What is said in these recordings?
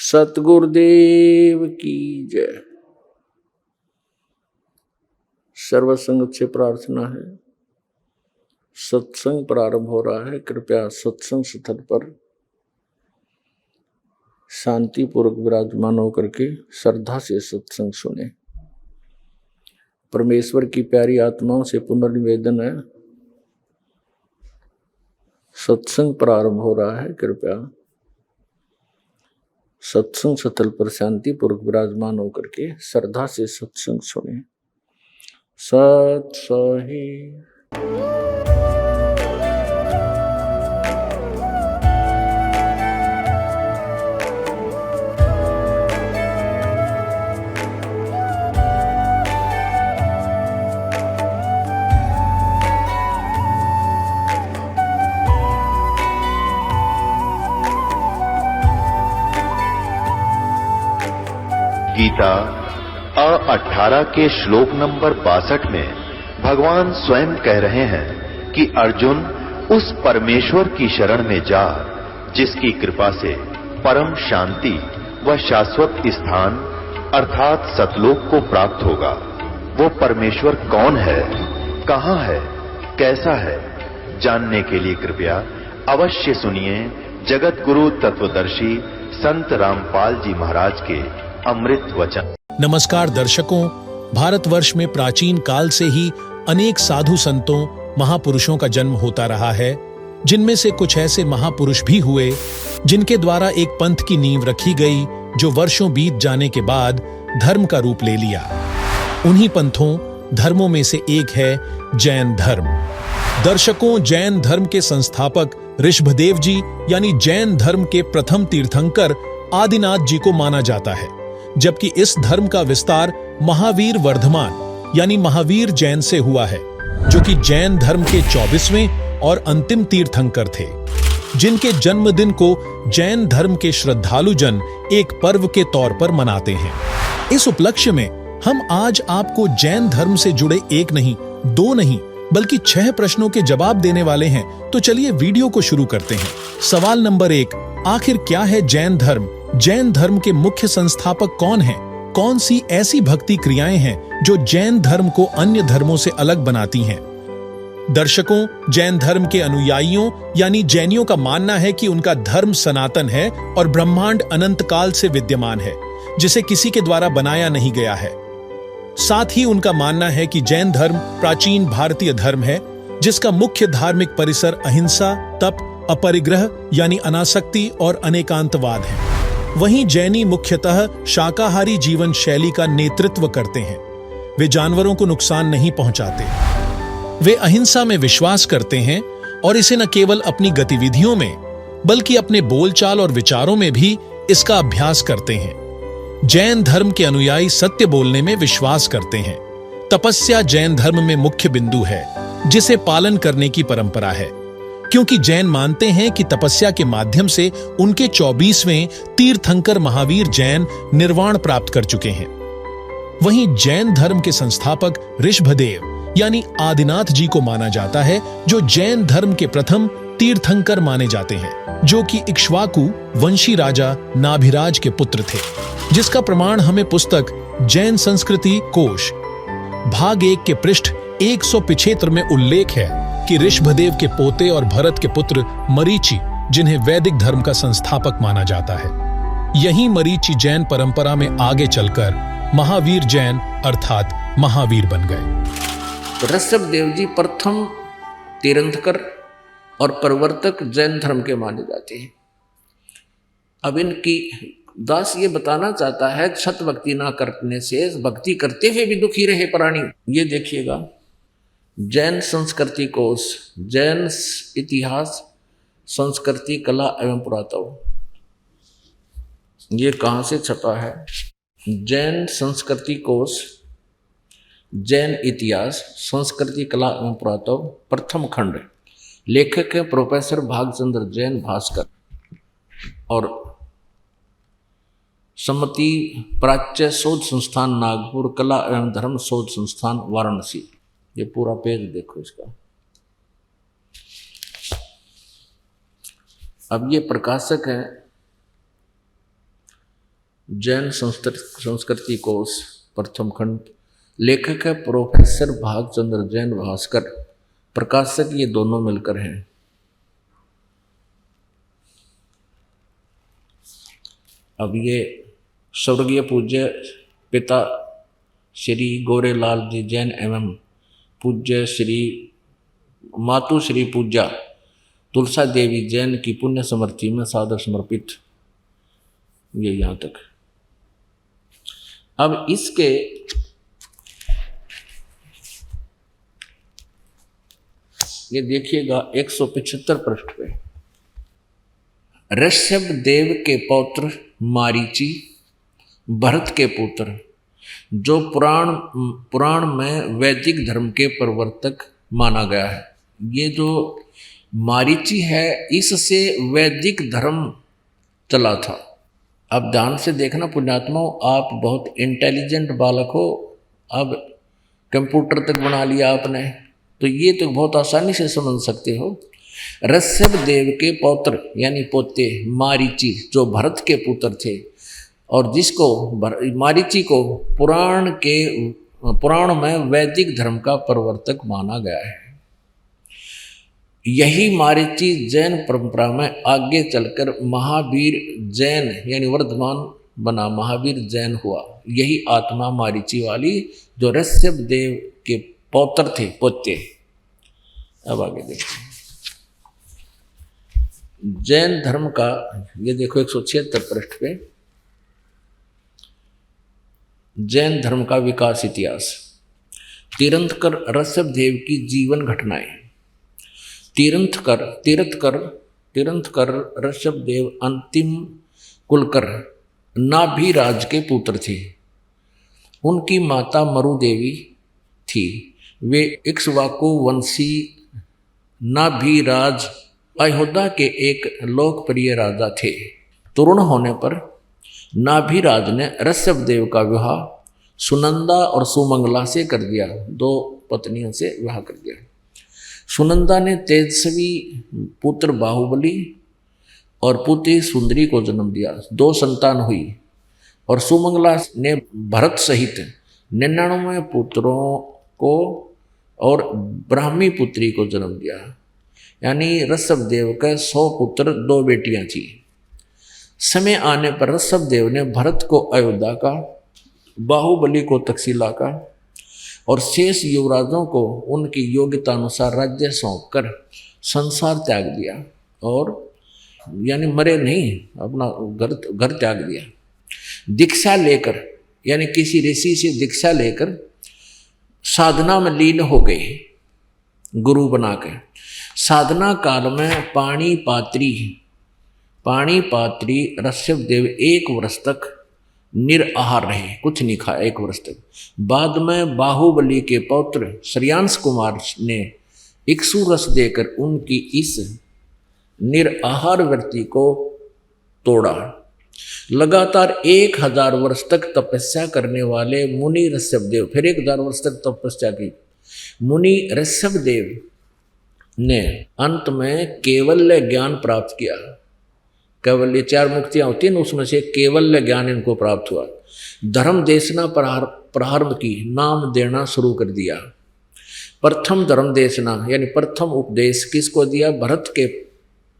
सतगुरुदेव की जय। सर्वसंग से प्रार्थना है, सत्संग प्रारंभ हो रहा है। कृपया सत्संग स्थल पर शांतिपूर्वक विराजमान होकर के श्रद्धा से सत्संग सुने। परमेश्वर की प्यारी आत्माओं से पुनर्निवेदन है, सत्संग प्रारंभ हो रहा है। कृपया सत्संग स्थल पर शांतिपूर्वक विराजमान होकर के श्रद्धा से सत्संग सुने। सत सही गीता 18 के श्लोक नंबर 62 में भगवान स्वयं कह रहे हैं कि अर्जुन उस परमेश्वर की शरण में जा जिसकी कृपा से परम शांति व शाश्वत स्थान अर्थात सतलोक को प्राप्त होगा। वो परमेश्वर कौन है, कहां है, कैसा है, जानने के लिए कृपया अवश्य सुनिए जगत गुरु तत्वदर्शी संत रामपाल जी महाराज के अमृत वचन। नमस्कार दर्शकों, भारतवर्ष में प्राचीन काल से ही अनेक साधु संतों महापुरुषों का जन्म होता रहा है, जिनमें से कुछ ऐसे महापुरुष भी हुए जिनके द्वारा एक पंथ की नींव रखी गई जो वर्षों बीत जाने के बाद धर्म का रूप ले लिया। उन्हीं पंथों धर्मों में से एक है जैन धर्म। दर्शकों, जैन धर्म के संस्थापक ऋषभदेव जी यानी जैन धर्म के प्रथम तीर्थंकर आदिनाथ जी को माना जाता है, जबकि इस धर्म का विस्तार महावीर वर्धमान यानी महावीर जैन से हुआ है, जो कि जैन धर्म के 24वें और अंतिम तीर्थंकर थे, जिनके जन्मदिन को जैन धर्म के श्रद्धालु जन एक पर्व के तौर पर मनाते हैं। इस उपलक्ष्य में हम आज आपको जैन धर्म से जुड़े एक नहीं, दो नहीं, बल्कि 6 प्रश्नों के जवाब देने वाले हैं। तो चलिए वीडियो को शुरू करते हैं। सवाल नंबर 1, आखिर क्या है जैन धर्म? जैन धर्म के मुख्य संस्थापक कौन हैं? कौन सी ऐसी भक्ति क्रियाएं हैं जो जैन धर्म को अन्य धर्मों से अलग बनाती हैं? दर्शकों, जैन धर्म के अनुयायियों यानी जैनियों का मानना है कि उनका धर्म सनातन है और ब्रह्मांड अनंत काल से विद्यमान है, जिसे किसी के द्वारा बनाया नहीं गया है। साथ ही उनका मानना है कि जैन धर्म प्राचीन भारतीय धर्म है, जिसका मुख्य धार्मिक परिसर अहिंसा, तप, अपरिग्रह यानी अनासक्ति और अनेकांतवाद है। वहीं जैनी मुख्यतः शाकाहारी जीवन शैली का नेतृत्व करते हैं। वे जानवरों को नुकसान नहीं पहुंचाते। वे अहिंसा में विश्वास करते हैं और इसे न केवल अपनी गतिविधियों में बल्कि अपने बोलचाल और विचारों में भी इसका अभ्यास करते हैं। जैन धर्म के अनुयायी सत्य बोलने में विश्वास करते हैं। तपस्या जैन धर्म में मुख्य बिंदु है, जिसे पालन करने की परंपरा है, क्योंकि जैन मानते हैं कि तपस्या के माध्यम से उनके 24वें तीर्थंकर महावीर जैन निर्वाण प्राप्त कर चुके हैं। वहीं जैन धर्म के संस्थापक ऋषभदेव यानी आदिनाथ जी को माना जाता है, जो जैन धर्म के प्रथम तीर्थंकर माने जाते हैं, जो कि इक्ष्वाकु वंशी राजा नाभिराज के पुत्र थे, जिसका प्रमाण हमें पुस्तक जैन संस्कृति कोश भाग 1 के पृष्ठ 175 में उल्लेख है कि ऋषभदेव के पोते और भरत के पुत्र मरीचि, जिन्हें वैदिक धर्म का संस्थापक माना जाता है, यही मरीचि जैन परंपरा में आगे चलकर महावीर जैन अर्थात महावीर बन गए। ऋषभदेव जी प्रथम तीर्थंकर और प्रवर्तक जैन धर्म के माने जाते हैं। अब इनकी दास ये बताना चाहता है, सत भक्ति ना करने से भक्ति करते हुए भी दुखी रहे प्राणी। ये देखिएगा, जैन संस्कृति कोश, जैन इतिहास, संस्कृति, कला एवं पुरातत्व, ये कहाँ से छपा है? जैन संस्कृति कोश, जैन इतिहास, संस्कृति, कला एवं पुरातत्व, प्रथम खंड। लेखक है प्रोफेसर भागचंद्र जैन भास्कर और सम्मति प्राच्य शोध संस्थान नागपुर, कला एवं धर्म शोध संस्थान वाराणसी। ये पूरा पेज देखो इसका। अब ये प्रकाशक है जैन संस्कृति कोश प्रथम खंड। लेखक है प्रोफेसर भागचंद्र जैन भास्कर, प्रकाशक ये दोनों मिलकर हैं। अब ये स्वर्गीय पूज्य पिता श्री गोरेलाल जी जैन एवं पूज्य श्री मातु श्री पूज्या तुलसा देवी जैन की पुण्य स्मृति में सादर समर्पित। ये यहाँ तक। अब इसके ये देखिएगा 175 पृष्ठ पे, ऋषभ देव के पौत्र मारीची, भरत के पुत्र, जो पुराण में वैदिक धर्म के प्रवर्तक माना गया है। ये जो मारीची है इससे वैदिक धर्म चला था। अब ध्यान से देखना पुण्यात्माओं, आप बहुत इंटेलिजेंट बालक हो, अब कंप्यूटर तक बना लिया आपने, तो ये तो बहुत आसानी से समझ सकते हो। ऋषभ देव के पौत्र यानी पोते मारीची, जो भरत के पुत्र थे और जिसको मारीची को पुराण में वैदिक धर्म का प्रवर्तक माना गया है। यही मारीची जैन परंपरा में आगे चलकर महावीर जैन यानी वर्धमान बना, महावीर जैन हुआ। यही आत्मा मारीची वाली जो ऋषभ देव के पौत्र थे, पोते। अब आगे देखते हैं जैन धर्म का, ये देखो 176 पृष्ठ पे, जैन धर्म का विकास इतिहास। तीर्थंकर ऋषभ देव की जीवन घटनाएं। तीर्थंकर ऋषभ देव अंतिम कुलकर नाभिराज के पुत्र थे। उनकी माता मरु देवी थी। वे इक्ष्वाकु वंशी नाभिराज अयोध्या के एक लोकप्रिय राजा थे। तरुण होने पर नाभिराज ने ऋषभ देव का विवाह सुनंदा और सुमंगला से कर दिया। 2 पत्नियों से विवाह कर दिया। सुनंदा ने तेजस्वी पुत्र बाहुबली और पुत्री सुंदरी को जन्म दिया। 2 संतान हुई और सुमंगला ने भरत सहित 99 पुत्रों को और ब्राह्मी पुत्री को जन्म दिया। यानी ऋषभ देव के 100 पुत्र 2 बेटियां थी। समय आने पर ऋषभ देव ने भरत को अयोध्या का, बाहुबली को तक्षशिला का और शेष युवराजों को उनकी योग्यता अनुसार राज्य सौंपकर संसार त्याग दिया। और यानी मरे नहीं, अपना घर त्याग दिया। दीक्षा लेकर यानी किसी ऋषि से दीक्षा लेकर साधना में लीन हो गए, गुरु बनाकर। साधना काल में पाणी पात्री ऋषभ देव 1 वर्ष तक निराहार रहे, कुछ नहीं खाया 1 वर्ष तक। बाद में बाहुबली के पौत्र श्रेयांश कुमार ने इक्ष्वाकु रस देकर उनकी इस निराहार वृत्ति को तोड़ा। लगातार 1000 वर्ष तक तपस्या करने वाले मुनि ऋषभ देव, फिर 1000 वर्ष तक तपस्या की। मुनि ऋषभ देव ने अंत में केवल्य ज्ञान प्राप्त किया। केवल्य 4 मुक्तियां होती हैं, उसमें से केवल्य ज्ञान इनको प्राप्त हुआ। धर्म देशना प्रारंभ की, नाम देना शुरू कर दिया। प्रथम धर्म देशना यानी प्रथम उपदेश किसको दिया? भरत के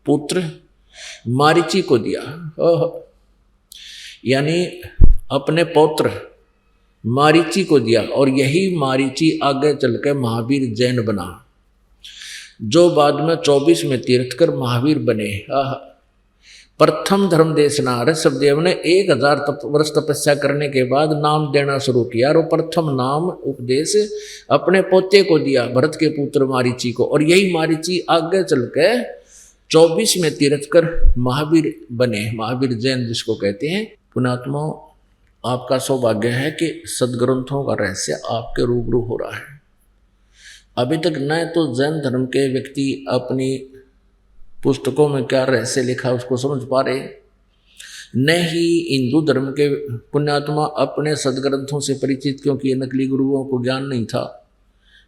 पुत्र मारीची को दिया। यानी अपने पौत्र मारीची को दिया। और यही मारीची आगे चलकर महावीर जैन बना, जो बाद में 24 में तीर्थकर महावीर बने। प्रथम धर्म देशना, ऋषभ देव ने 1000 वर्ष तपस्या करने के बाद नाम देना शुरू किया और प्रथम नाम उपदेश अपने पोते को दिया, भरत के पुत्र मारीची को। और यही मारीची आगे चलकर 24 में तीर्थकर महावीर बने, महावीर जैन जिसको कहते हैं। पुण्यात्माओं, आपका सौभाग्य है कि सदग्रंथों का रहस्य आपके रूबरू हो रहा है। अभी तक न तो जैन धर्म के व्यक्ति अपनी पुस्तकों में क्या रहस्य लिखा उसको समझ पा रहे, न ही हिंदू धर्म के पुण्यात्मा अपने सदग्रंथों से परिचित, क्योंकि ये नकली गुरुओं को ज्ञान नहीं था।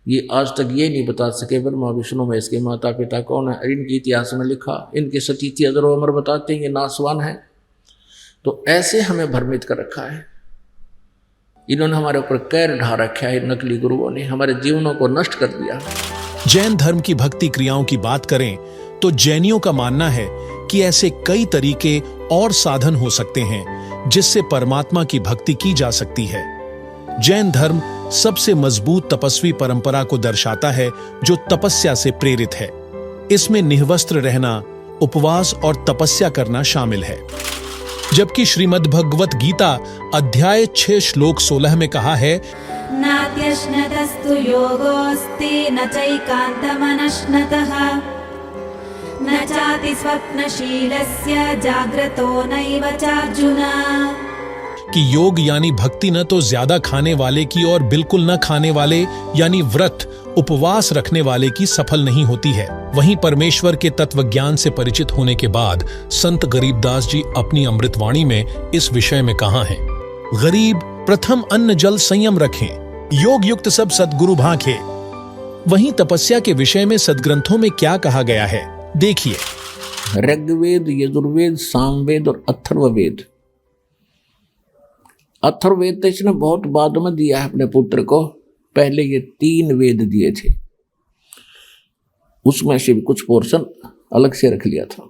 ये आज तक ये नहीं बता सके ब्रह्मा विष्णु महेश के माता पिता कौन है। इनके इतिहास में लिखा, इनके सतीथि अजर अमर बताते हैं, ये नासवान है। तो ऐसे हमें भ्रमित कर रखा है, इन्होंने हमारे ऊपर कैर ढा रखा है, नकली गुरुओं ने हमारे जीवनों को नष्ट कर दिया। जैन धर्म की भक्ति क्रियाओं की बात करें तो जैनियों का मानना है कि ऐसे कई तरीके और साधन हो सकते हैं जिससे परमात्मा की भक्ति की जा सकती है। जैन धर्म सबसे मजबूत तपस्वी परंपरा को दर्शाता है जो तपस्या से प्रेरित है। इसमें निःवस्त्र रहना, उपवास और तपस्या करना शामिल है। जबकि श्रीमद् भगवत गीता अध्याय 6 श्लोक 16 में कहा है, नात्यश्नतस्तु योगोऽस्ति न चैकान्तमनश्नतः न चाति स्वप्नशीलस्य जाग्रतो नैव चार्जुन। कि योग यानी भक्ति न तो ज्यादा खाने वाले की और बिल्कुल न खाने वाले यानी व्रत उपवास रखने वाले की सफल नहीं होती है। वहीं परमेश्वर के तत्व ज्ञान से परिचित होने के बाद संत गरीबदास जी अपनी अमृतवाणी में इस विषय में कहा है, गरीब प्रथम अन्न जल संयम रखें, योग युक्त सब सद्गुरु भांखे। वहीं तपस्या के विषय में सदग्रंथों में क्या कहा गया है देखिए। ऋग्वेद, यजुर्वेद, सामवेद और अथर्ववेद। अथर्ववेद तो इसने बहुत बाद में दिया है अपने पुत्र को, पहले ये 3 वेद दिए थे, उसमें से भी कुछ पोर्शन अलग से रख लिया था।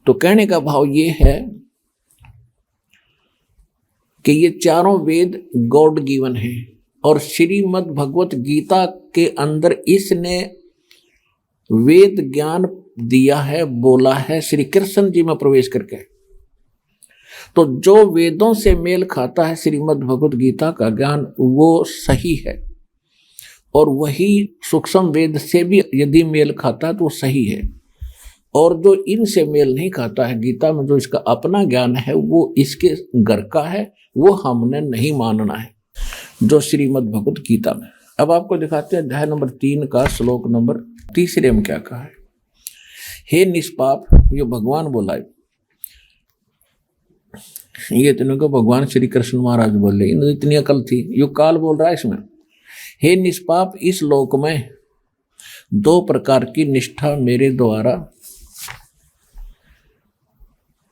तो कहने का भाव ये है कि ये चारों वेद गॉड गिवन है और श्रीमद् भगवत गीता के अंदर इसने वेद ज्ञान दिया है, बोला है श्री कृष्ण जी में प्रवेश करके। तो जो वेदों से मेल खाता है श्रीमद् भगवत गीता का ज्ञान वो सही है, और वही सूक्ष्म वेद से भी यदि मेल खाता है तो वो सही है। और जो इनसे मेल नहीं खाता है, गीता में जो इसका अपना ज्ञान है वो इसके घर का है, वो हमने नहीं मानना है जो श्रीमद् भगवत गीता में। अब आपको दिखाते हैं अध्याय नंबर 3 का श्लोक नंबर 3 में क्या कहा है। हे निष्पाप, ये भगवान बोला है, ये इतने को भगवान श्री कृष्ण महाराज बोल रहे, इन्हें इतनी अकल थी, यो काल बोल रहा है इसमें। हे निष्पाप, इस लोक में 2 प्रकार की निष्ठा मेरे द्वारा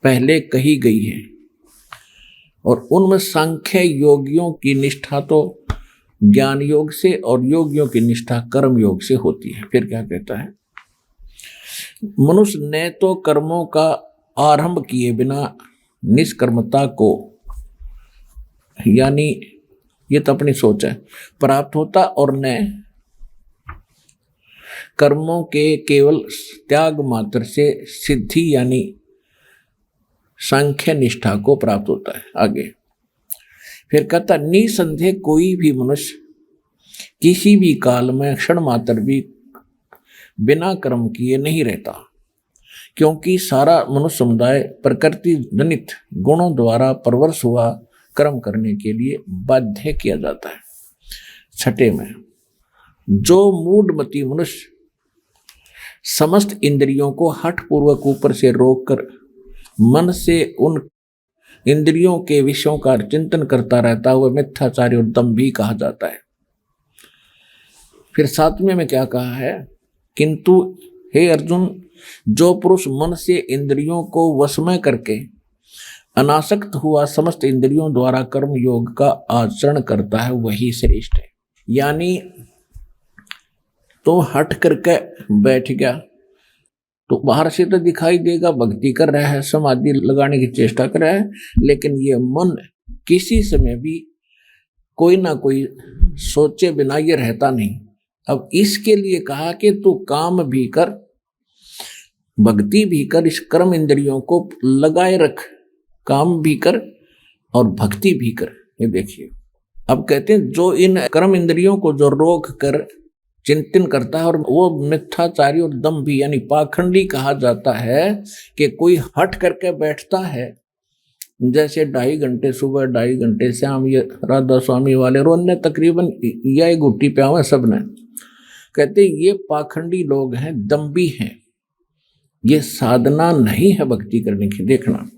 पहले कही गई है, और उनमें सांख्य योगियों की निष्ठा तो ज्ञान योग से और योगियों की निष्ठा कर्म योग से होती है। फिर क्या कहता है, मनुष्य ने तो कर्मों का आरंभ किए बिना निष्कर्मता को, यानी ये तो अपनी सोच है, प्राप्त होता, और न कर्मों के केवल त्याग मात्र से सिद्धि यानी सांख्य निष्ठा को प्राप्त होता है। आगे फिर कहता, निसंदेह कोई भी मनुष्य किसी भी काल में क्षण मात्र भी बिना कर्म किए नहीं रहता, क्योंकि सारा मनुष्य समुदाय प्रकृति जनित गुणों द्वारा परवश हुआ कर्म करने के लिए बाध्य किया जाता है। 6 में, जो मूढ़मती मनुष्य समस्त इंद्रियों को हठपूर्वक ऊपर से रोककर मन से उन इंद्रियों के विषयों का चिंतन करता रहता हुआ मिथ्याचारी और दंभी कहा जाता है। फिर 7वें में क्या कहा है, किंतु हे अर्जुन, जो पुरुष मन से इंद्रियों को वश में करके अनासक्त हुआ समस्त इंद्रियों द्वारा कर्म योग का आचरण करता है वही श्रेष्ठ है। यानी तो हट करके बैठ गया तो बाहर से तो दिखाई देगा भक्ति कर रहा है, समाधि लगाने की चेष्टा कर रहा है, लेकिन ये मन किसी समय भी कोई ना कोई सोचे बिना ये रहता नहीं। अब इसके लिए कहा कि तू काम भी कर, भक्ति भी कर, इस कर्म इंद्रियों को लगाए रख, काम भी कर और भक्ति भी कर। ये देखिए, अब कहते हैं जो इन कर्म इंद्रियों को जो रोक कर चिंतन करता है, और वो मिथ्याचारी और दंभी यानी पाखंडी कहा जाता है कि कोई हट करके बैठता है, जैसे 2.5 घंटे सुबह 2.5 घंटे शाम, ये राधा स्वामी वाले रोने तकरीबन यह गुट्टी प्यावा सब ने, कहते ये पाखंडी लोग हैं, दंभी हैं, ये साधना नहीं है भक्ति करने की। देखना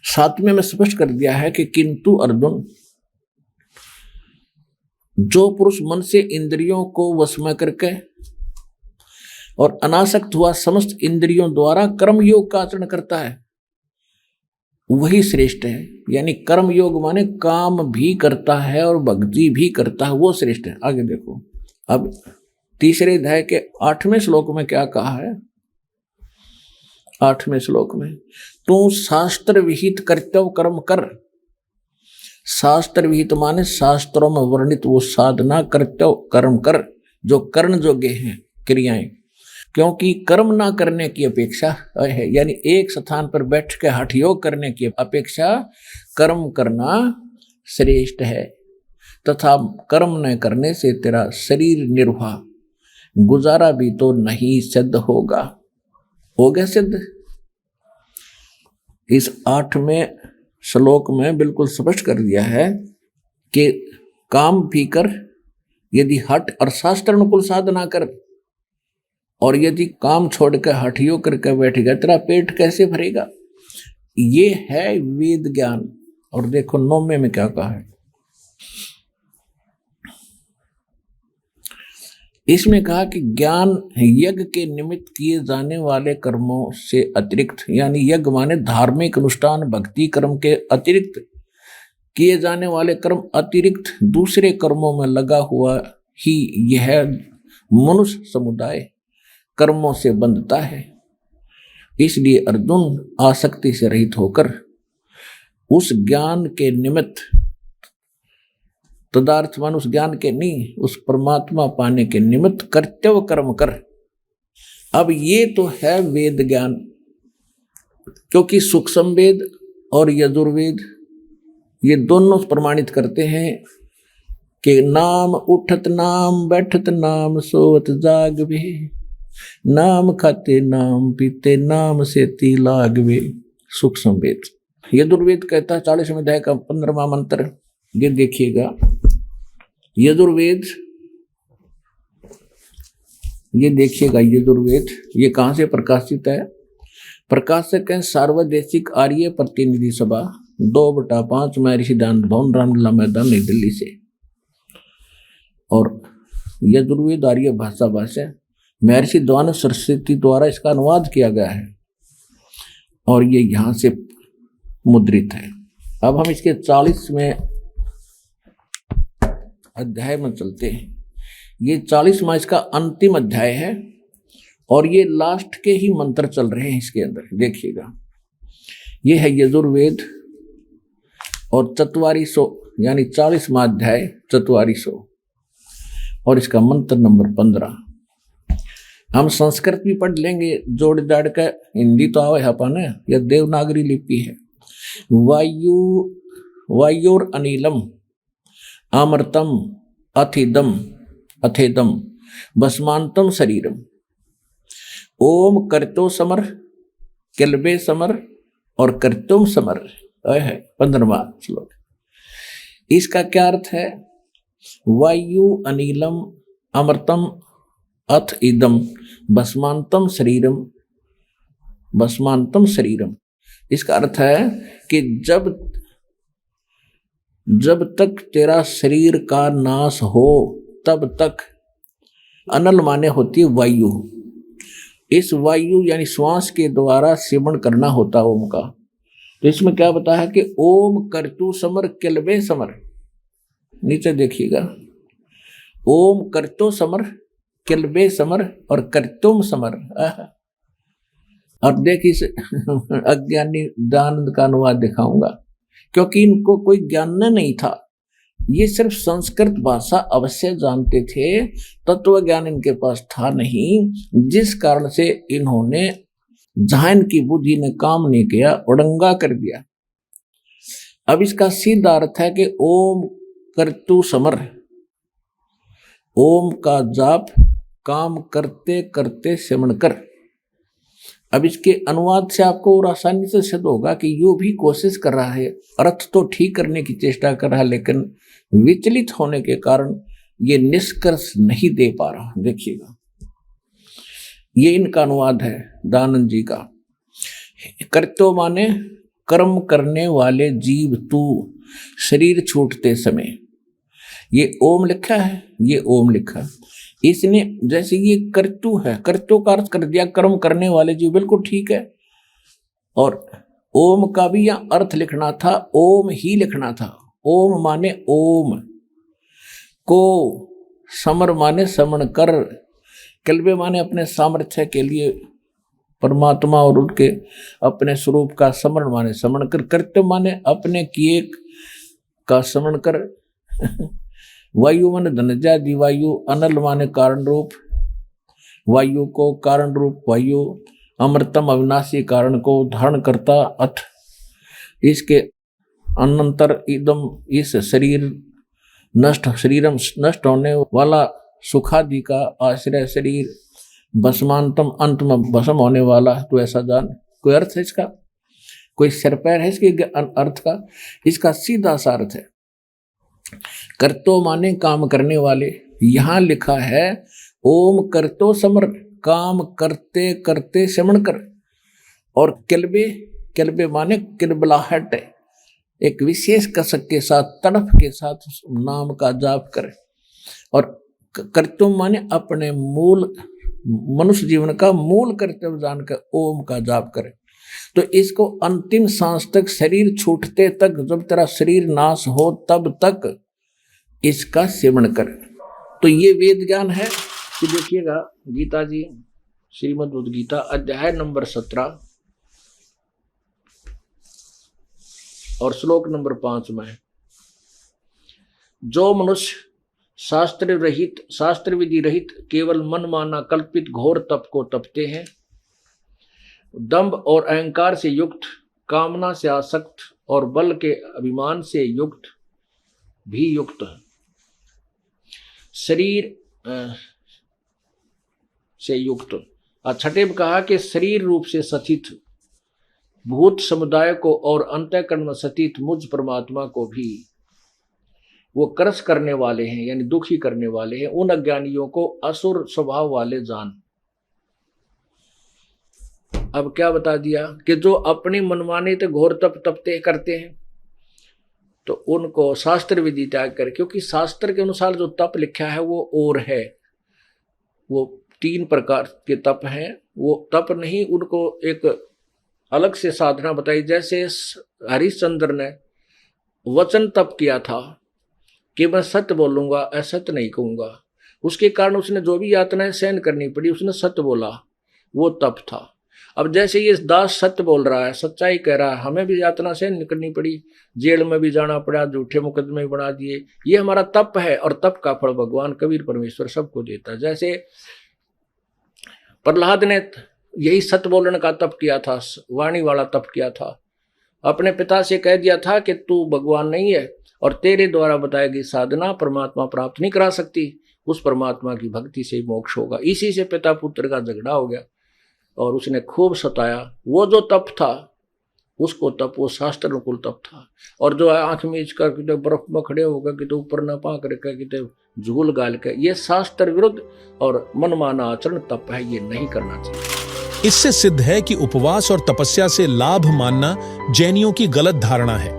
7वें में स्पष्ट कर दिया है कि किंतु अर्जुन, जो पुरुष मन से इंद्रियों को वश में करके और अनासक्त हुआ समस्त इंद्रियों द्वारा कर्म योग का आचरण करता है, वही श्रेष्ठ है। यानी कर्म योग माने काम भी करता है और भक्ति भी करता है, वो श्रेष्ठ है। आगे देखो, अब तीसरे अध्याय के 8वें श्लोक में क्या कहा है? 8वें श्लोक में, तू शास्त्र विहित कर्तव्य कर्म कर। शास्त्र विहित माने शास्त्रों में वर्णित वो साधना कर्तव्य कर्म कर जो कर्ण योग्य हैं क्रियाएं, क्योंकि कर्म ना करने की अपेक्षा है, यानी एक स्थान पर बैठ के हठ योग करने की अपेक्षा कर्म करना श्रेष्ठ है। तथा कर्म न करने से तेरा शरीर निर्वाह गुजारा भी तो नहीं सिद्ध होगा। हो गया सिद्ध? इस 8वें श्लोक में बिल्कुल स्पष्ट कर दिया है कि काम भी कर, यदि हठ और शास्त्र अनुकूल साधना कर, और यदि काम छोड़ कर हठ योग करके बैठेगा तेरा पेट कैसे भरेगा? ये है वेद ज्ञान। और देखो 9वें में क्या कहा है, इसमें कहा कि ज्ञान यज्ञ के निमित्त किए जाने वाले कर्मों से अतिरिक्त, यानी यज्ञ माने धार्मिक अनुष्ठान भक्ति कर्म के अतिरिक्त किए जाने वाले कर्म अतिरिक्त दूसरे कर्मों में लगा हुआ ही यह मनुष्य समुदाय कर्मों से बंधता है। इसलिए अर्जुन आसक्ति से रहित होकर उस ज्ञान के निमित्त, तदार्थ मान उस ज्ञान के नहीं, उस परमात्मा पाने के निमित्त कर्तव्य कर्म कर। अब ये तो है वेद ज्ञान, क्योंकि सूक्ष्म वेद और यजुर्वेद ये दोनों प्रमाणित करते हैं कि नाम उठत नाम बैठत नाम सोवत जागवे, नाम खाते नाम पीते नाम से ती लागवे। सूक्ष्म वेद। यजुर्वेद कहता है 40वें अध्याय का 15वां मंत्र, ये देखिएगा। यजुर्वेद, ये देखिएगा यजुर्वेद, ये कहाँ से प्रकाशित है? प्रकाशक है सार्वदेशिक आर्य प्रतिनिधि सभा 2/5 महर्षि दान भवन रामलीला मैदान नई दिल्ली से। और यजुर्वेद आर्य भाषा महर्षि द्वान सरस्वती द्वारा इसका अनुवाद किया गया है और ये यहाँ से मुद्रित है। अब हम इसके 40वें अध्याय में चलते हैं। ये 40वां इसका अंतिम अध्याय है और ये लास्ट के ही मंत्र चल रहे हैं इसके अंदर। देखिएगा, ये है यजुर्वेद और 4400 यानी 40वां अध्याय 4400 और इसका मंत्र नंबर 15। हम संस्कृत भी पढ़ लेंगे जोड़ जाड़ का, हिंदी तो आवे अपन, यह देवनागरी लिपि है। वायुर अनिलम अमृतम अथिदम अथेदम भस्मांतम शरीरम। ओम कर्तो समर किलबे समर और कर्तुम समर है 15वां श्लोक। इसका क्या अर्थ है? वायु अनिलम अमृतम अथ इदम भस्मांतम शरीरम। इसका अर्थ है कि जब तक तेरा शरीर का नाश हो तब तक, अनल माने होती है वायु, इस वायु यानी श्वास के द्वारा सेवन करना होता ओम का। तो इसमें क्या बताया है कि ओम कर्तु समर किलबे समर। नीचे देखिएगा, ओम कर्तो समर किलबे समर और कर्तुम समर। और देखिए इस अज्ञानी दानंद का अनुवाद दिखाऊंगा, क्योंकि इनको कोई ज्ञान नहीं था, ये सिर्फ संस्कृत भाषा अवश्य जानते थे, तत्व ज्ञान इनके पास था नहीं, जिस कारण से इन्होंने जहां इनकी बुद्धि ने काम नहीं किया उड़ंगा कर दिया। अब इसका सीधा अर्थ है कि ओम कर्तु समर, ओम का जाप काम करते करते सेवन कर। अब इसके अनुवाद से आपको और आसानी से सिद्ध होगा कि यो भी कोशिश कर रहा है, अर्थ तो ठीक करने की चेष्टा कर रहा है, लेकिन विचलित होने के कारण ये निष्कर्ष नहीं दे पा रहा। देखिएगा, ये इनका अनुवाद है दानंद जी का। कर्तो माने कर्म करने वाले जीव तू शरीर छूटते समय, ये ओम लिखा है, ये ओम लिखा। इसने जैसे ये कर्तु है, कर्तु का अर्थ कर दिया कर्म करने वाले जीव, बिल्कुल ठीक है। और ओम का भी यहाँ अर्थ लिखना था, ओम ही लिखना था। ओम माने ओम, को समर माने समण कर, कल्बे माने अपने सामर्थ्य के लिए परमात्मा और उनके अपने स्वरूप का समरण माने समरण कर, कर्तव्य माने अपने किए का समरण कर। वायु माने धनजा दिवायु, अनल माने कारण रूप, वायु को कारण रूप वायु, अमृतम अविनाशी कारण को धारण करता अथ, इसके अनंतर इदम इस शरीर नष्ट, शरीरम नष्ट होने वाला, सुखादि का आश्रय शरीर, भस्मांतम अंत में भस्म होने वाला। तो ऐसा जान। कोई अर्थ है इसका? कोई सिर पैर है इसके अर्थ का? इसका सीधा सा अर्थ है कर्तो माने काम करने वाले। यहां लिखा है ओम कर्तो समर, काम करते करते समण कर। और किलबे, किलबे माने किलबलाहट, एक विशेष कसक के साथ, तड़फ के साथ नाम का जाप करे। और कर्तव्य माने अपने मूल मनुष्य जीवन का मूल कर्तव्य जानकर ओम का जाप करे। तो इसको अंतिम सांस तक, शरीर छूटते तक, जब तेरा शरीर नाश हो तब तक इसका सेवन करे। तो ये वेद ज्ञान है कि देखिएगा गीता जी, श्रीमद् भगवद गीता अध्याय नंबर 17 और श्लोक नंबर 5 में, जो मनुष्य शास्त्र रहित, शास्त्र विधि रहित, केवल मन माना कल्पित घोर तप को तपते हैं, दंभ और अहंकार से युक्त, कामना से आसक्त और बल के अभिमान से युक्त भी युक्त, शरीर से युक्त। छठे में कहा कि शरीर रूप से सथित भूत समुदाय को और अंतःकरण में सतीत मुझ परमात्मा को भी वो करस करने वाले हैं, यानी दुखी करने वाले हैं। उन अज्ञानियों को असुर स्वभाव वाले जान। अब क्या बता दिया कि जो अपनी मनमानी तो घोर तप तपते करते हैं, तो उनको शास्त्र विधि त्याग कर, क्योंकि शास्त्र के अनुसार जो तप लिखा है वो और है, वो 3 प्रकार के तप हैं। वो तप नहीं, उनको एक अलग से साधना बताई। जैसे हरिश्चंद्र ने वचन तप किया था कि मैं सत्य बोलूंगा, असत्य नहीं कहूंगा, उसके कारण उसने जो भी यातनाएं सहन करनी पड़ी, उसने सत्य बोला, वो तप था। अब जैसे ये दास सत्य बोल रहा है, सच्चाई कह रहा है, हमें भी यातना सहन करनी पड़ी, जेल में भी जाना पड़ा, झूठे मुकदमे बना दिए, ये हमारा तप है। और तप का फल भगवान कबीर परमेश्वर सबको देता। जैसे प्रहलाद ने यही सत्य बोलने का तप किया था, वाणी वाला तप किया था। अपने पिता से कह दिया था कि तू भगवान नहीं है और तेरे द्वारा बताई गई साधना परमात्मा प्राप्त नहीं करा सकती, उस परमात्मा की भक्ति से मोक्ष होगा। इसी से पिता पुत्र का झगड़ा हो गया और उसने खूब सताया। वो जो तप था उसको तप, वो शास्त्र अनुकूल तप था। और जो आंख मीच कर कितने बर्फ में खड़े होकर कितने ऊपर न पाक रखे, कितने झूल गाल के, ये शास्त्र विरुद्ध और मनमाना आचरण तप है, ये नहीं करना चाहिए। इससे सिद्ध है कि उपवास और तपस्या से लाभ मानना जैनियों की गलत धारणा है,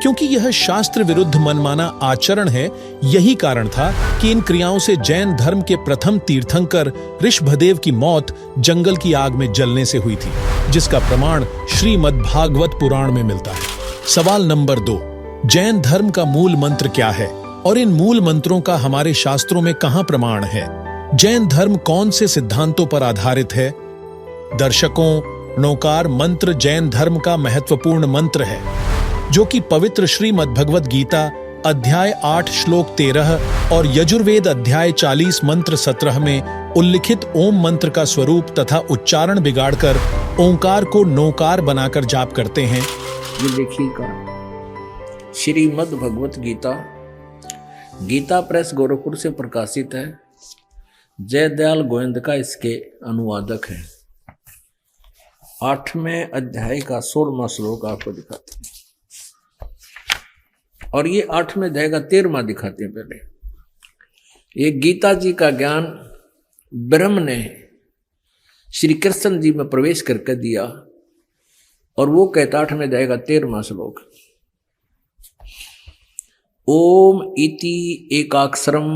क्योंकि यह शास्त्र विरुद्ध मनमाना आचरण है। यही कारण था कि इन क्रियाओं से जैन धर्म के प्रथम तीर्थंकर ऋषभदेव की मौत जंगल की आग में जलने से हुई थी, जिसका प्रमाण श्रीमद् भागवत पुराण में मिलता है। सवाल नंबर 2, जैन धर्म का मूल मंत्र क्या है और इन मूल मंत्रों का हमारे शास्त्रों में कहां प्रमाण है? जैन धर्म कौन से सिद्धांतों पर आधारित है? दर्शकों, नौकार मंत्र जैन धर्म का महत्वपूर्ण मंत्र है, जो कि पवित्र श्रीमद् भगवद गीता अध्याय 8 श्लोक 13 और यजुर्वेद अध्याय 40 मंत्र 17 में उल्लिखित ओम मंत्र का स्वरूप तथा उच्चारण बिगाड़कर ओंकार को नौकार बनाकर जाप करते हैं। ये देखिएगा श्रीमद् भगवद गीता, गीता प्रेस गोरखपुर से प्रकाशित है। जयदयाल गोविंद का इसके अनुवादक है। 8वें अध्याय का 16वां श्लोक आपको दिखाते हैं और ये 8वें अध्याय का 13वां दिखाते हैं। पहले ये गीता जी का ज्ञान ब्रह्म ने श्री कृष्ण जी में प्रवेश करके दिया और वो कहता 8वें अध्याय का 13वां श्लोक, ओम इति एकाक्षरम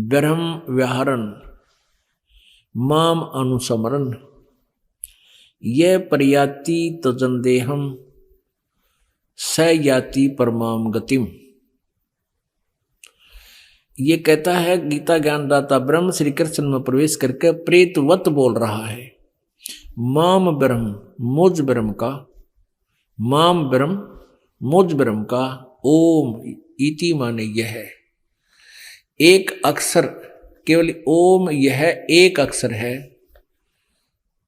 ब्रह्म व्याहरन माम अनुसमरन ये प्रयाति तजंदेहम स याति परमाम गतिम। ये कहता है गीता ज्ञानदाता ब्रह्म श्री कृष्ण में प्रवेश करके प्रेतवत बोल रहा है, माम ब्रह्म मुझ ब्रह्म का, माम ब्रह्म मुझ ब्रह्म का, ओम इति माने यह है एक अक्षर, केवल ओम यह एक अक्षर है,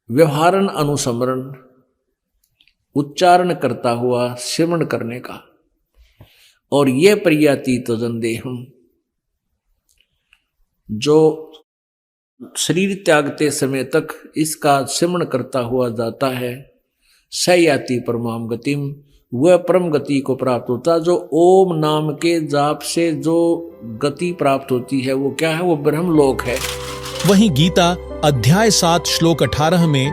व्यवहारन अनुस्मरण उच्चारण करता हुआ सिमरण करने का। और यह प्रयाति तजंदेहम, जो शरीर त्यागते समय तक इसका सिमरण करता हुआ जाता है, स याति परमाम गतिम, वह परम गति को प्राप्त होता। जो ओम नाम के जाप से जो गति प्राप्त होती है वो क्या है? वो ब्रह्मलोक है। वहीं गीता अध्याय 7 श्लोक 18 में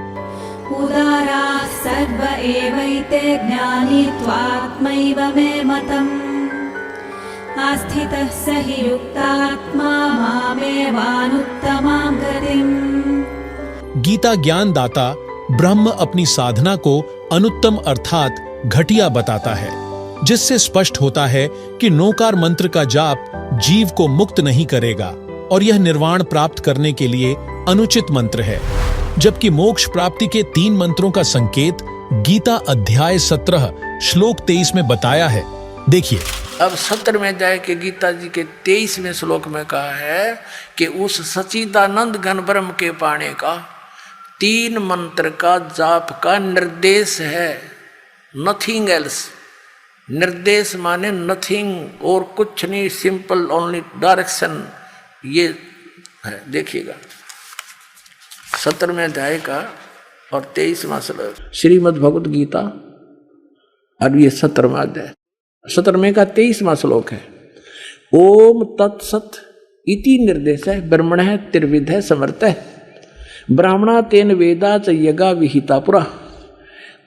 उदारा सर्व एवैते ज्ञानी त्वात्मैव मे मतम् आस्थितः स हि युक्तात्मा मामेवानुत्तमां गतिम्। गीता ज्ञानदाता ब्रह्म अपनी साधना को अनुत्तम अर्थात घटिया बताता है, जिससे स्पष्ट होता है कि नोकार मंत्र का जाप जीव को मुक्त नहीं करेगा और यह निर्वाण प्राप्त करने के लिए अनुचित मंत्र है। जबकि मोक्ष प्राप्ति के 3 मंत्रों का संकेत गीता अध्याय 17 श्लोक 23 में बताया है। देखिए, अब 17 में जाए कि गीता जी के 23वें श्लोक में कहा है कि उस सच्चिदानंद घन ब्रह्म के पाने का 3 मंत्र का जाप का निर्देश है, नथिंग एल्स। निर्देश माने नथिंग और कुछ नहीं, सिंपल ओनली डायरेक्शन, ये है। देखिएगा 17वें अध्याय का और 23वां श्लोक श्रीमद् भगवद गीता, और ये 17वां अध्याय 17वें का 23वां श्लोक है। ओम तत्सत इति निर्देश है, ब्रह्मण है त्रिविध है समर्थ है, ब्राह्मणा तेन वेदा च यज्ञा विहिता पुरा।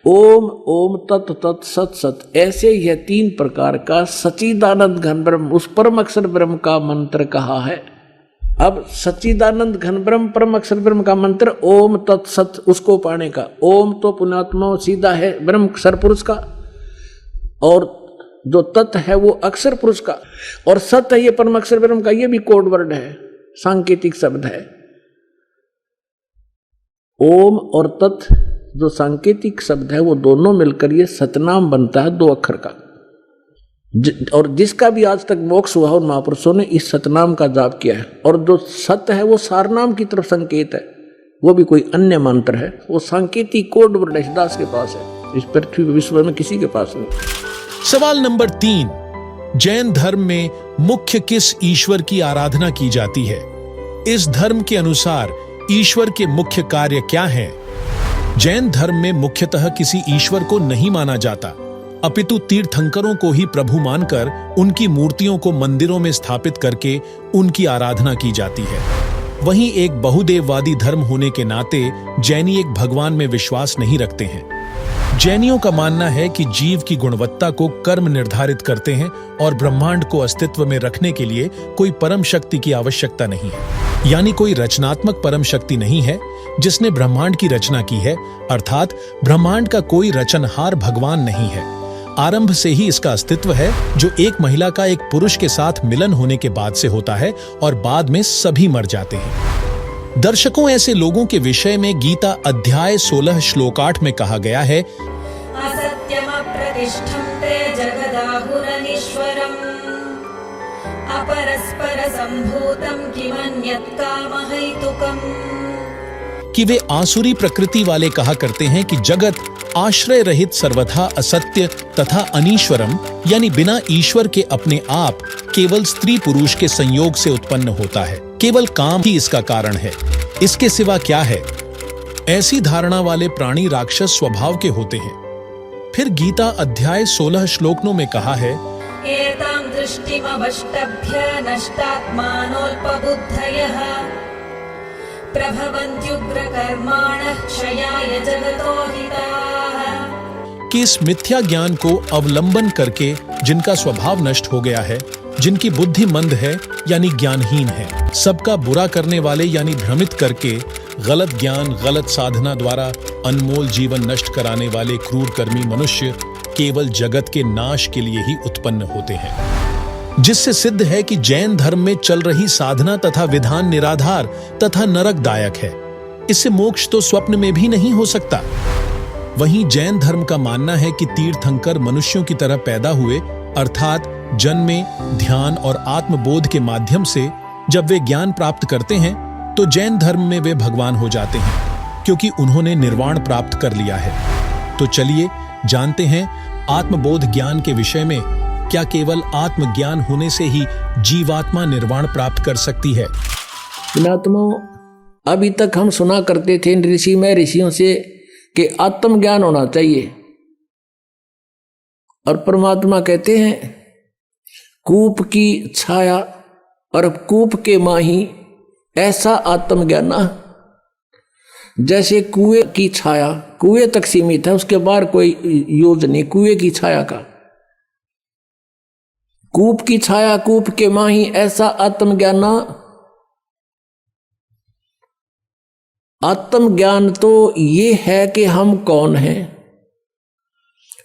ओम ओम तत् तत् सत सत, ऐसे यह 3 प्रकार का सच्चिदानंद घन ब्रह्म, उस परम अक्षर ब्रह्म का मंत्र कहा है। अब सच्चिदानंद घन ब्रह्म परम अक्षर ब्रह्म का मंत्र ओम तत् सत, उसको पाने का। ओम तो पुण्यात्मा सीधा है ब्रह्म अक्षर पुरुष का, और जो तत् है वो अक्षर पुरुष का, और सत है ये परम अक्षर ब्रह्म का। ये भी कोड वर्ड है, सांकेतिक शब्द है। ओम और तत् जो सांकेतिक शब्द है वो दोनों मिलकर ये सतनाम बनता है, 2 अक्षर का। और जिसका भी आज तक मोक्ष हुआ उन महापुरुषों ने इस सतनाम का जाप किया है। और जो सत है वो सारनाम की तरफ संकेत है, वो भी कोई अन्य मंत्र है, वो सांकेतिक कोड वर्ड दास के पास है, इस पृथ्वी विश्व में किसी के पास नहीं। सवाल नंबर 3, जैन धर्म में मुख्य किस ईश्वर की आराधना की जाती है? इस धर्म के अनुसार ईश्वर के मुख्य कार्य क्या हैं? जैन धर्म में मुख्यतः किसी ईश्वर को नहीं माना जाता, अपितु तीर्थंकरों को ही प्रभु मानकर उनकी मूर्तियों को मंदिरों में स्थापित करके उनकी आराधना की जाती है। वहीं एक बहुदेववादी धर्म होने के नाते जैनी एक भगवान में विश्वास नहीं रखते हैं। जैनियों का मानना है कि जीव की गुणवत्ता को कर्म निर्धारित करते हैं और ब्रह्मांड को अस्तित्व में रखने के लिए कोई परम शक्ति की आवश्यकता नहीं है, यानी कोई रचनात्मक परम शक्ति नहीं है जिसने ब्रह्मांड की रचना की है, अर्थात ब्रह्मांड का कोई रचनहार भगवान नहीं है। आरंभ से ही इसका अस्तित्व है, जो एक महिला का एक पुरुष के साथ मिलन होने के बाद से होता है और बाद में सभी मर जाते हैं। दर्शकों, ऐसे लोगों के विषय में गीता अध्याय 16 श्लोक 8 में कहा गया है, असत्यमप्रतिष्ठन्ते जगदाहुरनीश्वरम् अपरस्पर संभूतं किमन्यत् कामहैतुकम्, कि वे आसुरी प्रकृति वाले कहा करते हैं कि जगत आश्रय रहित सर्वथा असत्य तथा अनीश्वरम, यानी बिना ईश्वर के अपने आप केवल स्त्री पुरुष के संयोग से उत्पन्न होता है। केवल काम ही इसका कारण है, इसके सिवा क्या है? ऐसी धारणा वाले प्राणी राक्षस स्वभाव के होते हैं। फिर गीता अध्याय 16 श्लोकों में कहा है, एतां दृष्टिमवष्टभ्य नष्टात्मानोऽल्पबुद्धयः प्रभवन्त्युग्रकर्माणः क्षयाय जगतो हिताः, कि इस मिथ्या ज्ञान को अवलंबन करके जिनका स्वभाव नष्ट हो गया है, जिनकी बुद्धि मंद है यानी ज्ञानहीन है, सबका बुरा करने वाले यानी भ्रमित करके गलत ज्ञान, गलत साधना द्वारा अनमोल जीवन नष्ट कराने वाले क्रूर कर्मी मनुष्य केवल जगत के नाश के लिए ही उत्पन्न होते हैं। जिससे सिद्ध है कि जैन धर्म में चल रही साधना तथा विधान निराधार तथा नरकदायक है। इससे मोक्ष तो स्वप्न में भी नहीं हो सकता। वहीं जैन धर्म का मानना है कि तीर्थंकर मनुष्यों की तरह पैदा हुए, अर्थात जन्मे, ध्यान और आत्मबोध के माध्यम से जब वे ज्ञान प्राप्त करते हैं तो जैन धर्म में वे भगवान हो जाते हैं, क्योंकि उन्होंने निर्वाण प्राप्त कर लिया है। तो चलिए जानते हैं आत्मबोध ज्ञान के विषय में। क्या केवल आत्मज्ञान होने से ही जीवात्मा निर्वाण प्राप्त कर सकती है? पुण्यात्माओं, अभी तक हम सुना करते थे ऋषि में ऋषियों से कि आत्मज्ञान होना चाहिए, और परमात्मा कहते हैं कूप की छाया और कूप के माही ऐसा आत्मज्ञान। जैसे कुएं की छाया कुएं तक सीमित है, उसके बाहर कोई यूज नहीं कुएं की छाया का। कूप की छाया कूप के माही ऐसा आत्मज्ञान। आत्मज्ञान तो ये है कि हम कौन हैं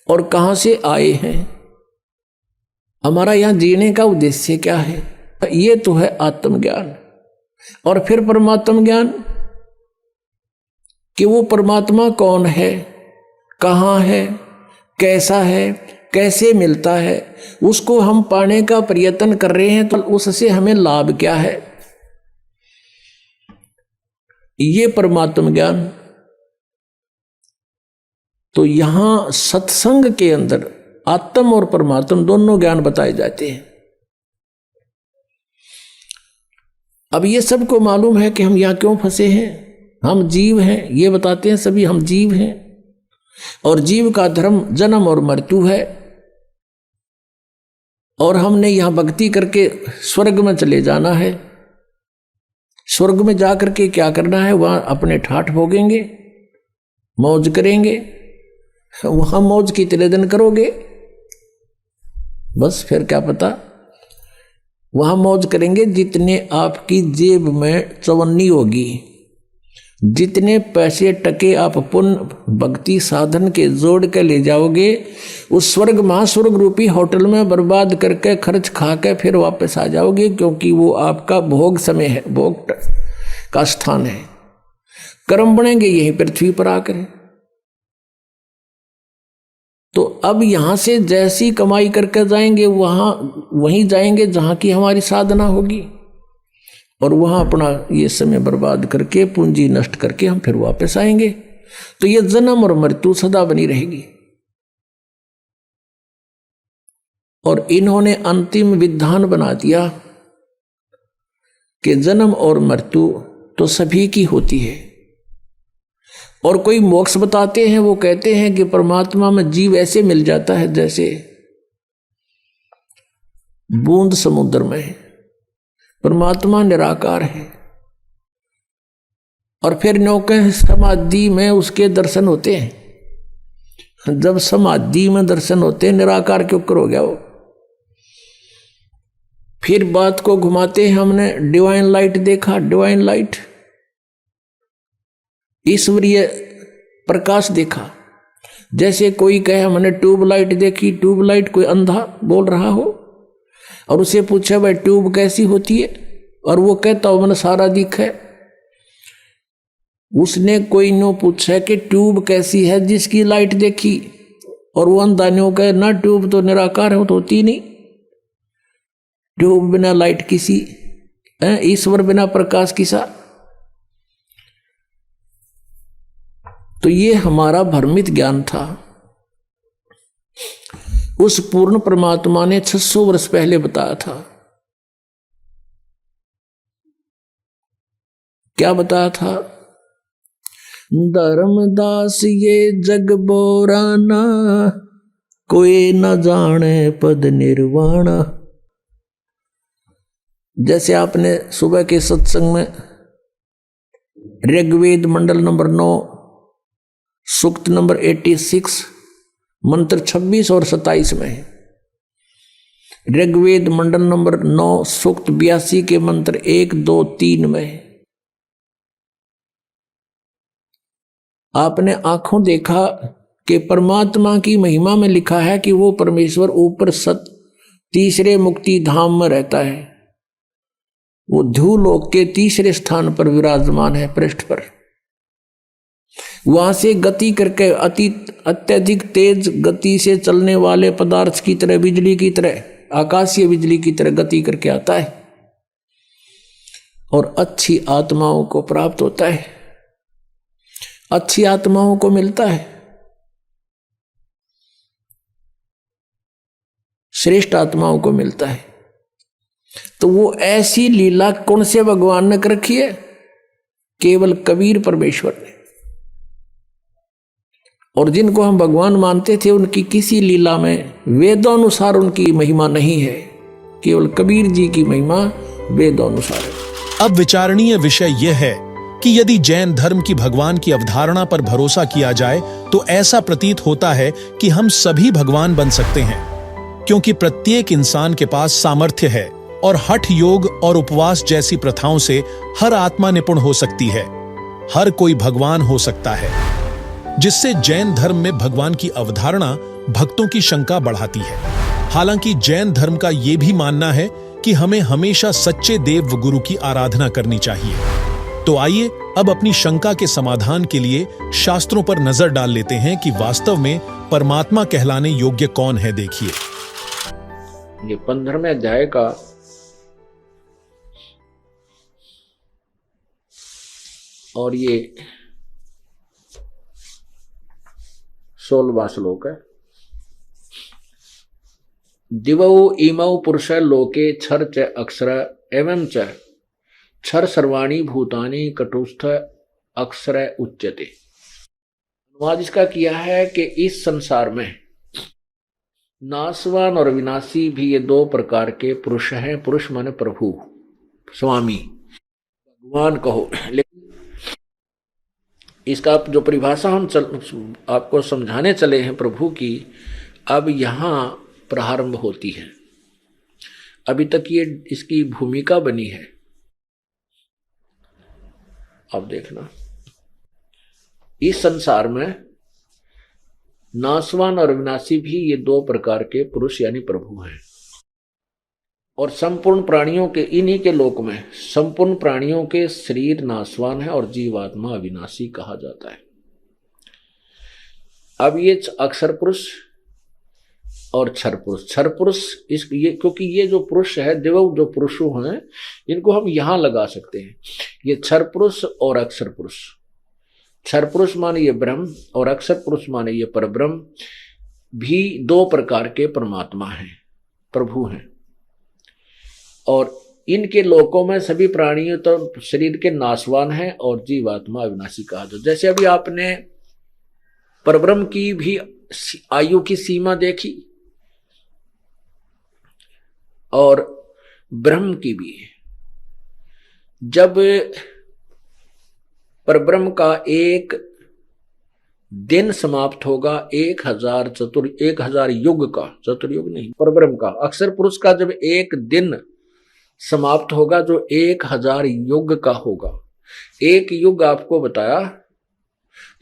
और कहां से आए हैं, हमारा यहां जीने का उद्देश्य क्या है, ये तो है आत्मज्ञान। और फिर परमात्म ज्ञान कि वो परमात्मा कौन है, कहाँ है, कैसा है, कैसे मिलता है, उसको हम पाने का प्रयत्न कर रहे हैं तो उससे हमें लाभ क्या है, ये परमात्म ज्ञान। तो यहां सत्संग के अंदर आत्म और परमात्म दोनों ज्ञान बताए जाते हैं। अब ये सबको मालूम है कि हम यहाँ क्यों फंसे हैं, हम जीव हैं, ये बताते हैं सभी हम जीव हैं, और जीव का धर्म जन्म और मृत्यु है, और हमने यहाँ भक्ति करके स्वर्ग में चले जाना है। स्वर्ग में जाकर के क्या करना है, वहाँ अपने ठाठ भोगेंगे, मौज करेंगे, वहाँ मौज कितने दिन करोगे, बस फिर क्या पता, वहां मौज करेंगे जितने आपकी जेब में चवन्नी होगी, जितने पैसे टके आप पुण्य भक्ति साधन के जोड़ के ले जाओगे, उस स्वर्ग महास्वर्ग रूपी होटल में बर्बाद करके खर्च खा के फिर वापस आ जाओगे, क्योंकि वो आपका भोग समय है, भोग का स्थान है। कर्म बनेंगे यहीं पृथ्वी पर आकर। तो अब यहां से जैसी कमाई करके जाएंगे वहीं जाएंगे जहां की हमारी साधना होगी, और वहां अपना ये समय बर्बाद करके पूंजी नष्ट करके हम फिर वापस आएंगे। तो ये जन्म और मृत्यु सदा बनी रहेगी। और इन्होंने अंतिम विधान बना दिया कि जन्म और मृत्यु तो सभी की होती है। और कोई मोक्ष बताते हैं, वो कहते हैं कि परमात्मा में जीव ऐसे मिल जाता है जैसे बूंद समुद्र में है, परमात्मा निराकार है, और फिर नौके समाधि में उसके दर्शन होते हैं। जब समाधि में दर्शन होते हैं, निराकार के ऊपर हो गया वो। फिर बात को घुमाते हैं, हमने डिवाइन लाइट देखा, डिवाइन लाइट ईश्वरीय प्रकाश देखा। जैसे कोई कहे हमने ट्यूबलाइट देखी, ट्यूबलाइट कोई अंधा बोल रहा हो और उसे पूछा भाई ट्यूब कैसी होती है, और वो कहता हो मैंने सारा दिखा है। उसने कोई नो पूछा कि ट्यूब कैसी है जिसकी लाइट देखी, और वो अंधा नो कहे ना ट्यूब तो निराकार है, तो होती नहीं। ट्यूब बिना लाइट किसी, ईश्वर बिना प्रकाश किसा। तो ये हमारा भ्रमित ज्ञान था। उस पूर्ण परमात्मा ने 600 वर्ष पहले बताया था। क्या बताया था? धर्मदास ये जग बोराना, कोई न जाने पद निर्वाण। जैसे आपने सुबह के सत्संग में ऋग्वेद मंडल नंबर 9 सूक्त नंबर 86 मंत्र 26 और 27 में है। ऋग्वेद मंडल नंबर 9 सूक्त 82 के मंत्र 1, 2, 3 में है। आपने आंखों देखा कि परमात्मा की महिमा में लिखा है कि वो परमेश्वर ऊपर तीसरे मुक्ति धाम में रहता है। वो ध्रुवलोक के तीसरे स्थान पर विराजमान है, पृष्ठ पर। वहां से गति करके अत्यधिक तेज गति से चलने वाले पदार्थ की तरह, बिजली की तरह, आकाशीय बिजली की तरह गति करके आता है और अच्छी आत्माओं को प्राप्त होता है, अच्छी आत्माओं को मिलता है, श्रेष्ठ आत्माओं को मिलता है। तो वो ऐसी लीला कौन से भगवान ने कर रखी है? केवल कबीर परमेश्वर ने। और जिनको हम भगवान मानते थे उनकी किसी लीला में वेदानुसार उनकी महिमा नहीं है, केवल कबीर जी की महिमा वेदानुसार है। अब विचारणीय विषय यह है कि यदि जैन धर्म की भगवान की अवधारणा पर भरोसा किया जाए तो ऐसा प्रतीत होता है कि हम सभी भगवान बन सकते हैं, क्योंकि प्रत्येक इंसान के पास सामर्थ्य है और हठ योग और उपवास जैसी प्रथाओं से हर आत्मा निपुण हो सकती है, हर कोई भगवान हो सकता है, जिससे जैन धर्म में भगवान की अवधारणा भक्तों की शंका बढ़ाती है। हालांकि जैन धर्म का यह भी मानना है कि हमें हमेशा सच्चे देव व गुरु की आराधना करनी चाहिए। तो आइए अब अपनी शंका के समाधान के लिए शास्त्रों पर नजर डाल लेते हैं कि वास्तव में परमात्मा कहलाने योग्य कौन है। देखिए, ये 15वें अध्याय का 16वां श्लोक है। दिवौ इमौ पुरुष लोके क्षर च अक्षर एवं च क्षर सर्वाणी भूतानि कटुस्थ अक्षर उच्यते। अनुवाद इसका किया है कि इस संसार में नाशवान और विनाशी भी ये दो प्रकार के पुरुष हैं। पुरुष माने प्रभु, स्वामी, भगवान कहो। लेकिन इसका जो परिभाषा हम आपको समझाने चले हैं प्रभु की, अब यहाँ प्रारंभ होती है। अभी तक ये इसकी भूमिका बनी है। अब देखना, इस संसार में नाशवान और विनाशी भी ये दो प्रकार के पुरुष यानी प्रभु हैं। और संपूर्ण प्राणियों के, इन्हीं के लोक में संपूर्ण प्राणियों के शरीर नाशवान है और जीवात्मा अविनाशी कहा जाता है। अब ये अक्षर पुरुष और क्षर पुरुष क्योंकि ये जो पुरुष है, देव जो पुरुषों हैं, इनको हम यहां लगा सकते हैं। ये क्षर पुरुष और अक्षर पुरुष। क्षर पुरुष माने ये ब्रह्म और अक्षर पुरुष माने ये परब्रह्म भी दो प्रकार के परमात्मा हैं, प्रभु हैं। और इनके लोकों में सभी प्राणियों तो शरीर के नाशवान हैं और जीवात्मा अविनाशी कहा जाता। जैसे अभी आपने परब्रह्म की भी आयु की सीमा देखी और ब्रह्म की भी। जब परब्रह्म का एक दिन समाप्त होगा 1000 युग का, चतुर्युग नहीं, परब्रह्म का, अक्षर पुरुष का जब एक दिन समाप्त होगा जो 1000 युग का होगा। एक युग आपको बताया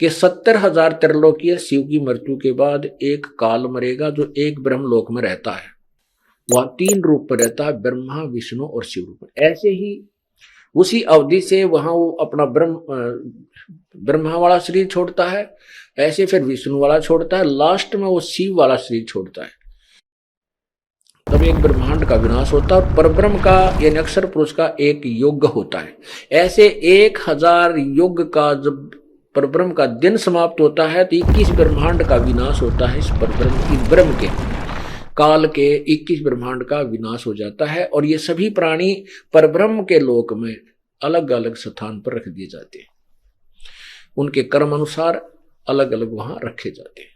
कि 70,000 त्रिलोकीय शिव की मृत्यु के बाद एक काल मरेगा जो एक ब्रह्मलोक में रहता है। वह 3 रूप में रहता है, ब्रह्मा, विष्णु और शिव रूप में। ऐसे ही उसी अवधि से वहां वो अपना ब्रह्मा वाला शरीर छोड़ता है, ऐसे फिर विष्णु वाला छोड़ता है, लास्ट में वो शिव वाला शरीर छोड़ता है। तब एक ब्रह्मांड का विनाश होता है और परब्रह्म का यानी अक्षर पुरुष का एक युग होता है। ऐसे 1000 युग का जब परब्रह्म का दिन समाप्त होता है तो 21 ब्रह्मांड का विनाश होता है। इस ब्रह्म के काल के 21 ब्रह्मांड का विनाश हो जाता है। और ये सभी प्राणी परब्रह्म के लोक में अलग अलग स्थान पर रख दिए जाते हैं, उनके कर्म अनुसार अलग अलग वहां रखे जाते हैं।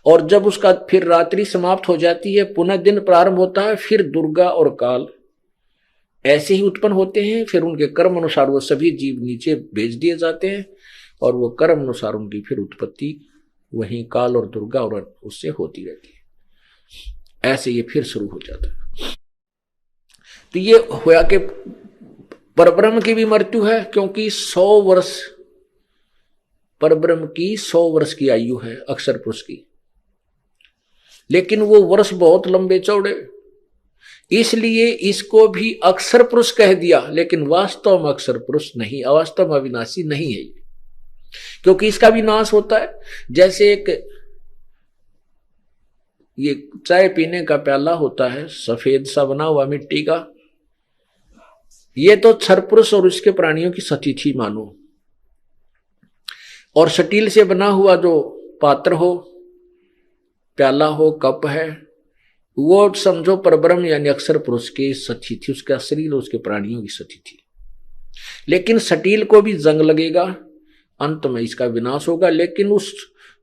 और जब उसका फिर रात्रि समाप्त हो जाती है, पुनः दिन प्रारंभ होता है, फिर दुर्गा और काल ऐसे ही उत्पन्न होते हैं। फिर उनके कर्म अनुसार वो सभी जीव नीचे भेज दिए जाते हैं और वो कर्म अनुसार उनकी फिर उत्पत्ति वहीं काल और दुर्गा और उससे होती रहती है। ऐसे ये फिर शुरू हो जाता है। तो ये हुआ कि परब्रह्म की भी मृत्यु है, क्योंकि 100 वर्ष परब्रह्म की 100 वर्ष की आयु है अक्षर पुरुष की, लेकिन वो वर्ष बहुत लंबे चौड़े, इसलिए इसको भी अक्षर पुरुष कह दिया, लेकिन वास्तव में अक्षर पुरुष नहीं, वास्तव में अविनाशी नहीं है, क्योंकि इसका विनाश होता है। जैसे एक ये चाय पीने का प्याला होता है सफेद सा बना हुआ मिट्टी का, ये तो क्षर पुरुष और उसके प्राणियों की सतिथि मानो, और स्टील से बना हुआ जो पात्र हो, प्याला हो, कप है, वो समझो परब्रह्म यानी अक्षर पुरुष के सतिथि, उसका शरीर उसके प्राणियों की सतिथि। लेकिन स्टील को भी जंग लगेगा, अंत में इसका विनाश होगा, लेकिन उस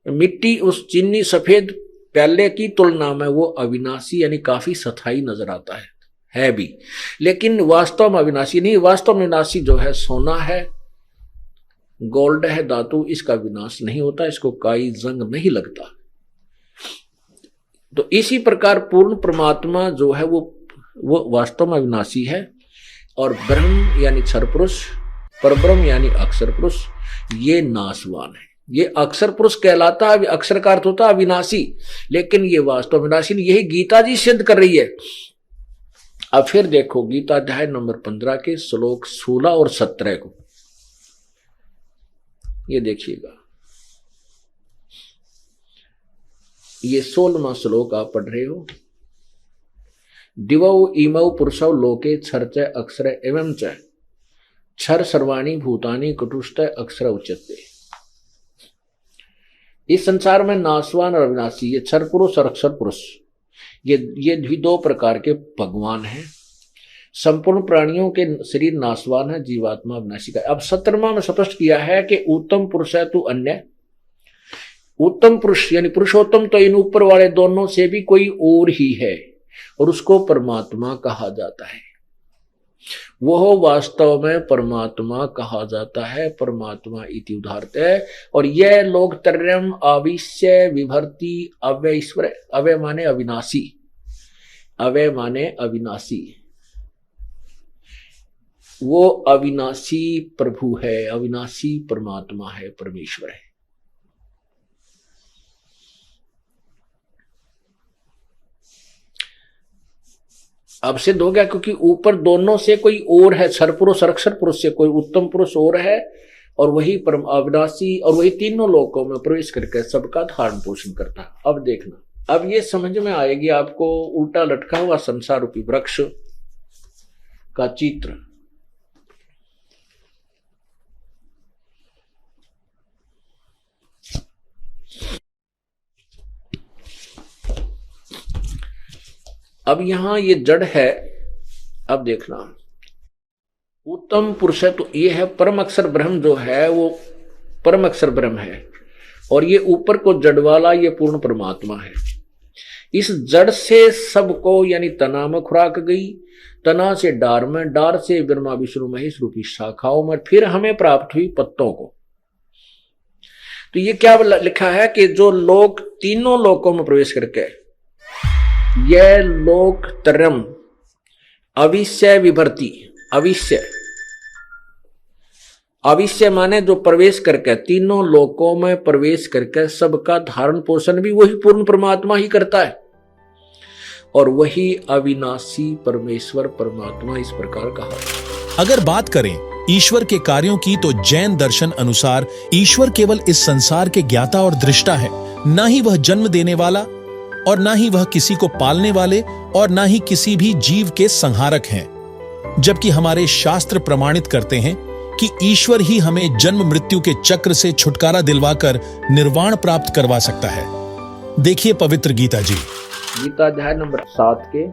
मिट्टी, उस चीनी सफेद प्याले की तुलना में वो अविनाशी यानी काफी स्थायी नजर आता है भी, लेकिन वास्तव में अविनाशी नहीं। वास्तव में विनाशी जो है सोना है, गोल्ड है, धातु, इसका विनाश नहीं होता, इसको कोई जंग नहीं लगता। तो इसी प्रकार पूर्ण परमात्मा जो है वो वास्तव में अविनाशी है, और ब्रह्म यानी क्षर पुरुष, परब्रह्म यानी अक्षर पुरुष, ये नाशवान है। ये अक्षर पुरुष कहलाता है, अक्षर का अर्थ होता है अविनाशी, लेकिन ये वास्तव विनाशी नहीं। यही गीता जी सिद्ध कर रही है। अब फिर देखो गीता अध्याय नंबर 15 के श्लोक 16 और 17 को, ये देखिएगा, ये 16वां श्लोक आप पढ़ रहे हो। दिवौ इमौ पुरुषौ लोके क्षर च अक्षर एवं च क्षर सर्वाणि भूतानि कुटुष्ट अक्षर उच्यते। इस संसार में नाशवान और अविनाशी, ये क्षर पुरुष और अक्षर पुरुष, ये भी दो प्रकार के भगवान हैं। संपूर्ण प्राणियों के शरीर नाशवान है, जीवात्मा अविनाशी का। अब 17वां में स्पष्ट किया है कि उत्तम पुरुष है तू अन्य। उत्तम पुरुष यानी पुरुषोत्तम तो इन ऊपर वाले दोनों से भी कोई और ही है, और उसको परमात्मा कहा जाता है। वह वास्तव में परमात्मा कहा जाता है, परमात्मा इति उदाहरत है। और यह लोग त्रयम् अविश्य विभर्ति अव्यय ईश्वर, अव्यय माने अविनाशी, अव्यय माने अविनाशी, वो अविनाशी प्रभु है, अविनाशी परमात्मा है, परमेश्वर है। अब सिद्ध हो गया, क्योंकि ऊपर दोनों से कोई और है, क्षर पुरुष और अक्षर पुरुष से कोई उत्तम पुरुष और है, और वही परम अविनाशी, और वही तीनों लोकों में प्रवेश करके सबका धारण पोषण करता है। अब देखना, अब ये समझ में आएगी आपको उल्टा लटका हुआ संसार रूपी वृक्ष का चित्र। अब यहां ये जड़ है। अब देखना, उत्तम पुरुष है तो ये है परम अक्षर ब्रह्म, जो है वो परम अक्षर ब्रह्म है, और ये ऊपर को जड़ वाला ये पूर्ण परमात्मा है। इस जड़ से सबको यानी तना में खुराक गई, तना से डार में, डार से ब्रह्मा विष्णु महेश रूपी शाखाओं में, फिर हमें प्राप्त हुई पत्तों को। तो ये क्या लिखा है कि जो लोग तीनों लोकों में प्रवेश करके, यह लोक त्रयम् अविश्य विभर्ति, अविश्य, अविश्य माने जो प्रवेश करके, तीनों लोकों में प्रवेश करके सबका धारण पोषण भी वही पूर्ण परमात्मा ही करता है, और वही अविनाशी परमेश्वर परमात्मा इस प्रकार कहा। अगर बात करें ईश्वर के कार्यों की, तो जैन दर्शन अनुसार ईश्वर केवल इस संसार के ज्ञाता और दृष्टा है, ना ही वह जन्म देने वाला, और ना ही वह किसी को पालने वाले, और ना ही किसी भी जीव के संहारक हैं। जबकि हमारे शास्त्र प्रमाणित करते हैं कि ईश्वर ही हमें जन्म मृत्यु के चक्र से छुटकारा दिलवाकर निर्वाण प्राप्त करवा सकता है। देखिए पवित्र गीता जी, गीता अध्याय नंबर 7 के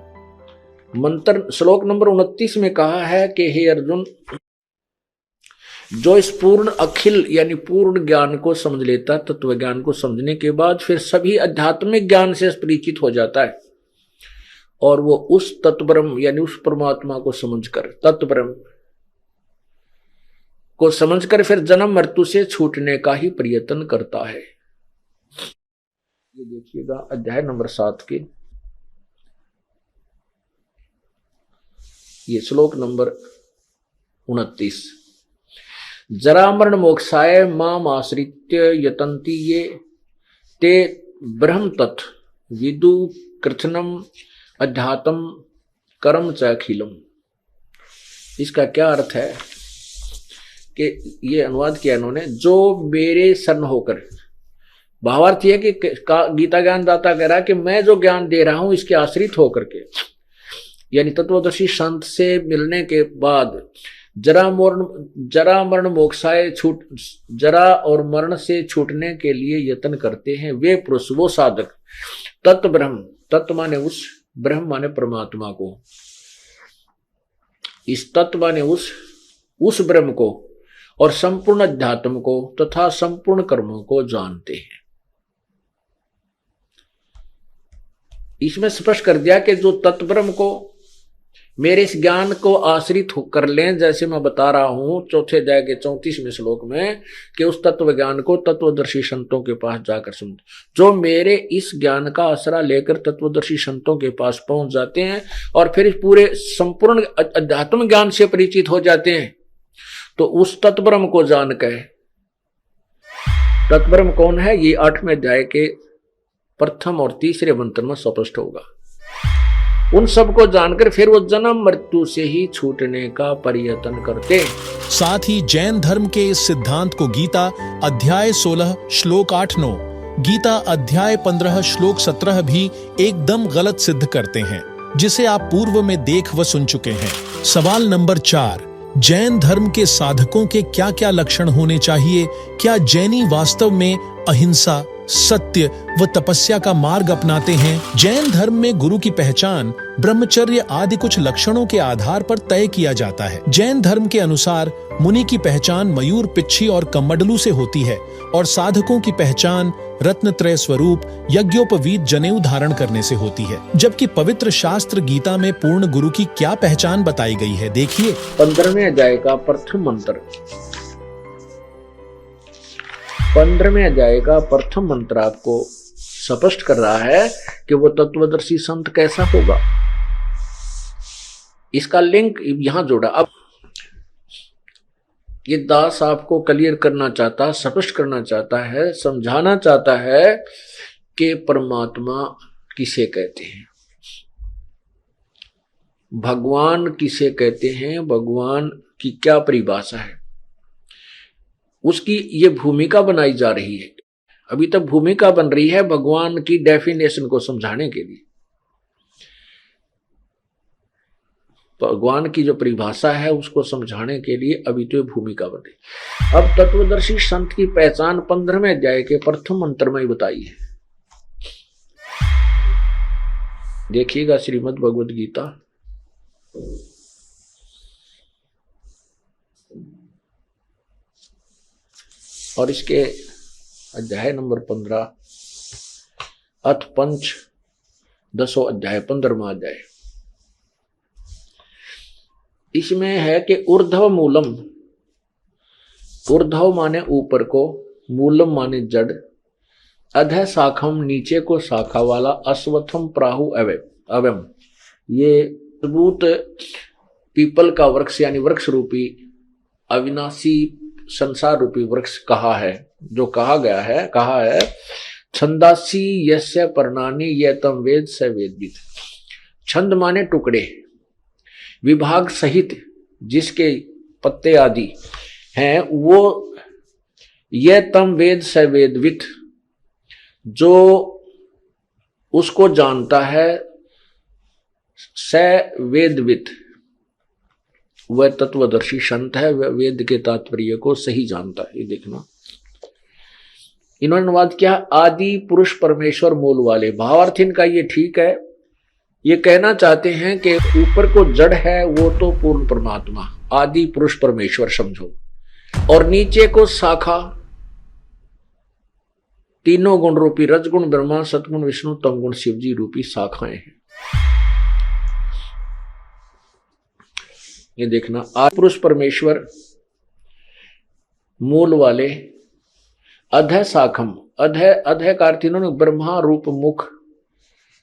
मंत्र श्लोक नंबर 29 में कहा है कि हे अर्जुन, जो इस पूर्ण अखिल यानी पूर्ण ज्ञान को समझ लेता, तत्व ज्ञान को समझने के बाद फिर सभी आध्यात्मिक ज्ञान से परिचित हो जाता है, और वो उस तत्ब्रह्म यानी उस परमात्मा को समझकर, तत्ब्रह्म को समझकर फिर जन्म मृत्यु से छूटने का ही प्रयत्न करता है। ये देखिएगा अध्याय नंबर 7 के ये श्लोक नंबर 29। जरा मरण मोक्षाय माम आश्रित्य यतन्ति ये ते ब्रह्म तत् विदु कृष्णम अध्यात्म कर्म च अखिलम। इसका क्या अर्थ है कि ये अनुवाद किया इन्होंने, जो मेरे शरण होकर, भावार्थ यह कि गीता ज्ञान दाता कह रहा है कि मैं जो ज्ञान दे रहा हूं इसके आश्रित होकर के, यानी तत्वदर्शी संत से मिलने के बाद जरा मरण मोक्षाय जरा और मरण से छूटने के लिए यत्न करते हैं वे पुरुष, वो साधक, तत्व ब्रह्म, तत्व माने उस, ब्रह्म माने परमात्मा को, इस तत्व माने उस ब्रह्म को और संपूर्ण अध्यात्म को तथा संपूर्ण कर्मों को जानते हैं। इसमें स्पष्ट कर दिया कि जो तत्व ब्रह्म को मेरे इस ज्ञान को आश्रित कर लें, जैसे मैं बता रहा हूं चौथे अध्याय के 34वें श्लोक में कि उस तत्व ज्ञान को तत्वदर्शी संतों के पास जाकर सुन, जो मेरे इस ज्ञान का आसरा लेकर तत्वदर्शी संतों के पास पहुंच जाते हैं और फिर पूरे संपूर्ण अध्यात्म ज्ञान से परिचित हो जाते हैं, तो उस तत्ब्रह्म को जानकर, तत्ब्रह्म कौन है ये 8वें अध्याय के प्रथम और तीसरे मंत्र में स्पष्ट होगा। उन सब को जानकर फिर वो जन्म मृत्यु से ही छूटने का प्रयत्न करते। साथ ही जैन धर्म के इस सिद्धांत को गीता अध्याय 16 श्लोक 8-9, गीता अध्याय 15 श्लोक 17 भी एकदम गलत सिद्ध करते हैं, जिसे आप पूर्व में देख व सुन चुके हैं। सवाल नंबर 4, जैन धर्म के साधकों के क्या क्या लक्षण होने चाहिए? क्या जैनी वास्तव में अहिंसा, सत्य व तपस्या का मार्ग अपनाते हैं? जैन धर्म में गुरु की पहचान ब्रह्मचर्य आदि कुछ लक्षणों के आधार पर तय किया जाता है। जैन धर्म के अनुसार मुनि की पहचान मयूर, पिच्छी और कमंडलू से होती है और साधकों की पहचान रत्नत्रय स्वरूप यज्ञोपवीत जनेऊ धारण करने से होती है। जबकि पवित्र शास्त्र गीता में पूर्ण गुरु की क्या पहचान बताई गई है, देखिए। 15वें अध्याय का प्रथम मंत्र, 15वें अध्याय का प्रथम मंत्र आपको स्पष्ट कर रहा है कि वो तत्वदर्शी संत कैसा होगा। इसका लिंक यहां जोड़ा। अब ये दास आपको क्लियर करना चाहता, स्पष्ट करना चाहता है, समझाना चाहता है कि परमात्मा किसे कहते हैं, भगवान किसे कहते हैं, भगवान की क्या परिभाषा है, उसकी ये भूमिका बनाई जा रही है। अभी तक भूमिका बन रही है भगवान की डेफिनेशन को समझाने के लिए। भगवान की जो परिभाषा है उसको समझाने के लिए अभी तो ये भूमिका बन रही। अब तत्वदर्शी संत की पहचान 15वें अध्याय के प्रथम मंत्र में ही बताई है। देखिएगा श्रीमद् भगवद गीता और इसके अध्याय नंबर 15 अथ पंच 10 अध्याय 15वां अध्याय। इसमें है कि ऊर्ध्व मूलम, ऊर्ध्व माने ऊपर को, मूलम माने जड़, अधः शाखम नीचे को शाखा वाला, अश्वत्थम प्राहु अवयम, ये मजबूत पीपल का वृक्ष यानी वृक्ष रूपी अविनाशी संसार रूपी वृक्ष कहा है, जो कहा गया है, कहा है छंदासी यस्य पर्णानि ये तम वेद स वेदविद। छंद माने टुकड़े, विभाग सहित जिसके पत्ते आदि हैं वो ये तम वेद स वेदविद, जो उसको जानता है, स वेदविद, वह तत्वदर्शी संत है, वह वेद के तात्पर्य को सही जानता है। ये देखना इन्होंने अनुवाद किया आदि पुरुष परमेश्वर मूल वाले। भावार्थ इनका ये ठीक है, ये कहना चाहते हैं कि ऊपर को जड़ है वो तो पूर्ण परमात्मा आदि पुरुष परमेश्वर समझो, और नीचे को शाखा तीनों गुण रूपी रजगुण ब्रह्मा, सतगुण विष्णु, तमगुण शिवजी रूपी शाखाएं हैं। ये देखना आदि पुरुष परमेश्वर मूल वाले, अधः शाखम, अधः का अर्थ इन्होंने ब्रह्मा रूप मुख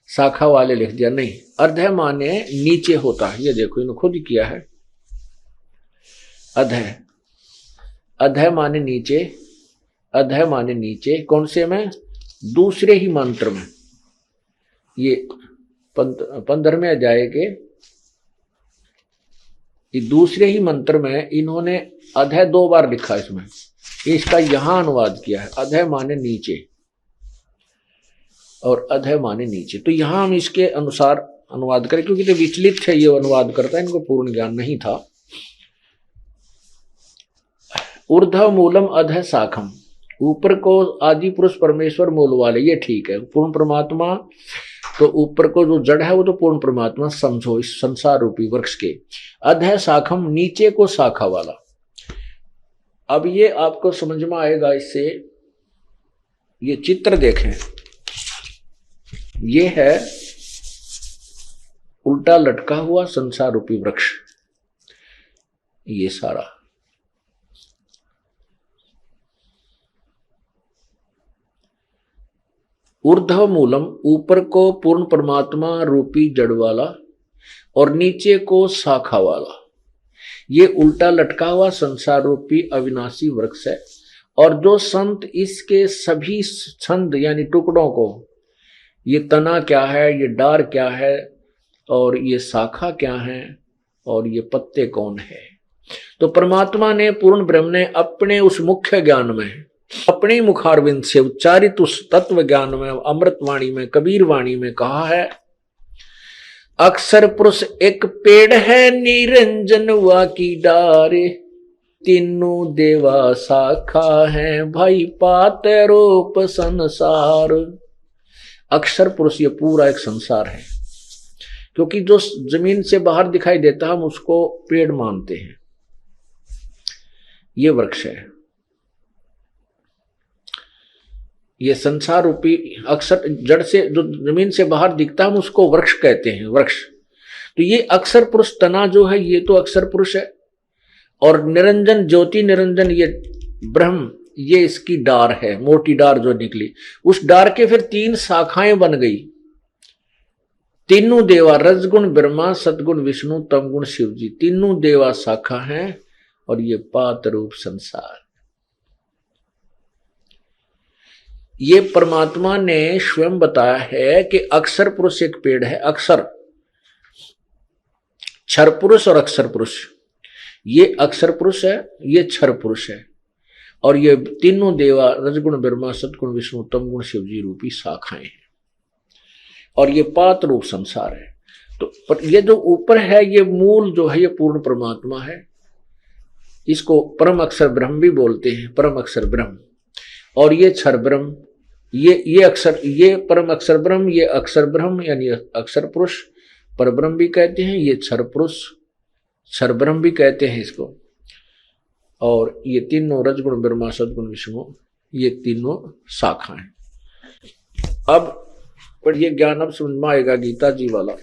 शाखा वाले लिख दिया, नहीं, अधः माने नीचे होता है। ये देखो इन्होंने खुद ही किया है, अधः अधः माने नीचे, अधः माने नीचे, कौन से में? दूसरे ही मंत्र में। ये 15वें अध्याय के ये दूसरे ही मंत्र में इन्होंने अधः 2 बार लिखा इसमें, इसका यहां अनुवाद किया है। अधः माने नीचे और अधः माने नीचे। तो यहां हम इसके अनुसार अनुवाद करें, क्योंकि तो विचलित थे ये अनुवाद करता, इनको पूर्ण ज्ञान नहीं था। ऊर्ध्व मूलम अधः शाखम, ऊपर को आदि पुरुष परमेश्वर मूल वाले, ये ठीक है। पूर्ण परमात्मा तो ऊपर को जो जड़ है वो तो पूर्ण परमात्मा समझो इस संसार रूपी वृक्ष के। अधः शाखम, नीचे को शाखा वाला। अब ये आपको समझ में आएगा इससे, ये चित्र देखें, ये है उल्टा लटका हुआ संसार रूपी वृक्ष, ये सारा। ऊर्ध्व मूलम, ऊपर को पूर्ण परमात्मा रूपी जड़ वाला और नीचे को शाखा वाला, ये उल्टा लटका हुआ संसार रूपी अविनाशी वृक्ष है। और जो संत इसके सभी छंद यानी टुकड़ों को, ये तना क्या है, ये डार क्या है, और ये शाखा क्या है, और ये पत्ते कौन है, तो परमात्मा ने, पूर्ण ब्रह्म ने अपने उस मुख्य ज्ञान में, अपने मुखारविंद से उच्चारित उस तत्व ज्ञान में, अमृत वाणी में, कबीर वाणी में कहा है, अक्षर पुरुष एक पेड़ है, निरंजन वा की डारे, तीनों देवा शाखा है, भाई पात रूप संसार। अक्षर पुरुष ये पूरा एक संसार है, क्योंकि जो जमीन से बाहर दिखाई देता है हम उसको पेड़ मानते हैं, ये वृक्ष है। ये संसार रूपी अक्षर जड़ से जो जमीन से बाहर दिखता है हम उसको वृक्ष कहते हैं, वृक्ष। तो ये अक्षर पुरुष तना जो है ये तो अक्षर पुरुष है, और निरंजन ज्योति निरंजन ये ब्रह्म, ये इसकी डार है, मोटी डार जो निकली। उस डार के फिर 3 शाखाएं बन गई, तीनों देवा, रजगुण ब्रह्मा, सदगुण विष्णु, तमगुण शिव जी, तीनों देवा शाखा हैं, और ये पात रूप संसार। ये परमात्मा ने स्वयं बताया है कि अक्षर पुरुष एक पेड़ है। अक्षर, क्षर पुरुष और अक्षर पुरुष, ये अक्षर पुरुष है, ये क्षर पुरुष है, और ये तीनों देवा, रजगुण ब्रह्मा, सदगुण विष्णु, तमगुण शिव जी रूपी शाखाएं हैं, और ये पात रूप संसार है। तो पर ये जो ऊपर है ये मूल जो है ये पूर्ण परमात्मा है, इसको परम अक्षर ब्रह्म भी बोलते हैं, परम अक्षर ब्रह्म। और ये क्षर ब्रह्म, ये अक्षर, ये परम अक्षर ब्रह्म, ये अक्षर ब्रह्म यानी अक्षर पुरुष, पर ब्रह्म भी कहते हैं, ये क्षर पुरुष, क्षर ब्रह्म भी कहते हैं इसको। और ये तीनों रजगुण ब्रह्मा, सदगुण विष्णु, ये तीनों शाखा हैं। अब पर ये ज्ञान अब समझ में आएगा गीता जी वाला।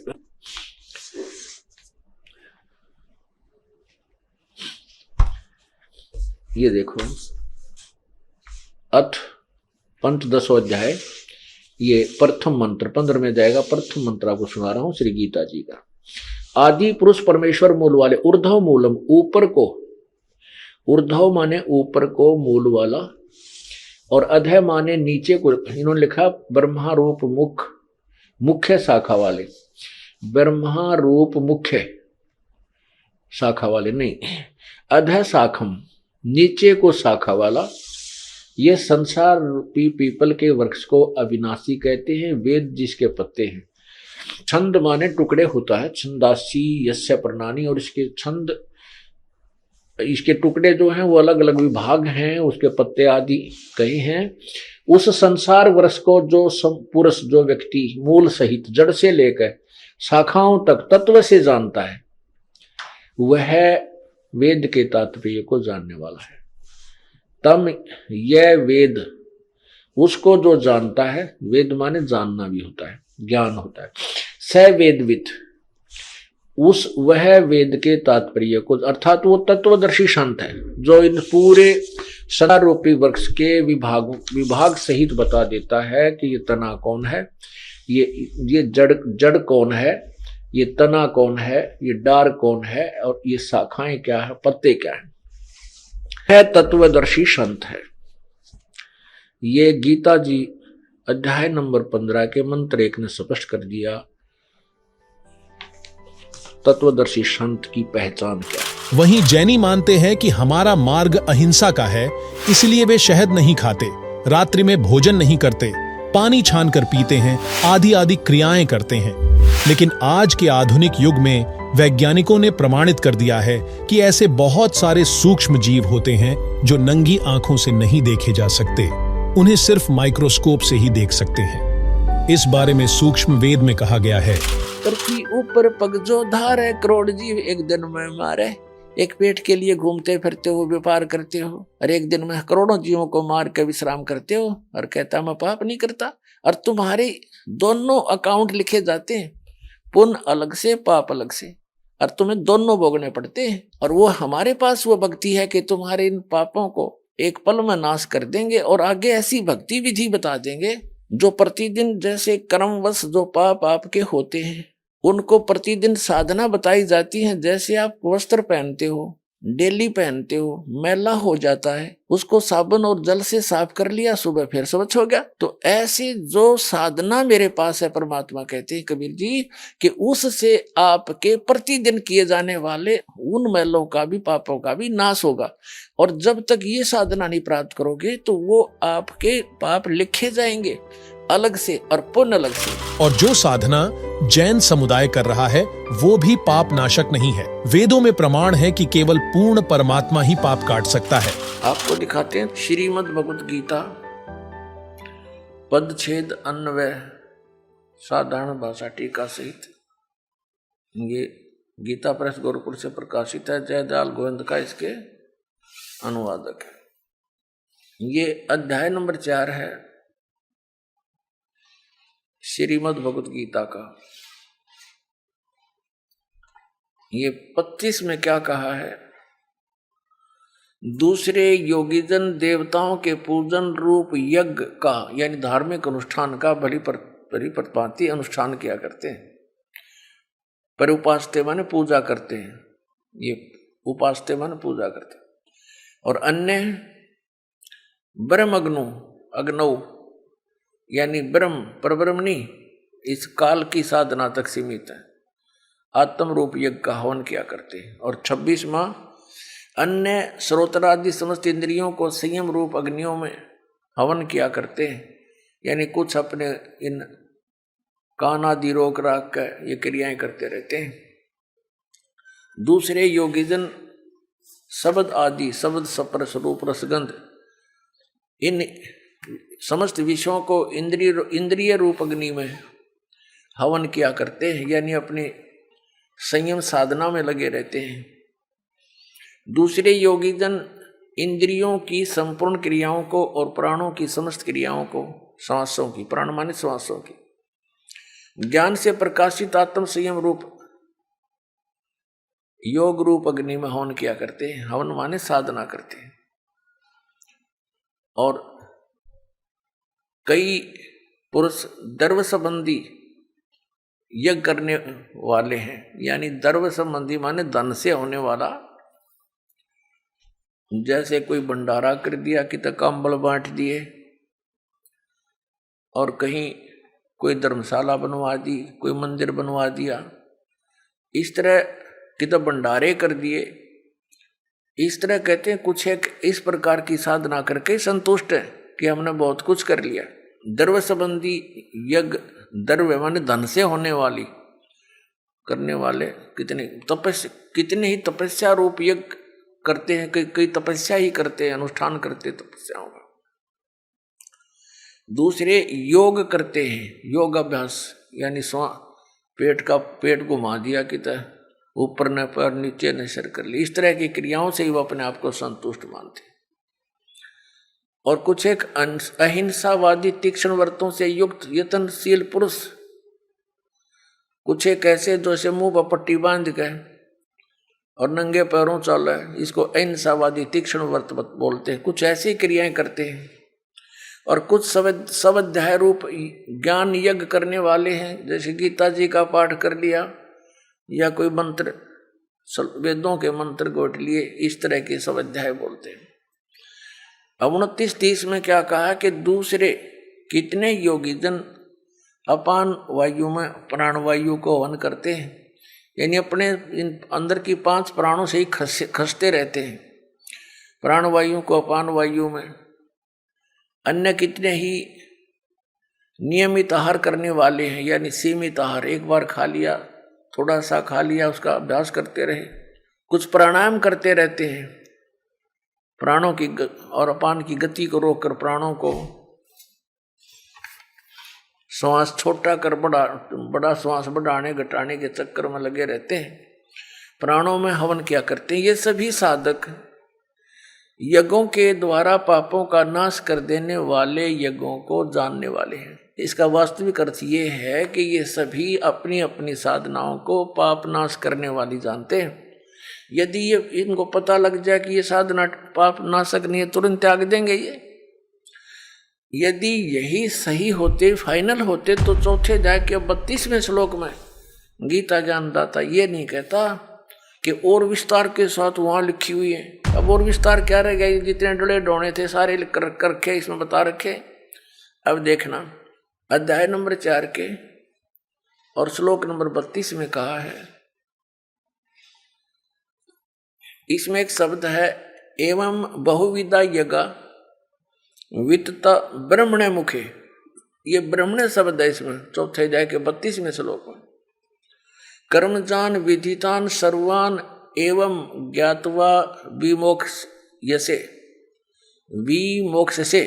ये देखो अथ पंचदशो अध्याय, ये प्रथम मंत्र 15 में जाएगा। प्रथम मंत्र आपको सुना रहा हूं श्री गीता जी का। आदि पुरुष परमेश्वर मूल वाले, ऊर्ध्व मूलम, ऊपर को, ऊर्ध्व माने ऊपर को, मूल वाला, और अधः माने नीचे को। इन्होंने लिखा ब्रह्मा रूप मुख, मुख्य शाखा वाले, ब्रह्मा रूप मुख्य शाखा वाले नहीं, अधः शाखम, नीचे को शाखा वाला। ये संसार रूपी पीपल के वृक्ष को अविनाशी कहते हैं, वेद जिसके पत्ते हैं। छंद माने टुकड़े होता है, छंदासी यस्य प्रणानी, और इसके छंद, इसके टुकड़े जो हैं वो अलग अलग विभाग हैं, उसके पत्ते आदि कई हैं। उस संसार वृक्ष को जो पुरुष, जो व्यक्ति मूल सहित जड़ से लेकर शाखाओं तक तत्व से जानता है, वह वेद के तात्पर्य को जानने वाला है। तम यह वेद, उसको जो जानता है, वेद माने जानना भी होता है, ज्ञान होता है। स वेदविद, उस वह वेद के तात्पर्य को, अर्थात वो तत्वदर्शी संत है जो इन पूरे संसार रूपी वृक्ष के विभाग सहित बता देता है कि ये तना कौन है, ये जड़ कौन है, ये तना कौन है, ये डार कौन है, और ये शाखाएं क्या है, पत्ते क्या है। है तत्वदर्शी संत है। ये गीता जी अध्याय नंबर 15 के मंत्र 1 ने स्पष्ट कर दिया तत्वदर्शी संत की पहचान क्या है। वहीं जैनी मानते हैं कि हमारा मार्ग अहिंसा का है, इसलिए वे शहद नहीं खाते, रात्रि में भोजन नहीं करते, पानी छान कर पीते हैं, आदि आदि क्रियाएं करते हैं। लेकिन आज के आधुनिक युग में वैज्ञानिकों ने प्रमाणित कर दिया है कि ऐसे बहुत सारे सूक्ष्म जीव होते हैं जो नंगी आंखों से नहीं देखे जा सकते, उन्हें सिर्फ माइक्रोस्कोप से ही देख सकते हैं। इस बारे में सूक्ष्म वेद में कहा गया है, पृथ्वी ऊपर पग जो धारे, करोड़ जीव एक दिन में मारे। एक पेट के लिए घूमते फिरते हो, व्यापार करते हो, और एक दिन में करोड़ों जीवों को मार के विश्राम करते हो और कहता मैं पाप नहीं करता। और तुम्हारे दोनों अकाउंट लिखे जाते हैं, पुण्य अलग से पाप अलग से, और तुम्हें दोनों भोगने पड़ते हैं। और वो हमारे पास वो भक्ति है कि तुम्हारे इन पापों को एक पल में नाश कर देंगे और आगे ऐसी भक्ति विधि बता देंगे जो प्रतिदिन जैसे कर्मवश जो पाप आपके होते हैं उनको प्रतिदिन साधना बताई जाती है। जैसे आप वस्त्र पहनते हो, डेली पहनते हो, मैला हो जाता है, उसको साबुन और जल से साफ कर लिया, सुबह फिर स्वच्छ हो गया। तो ऐसे जो साधना मेरे पास है, परमात्मा कहते हैं कबीर जी कि उससे आपके प्रतिदिन किए जाने वाले उन मैलों का भी, पापों का भी नाश होगा। और जब तक ये साधना नहीं प्राप्त करोगे तो वो आपके पाप लिखे जाएंगे अलग से और पुण्य अलग से। और जो साधना जैन समुदाय कर रहा है वो भी पाप नाशक नहीं है। वेदों में प्रमाण है कि केवल पूर्ण परमात्मा ही पाप काट सकता है। आपको दिखाते हैं श्रीमद् भगवत गीता पदछेद अन्वय साधारण भाषा टीका सहित। ये गीता प्रेस गोरखपुर से प्रकाशित है, जयदयाल गोविंद का इसके अनुवादक है। ये अध्याय नंबर 4 है श्रीमद् भगवत गीता का। ये 25 में क्या कहा है, दूसरे योगीजन देवताओं के पूजन रूप यज्ञ का यानी धार्मिक अनुष्ठान का बड़ी प्रतिपाती अनुष्ठान किया करते हैं। पर उपासते माने पूजा करते हैं, ये उपासते माने पूजा करते हैं। और अन्य ब्रह्म अग्नौ यानी ब्रह्म परब्रह्म नहीं, इस काल की साधना तक सीमित है, आत्म रूप यज्ञ का हवन किया करते हैं। और 26वां अन्य श्रोत्रादि समस्त इंद्रियों को संयम रूप अग्नियों में हवन किया करते हैं, यानी कुछ अपने इन कान आदि रोक राख कर ये क्रियाएं करते रहते हैं। दूसरे योगीजन शब्द आदि, शब्द स्पर्श रूप रसगंध, इन समस्त विषयों को इंद्रिय रूप अग्नि में हवन किया करते हैं, यानी अपनी संयम साधना में लगे रहते हैं। दूसरे योगीजन इंद्रियों की संपूर्ण क्रियाओं को और प्राणों की समस्त क्रियाओं को, श्वासों की, प्राण माने श्वासों की, ज्ञान से प्रकाशित आत्म संयम रूप योग रूप अग्नि में हवन किया करते हैं। हवन माने साधना करते हैं। और कई पुरुष द्रव्य संबंधी यज्ञ करने वाले हैं, यानी द्रव्य संबंधी माने धन से होने वाला, जैसे कोई भंडारा कर दिया, कितना कंबल बांट दिए, और कहीं कोई धर्मशाला बनवा दी, कोई मंदिर बनवा दिया, इस तरह कितना भंडारे कर दिए। इस तरह कहते हैं कुछ एक इस प्रकार की साधना करके संतुष्ट है कि हमने बहुत कुछ कर लिया। द्रव्य संबंधी यज्ञ, द्रव्य माने धन से होने वाली करने वाले कितने ही तपस्या रूप यज्ञ करते हैं, कई तपस्या ही करते हैं, अनुष्ठान करते हैं तपस्याओं का। दूसरे योग करते हैं, योग अभ्यास यानी पेट घुमा दिया कि ऊपर न पैर नीचे न सिर कर ली, इस तरह की क्रियाओं से ही वो अपने आप को संतुष्ट मानते हैं। और कुछ एक अहिंसावादी तीक्ष्ण व्रतों से युक्त यत्नशील पुरुष, कुछ एक ऐसे जैसे मुंह पर पट्टी बांध के और नंगे पैरों चले, इसको अहिंसावादी तीक्ष्ण व्रत बोलते हैं। कुछ ऐसी क्रियाएं करते हैं। और कुछ स्वाध्याय रूप ज्ञान यज्ञ करने वाले हैं, जैसे गीता जी का पाठ कर लिया या कोई मंत्र, वेदों के मंत्र गोट लिए, इस तरह के स्वाध्याय बोलते हैं। अब 29-30 में क्या कहा कि दूसरे कितने योगी जन अपान वायु में प्राणवायु को हवन करते हैं, यानी अपने इन अंदर की 5 प्राणों से ही खसते रहते हैं प्राणवायु को अपान वायु में। अन्य कितने ही नियमित आहार करने वाले हैं, यानी सीमित आहार, एक बार खा लिया, थोड़ा सा खा लिया, उसका अभ्यास करते रहे। कुछ प्राणायाम करते रहते हैं प्राणों की और अपान की गति को रोककर प्राणों को श्वास छोटा कर बड़ा श्वास बढ़ाने घटाने के चक्कर में लगे रहते हैं। प्राणों में हवन क्या करते हैं। ये सभी साधक यज्ञों के द्वारा पापों का नाश कर देने वाले यज्ञों को जानने वाले हैं। इसका वास्तविक अर्थ ये है कि ये सभी अपनी अपनी साधनाओं को पाप नाश करने वाली जानते हैं। यदि ये इनको पता लग जाए कि ये साधना पाप नाशक नहीं है, तुरंत त्याग देंगे ये। यदि यही सही होते, फाइनल होते, तो चौथे अध्याय के 32वें श्लोक में गीता ज्ञानदाता ये नहीं कहता कि और विस्तार के साथ वहां लिखी हुई है। अब और विस्तार क्या रह गया, जितने डोले डोने थे सारे लिख कर रखे, इसमें बता रखे। अब देखना अध्याय नंबर 4 के और श्लोक नंबर 32 में कहा है, इसमें एक शब्द है एवं बहुविधा यज्ञ वित्ता ब्रह्मणे मुखे। ये ब्रह्मणे शब्द है इसमें चौथे अध्याय के 32वें श्लोक में। कर्मजान विधितान सर्वान एवं ज्ञातवा विमोक्ष यसे विमोक्ष से।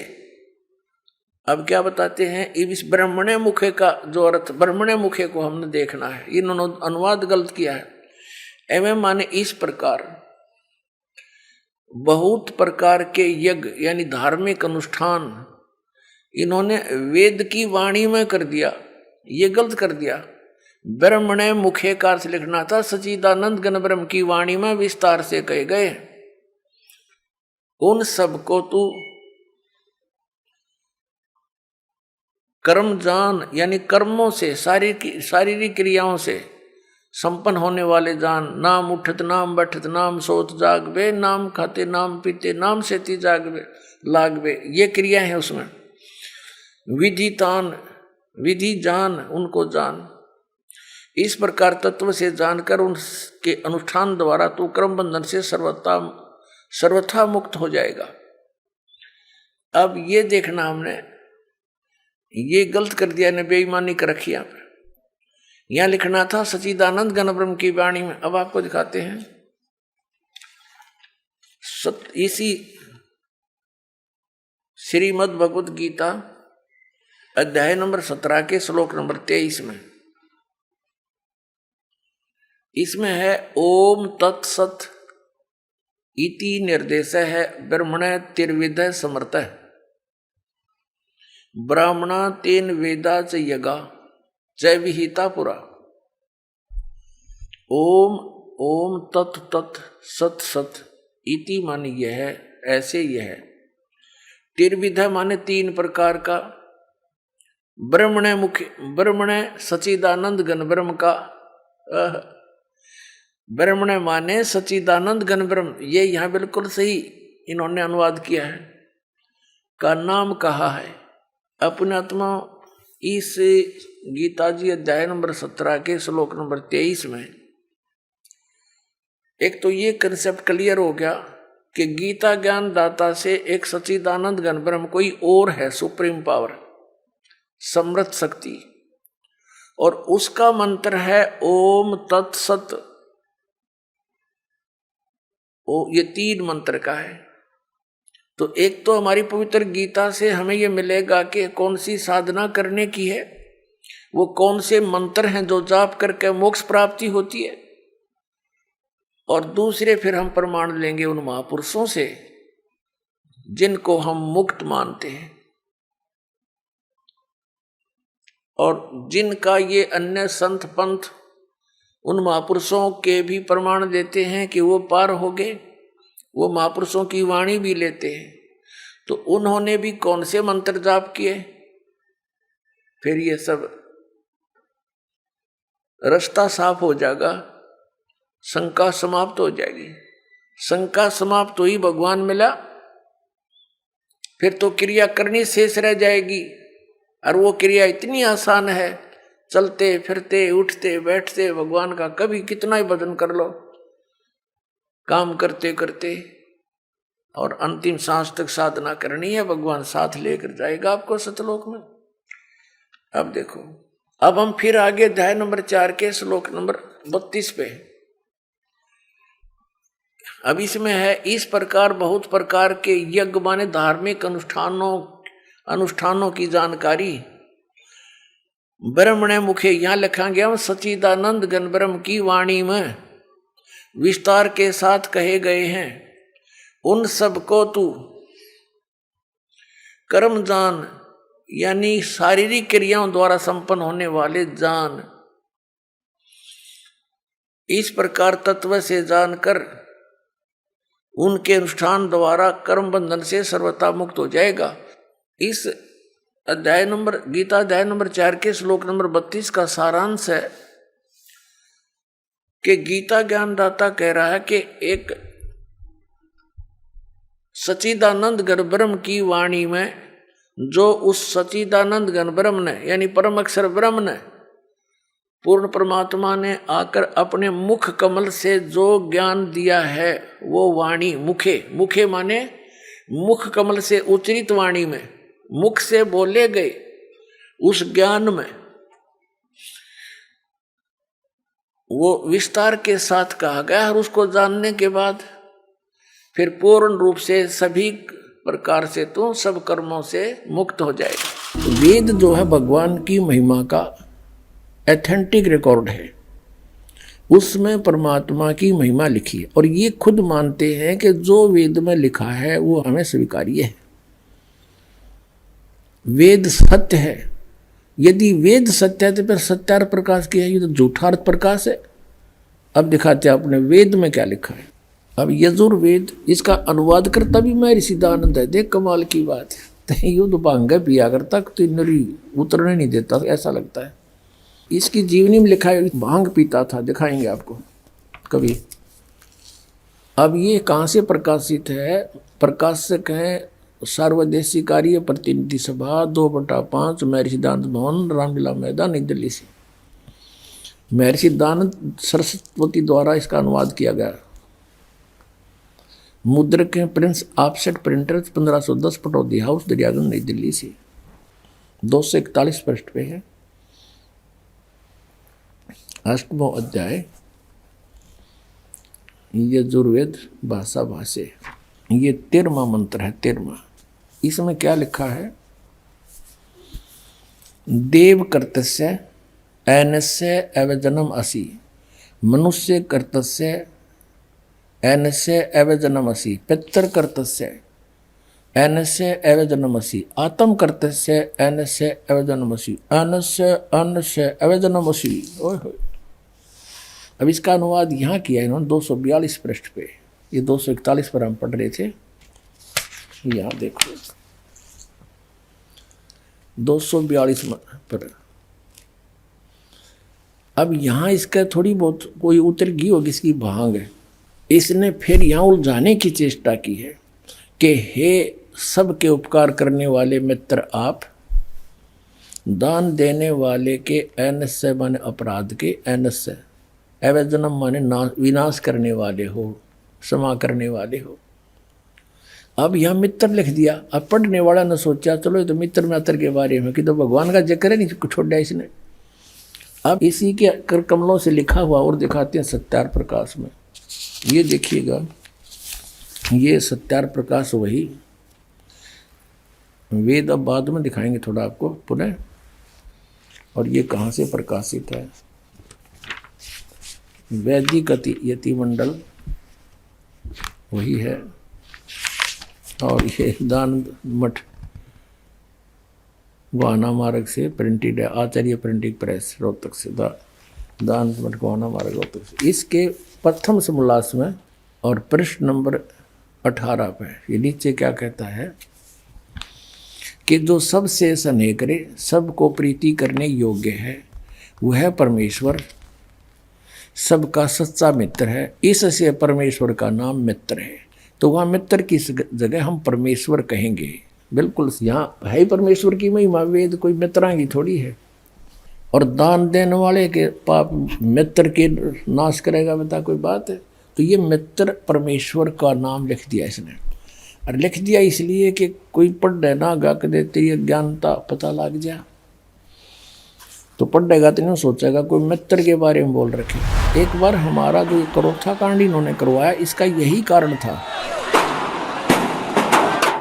अब क्या बताते हैं, इस ब्रह्मणे मुखे का जो अर्थ, ब्रह्मणे मुखे को हमने देखना है, इन्होंने अनुवाद गलत किया है। एवं माने इस प्रकार, बहुत प्रकार के यज्ञ यानी धार्मिक अनुष्ठान इन्होंने वेद की वाणी में कर दिया, ये गलत कर दिया। ब्रह्मणे मुखे का अर्थ लिखना था सच्चिदानंद घन ब्रह्म की वाणी में विस्तार से कहे गए। उन सब को तू कर्म जान, यानी कर्मों से, शारीरिक क्रियाओं से संपन्न होने वाले जान। नाम उठत नाम बैठत नाम सोत जागवे, नाम खाते नाम पीते नाम सेती जागवे लागवे, ये क्रिया है उसमें। विधितान, विधि जान, उनको जान। इस प्रकार तत्व से जानकर उनके अनुष्ठान द्वारा तू कर्म बंधन से सर्वथा मुक्त हो जाएगा। अब ये देखना, हमने ये गलत कर दिया ने, बेईमानी कर रखी यहाँ पर। यहां लिखना था सच्चिदानंद घन ब्रह्म की वाणी में। अब आपको दिखाते हैं इसी श्रीमद् भगवत गीता अध्याय नंबर 17 के श्लोक नंबर 23 में। इसमें है ओम तत्सत इति निर्देश है ब्रह्मणे तिर्विद समर्थ ब्राह्मणा तेन वेदा च यगा जय विहिता पुरा। ओम ओम तत् तत् सत सत इति माने यह है, ऐसे यह है। तिर्विध माने 3 प्रकार का। ब्रह्मणे मुख्य, ब्रह्मणे सच्चिदानंद घन ब्रह्म का। ब्रह्मणे माने सच्चिदानंद घन ब्रह्म, ये यहाँ बिल्कुल सही इन्होंने अनुवाद किया है, का नाम कहा है। अपने आत्मा इस गीता जी अध्याय नंबर 17 के श्लोक नंबर 23 में एक तो ये कंसेप्ट क्लियर हो गया कि गीता ज्ञान दाता से एक सच्चिदानंद घन ब्रह्म कोई और है, सुप्रीम पावर, समृद्ध शक्ति, और उसका मंत्र है ओम तत्सत। ये 3 मंत्र का है। तो एक तो हमारी पवित्र गीता से हमें ये मिलेगा कि कौन सी साधना करने की है, वो कौन से मंत्र हैं जो जाप करके मोक्ष प्राप्ति होती है, और दूसरे फिर हम प्रमाण लेंगे उन महापुरुषों से जिनको हम मुक्त मानते हैं और जिनका ये अन्य संत पंथ उन महापुरुषों के भी प्रमाण देते हैं कि वो पार हो गए, वो महापुरुषों की वाणी भी लेते हैं। तो उन्होंने भी कौन से मंत्र जाप किए, फिर ये सब रास्ता साफ हो जाएगा, शंका समाप्त हो जाएगी। शंका समाप्त हुई, भगवान मिला, फिर तो क्रिया करनी शेष रह जाएगी। और वो क्रिया इतनी आसान है, चलते फिरते उठते बैठते भगवान का कभी कितना ही भजन कर लो, काम करते करते, और अंतिम सांस तक साधना करनी है, भगवान साथ लेकर जाएगा आपको सतलोक में। अब देखो, अब हम फिर आगे अध्याय नंबर 4 के श्लोक नंबर 32 पे। अब इसमें है, इस प्रकार बहुत प्रकार के यज्ञ माने धार्मिक अनुष्ठानों की जानकारी ब्रह्मणे मुखे, यहां लिखा गया सच्चिदानंद घन ब्रह्म की वाणी में विस्तार के साथ कहे गए हैं। उन सबको तू कर्म जान, यानी शारीरिक क्रियाओं द्वारा संपन्न होने वाले जान। इस प्रकार तत्व से जानकर उनके अनुष्ठान द्वारा कर्म बंधन से सर्वथा मुक्त हो जाएगा। इस अध्याय नंबर गीता अध्याय नंबर 4 के श्लोक नंबर 32 का सारांश है कि गीता ज्ञानदाता कह रहा है कि एक सच्चिदानंद घन ब्रह्म की वाणी में, जो उस सच्चिदानंद घन ब्रह्म ने यानी परम अक्षर ब्रह्म ने, पूर्ण परमात्मा ने आकर अपने मुख कमल से जो ज्ञान दिया है, वो वाणी मुखे, मुखे माने मुख कमल से उच्चरित वाणी में, मुख से बोले गए उस ज्ञान में वो विस्तार के साथ कहा गया। और उसको जानने के बाद फिर पूर्ण रूप से सभी प्रकार से तो सब कर्मों से मुक्त हो जाएगा। वेद जो है भगवान की महिमा का एथेंटिक रिकॉर्ड है, उसमें परमात्मा की महिमा लिखी है, और ये खुद मानते हैं कि जो वेद में लिखा है वो हमें स्वीकार्य है। वेद सत्य है। यदि वेद सत्य है तो फिर सत्यार्थ प्रकाश क्या है? ये तो झूठार्थ प्रकाश है। अब दिखाते हैं आपने वेद में क्या लिखा है। अब यजुर्वेद, इसका अनुवाद करता भी मैं ऋषिदानंद है। देख कमाल की बात है, युद्ध तो भांग पिया करता तो नरी उतरने नहीं देता, ऐसा लगता है। इसकी जीवनी में लिखा है भांग पीता था, दिखाएंगे आपको कभी। अब ये कहाँ से प्रकाशित है? प्रकाशक है सार्वदेशी कार्य प्रतिनिधि सभा 2/5 महर्षि दानंद भवन, रामलीला मैदान, नई दिल्ली से। महर्षि दानंद सरस्वती द्वारा इसका अनुवाद किया गया। मुद्रक हैं Prince offset printers, 1510, Pataudi house, Daryaganj, नई दिल्ली से। 241 पृष्ठ पे है। 8वां अध्याय यजुर्वेद भाषा भाष्य। ये 13वां मंत्र है। 13वां, इसमें क्या लिखा है? देव कर्तस्य ऐनस्य एव जन्म असि, मनुष्य कर्तस्य ऐनस्य एव जन्म असि, पितर कर्तस्य ऐनस्य एव जन्म असि, आत्म कर्तस्य ऐनस्य एव जन्म असि, अन्नस्य अन्नस्य एव जन्म असि। ओए होए। अब इसका अनुवाद यहाँ किया है इन्होंने 242 पृष्ठ पे। ये 241 पर हम पढ़ रहे थे। यहाँ देखो 242 पर। अब यहाँ इसका थोड़ी बहुत कोई उतर गई होगी, इसकी भांग है। इसने फिर यहाँ उलझाने की चेष्टा की है कि हे सबके उपकार करने वाले मित्र आप, दान देने वाले के ऐनस्य माने अपराध के, ऐनस्य एवजनम माने विनाश करने वाले हो, क्षमा करने वाले हो। अब यहाँ मित्र लिख दिया। अब पढ़ने वाला ने सोचा चलो ये तो मित्र मित्र के बारे में, कि तो भगवान का जिक्र है, नहीं छोड़ा इसने। अब इसी के कर कमलों से लिखा हुआ और दिखाते हैं सत्यार्थ प्रकाश में। ये देखिएगा, ये सत्यार्थ प्रकाश वही वेद। अब बाद में दिखाएंगे थोड़ा आपको पुनः। और ये कहाँ से प्रकाशित है? वैदिक यति मंडल वही है। और ये दान मठ गोहाना मार्ग से प्रिंटेड है, आचार्य प्रिंटिंग प्रेस रोहतक से। दान मठ गोहाना मार्ग रोहतक से। इसके प्रथम समोल्लास में और पृष्ठ नंबर 18 पे ये नीचे क्या कहता है कि जो सबसे स्नेह करे, सबको प्रीति करने योग्य है, वह परमेश्वर सबका सच्चा मित्र है। इससे परमेश्वर का नाम मित्र है। तो वहाँ मित्र की जगह हम परमेश्वर कहेंगे। बिल्कुल यहाँ है ही परमेश्वर की महिमा, वेद कोई मित्रा की थोड़ी है। और दान देने वाले के पाप मित्र के नाश करेगा, बता कोई बात है। तो ये मित्र परमेश्वर का नाम लिख दिया इसने, और लिख दिया इसलिए कि कोई पढ़े ना गा के देते ये ज्ञानता पता लग जा, तो पढ़ेगा तो नहीं सोचेगा कोई मित्र के बारे में बोल रखे। एक बार हमारा जो करोथा कांड इन्होंने करवाया, इसका यही कारण था।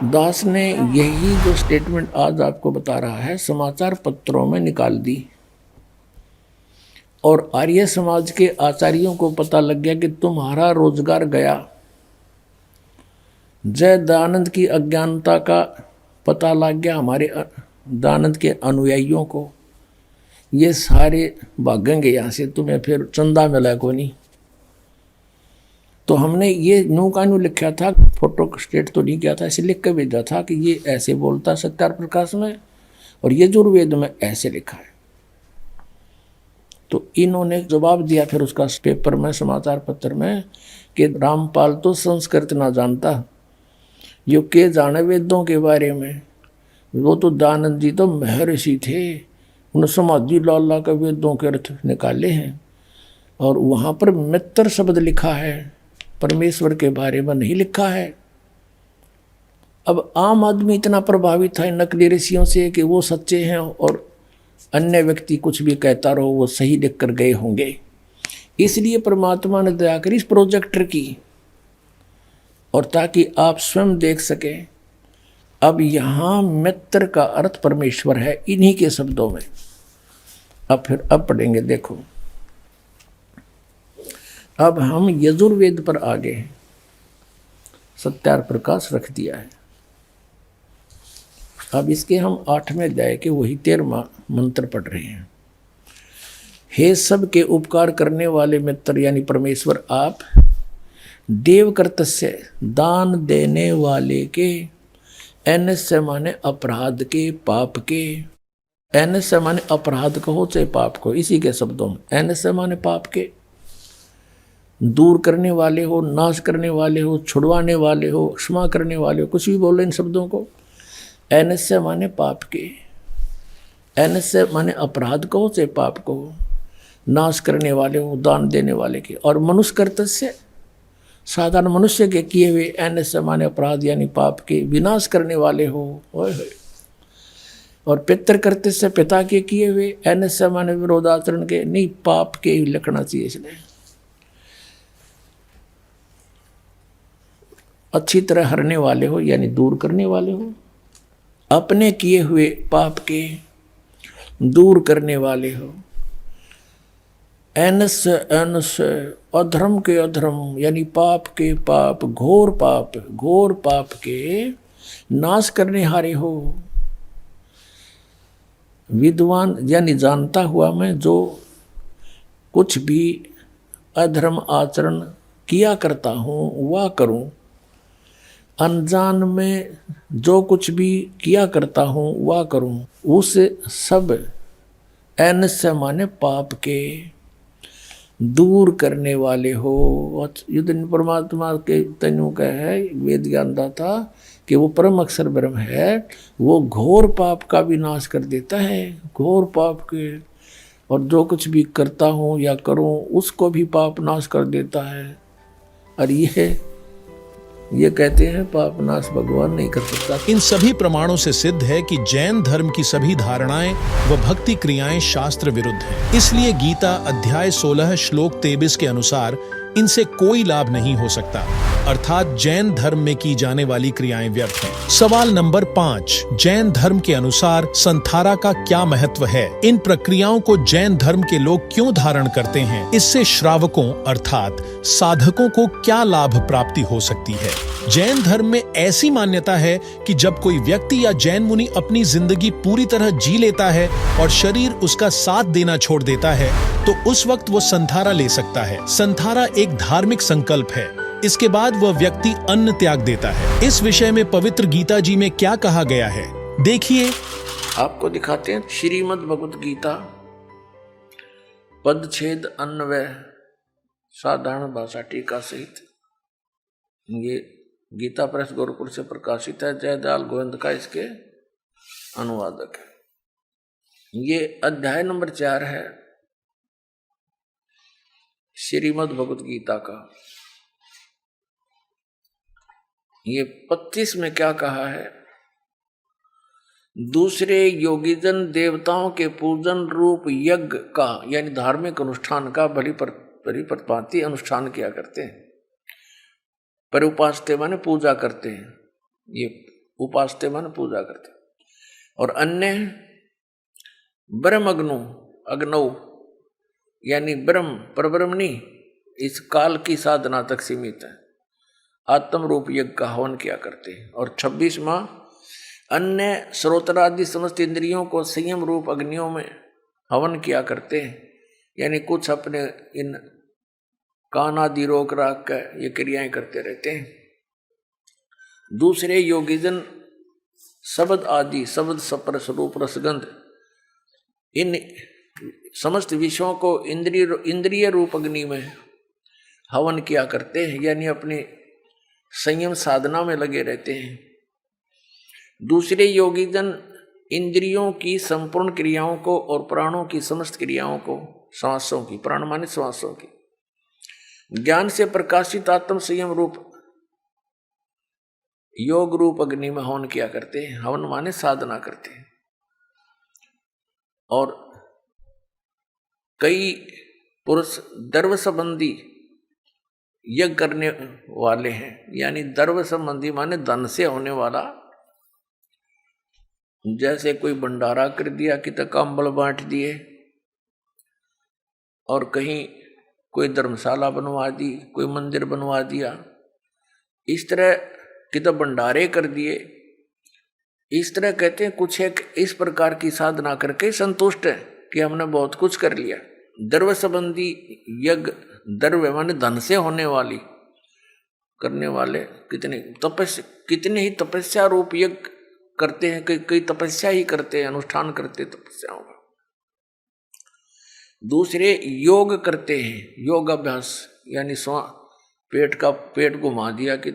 दास ने यही जो स्टेटमेंट आज आपको बता रहा है समाचार पत्रों में निकाल दी, और आर्य समाज के आचार्यों को पता लग गया कि तुम्हारा रोजगार गया। जय दयानंद की अज्ञानता का पता लग गया हमारे दयानंद के अनुयायियों को, ये सारे भागेंगे यहाँ से, तुम्हें फिर चंदा मिला को नहीं। तो हमने ये न्यू का न्यू लिखा था, फोटो स्टेट तो नहीं किया था, ऐसे लिख के भेजा था कि ये ऐसे बोलता सत्यार प्रकाश में, और ये यजुर्वेद में ऐसे लिखा है। तो इन्होंने जवाब दिया फिर उसका पेपर में, समाचार पत्र में, कि रामपाल तो संस्कृत ना जानता, यो के जाने वेदों के बारे में। वो तो दयानंद जी तो महर्षि थे, उन्होंने समाधि लाला के वेदों के अर्थ निकाले हैं, और वहाँ पर मित्र शब्द लिखा है, परमेश्वर के बारे में नहीं लिखा है। अब आम आदमी इतना प्रभावित था इन नकली ऋषियों से कि वो सच्चे हैं, और अन्य व्यक्ति कुछ भी कहता रहो वो सही लिख कर गए होंगे। इसलिए परमात्मा ने दया करी इस प्रोजेक्टर की, और ताकि आप स्वयं देख सके। अब यहाँ मित्र का अर्थ परमेश्वर है इन्हीं के शब्दों में। अब पढ़ेंगे, देखो अब हम यजुर्वेद पर आ गए हैं, सत्यार प्रकाश रख दिया है। अब इसके हम 8वें अध्याय के वही 13वां मंत्र पढ़ रहे हैं। हे सब के उपकार करने वाले मित्र यानी परमेश्वर आप, देव कर्तस्य दान देने वाले के, एनस्य माने अपराध के, पाप के, एनस्य माने अपराध कहो चाहे पाप को, इसी के शब्दों में एनस्य माने पाप के, दूर करने वाले हो, नाश करने वाले हो, छुड़वाने वाले हो, क्षमा करने वाले हो, कुछ भी बोलो इन शब्दों को। एनस्य माने पाप के, एनस्य माने अपराध कहो चाहे पाप कहो, नाश करने वाले हो, दान देने वाले के, और मनुष्य कर्तस्य साधारण मनुष्य के किए हुए, एनस्य माने अपराध यानी पाप के विनाश करने वाले हो। और पितृ कर्तस्य पिता के किए हुए, एनस्य माने विरोधाचरण के, नहीं पाप के ही लिखना चाहिए इसलिए। अच्छी तरह हरने वाले हो यानी दूर करने वाले हो, अपने किए हुए पाप के दूर करने वाले हो। एनस्य एनस्य अधर्म के अधर्म यानी पाप के पाप, घोर पाप के नाश करने हारे हो। विद्वान यानी जानता हुआ मैं जो कुछ भी अधर्म आचरण किया करता हूँ वह करूँ, अनजान में जो कुछ भी किया करता हूँ वह करूँ, उस सब एनस्य माने पाप के दूर करने वाले हो। युद्ध परमात्मा के तनु का है वेद ज्ञानदाता कि वो परम अक्षर ब्रह्म है, वो घोर पाप का भी नाश कर देता है, घोर पाप के, और जो कुछ भी करता हूँ या करूँ उसको भी पाप नाश कर देता है। और ये कहते हैं पाप नाश भगवान नहीं कर सकता। इन सभी प्रमाणों से सिद्ध है कि जैन धर्म की सभी धारणाएं व भक्ति क्रियाएं शास्त्र विरुद्ध हैं। इसलिए गीता अध्याय 16 श्लोक 23 के अनुसार इनसे कोई लाभ नहीं हो सकता, अर्थात जैन धर्म में की जाने वाली क्रियाएं व्यर्थ हैं। सवाल नंबर 5, जैन धर्म के अनुसार संथारा का क्या महत्व है? इन प्रक्रियाओं को जैन धर्म के लोग क्यों धारण करते हैं? इससे श्रावकों अर्थात साधकों को क्या लाभ प्राप्ति हो सकती है? जैन धर्म में ऐसी मान्यता है कि जब कोई व्यक्ति या जैन मुनि अपनी जिंदगी पूरी तरह जी लेता है और शरीर उसका साथ देना छोड़ देता है तो उस वक्त वो संथारा ले सकता है। संथारा एक धार्मिक संकल्प है। इसके बाद वह व्यक्ति अन्न त्याग देता है। इस विषय में पवित्र गीता जी में क्या कहा गया है देखिए। आपको दिखाते हैं श्रीमद् भगवत गीता पदछेद अन्वय साधारण भाषा टीका सहित। ये गीता प्रेस गोरखपुर से प्रकाशित है। जयदयाल गोविंद का इसके अनुवादक है। ये अध्याय नंबर 4 है श्रीमद् भगवत गीता का। ये 25 में क्या कहा है? दूसरे योगीजन देवताओं के पूजन रूप यज्ञ का यानी धार्मिक अनुष्ठान का बड़ी प्रतिपाती अनुष्ठान किया करते हैं। पर उपासते माने पूजा करते हैं। ये उपासते माने पूजा करते हैं। और अन्य ब्रह्म अग्नौ यानी ब्रह्म परब्रह्मणी इस काल की साधना तक सीमित है। आत्म रूप यज्ञ का हवन किया करते हैं। और 26वां अन्य श्रोत्रादि समस्त इंद्रियों को संयम रूप अग्नियों में हवन किया करते हैं। यानी कुछ अपने इन कान आदि रोक राख कर ये क्रियाएं करते रहते हैं। दूसरे योगीजन शब्द आदि शब्द स्पर्श रूप रसगंध इन समस्त विषयों को इंद्रिय रूप अग्नि में हवन किया करते हैं। यानी अपनी संयम साधना में लगे रहते हैं। दूसरे योगीजन इंद्रियों की संपूर्ण क्रियाओं को और प्राणों की समस्त क्रियाओं को श्वासों की प्राण माने श्वासों की ज्ञान से प्रकाशित आत्म संयम रूप योग रूप अग्नि में हवन किया करते हैं। हवन माने साधना करते हैं। और कई पुरुष द्रव्य संबंधी यज्ञ करने वाले हैं। यानी द्रव्य संबंधी माने धन से होने वाला, जैसे कोई भंडारा कर दिया, कितने कंबल बांट दिए, और कहीं कोई धर्मशाला बनवा दी, कोई मंदिर बनवा दिया, इस तरह कितने भंडारे कर दिए। इस तरह कहते हैं कुछ एक इस प्रकार की साधना करके संतुष्ट है कि हमने बहुत कुछ कर लिया। द्रव्य संबंधी यज्ञ, द्रव्य माने धन से होने वाली करने वाले कितने ही तपस्या रूप यज्ञ करते हैं। कई तपस्या ही करते हैं, अनुष्ठान करते तपस्याओं का। दूसरे योग करते हैं, योग अभ्यास यानी पेट घुमा दिया कि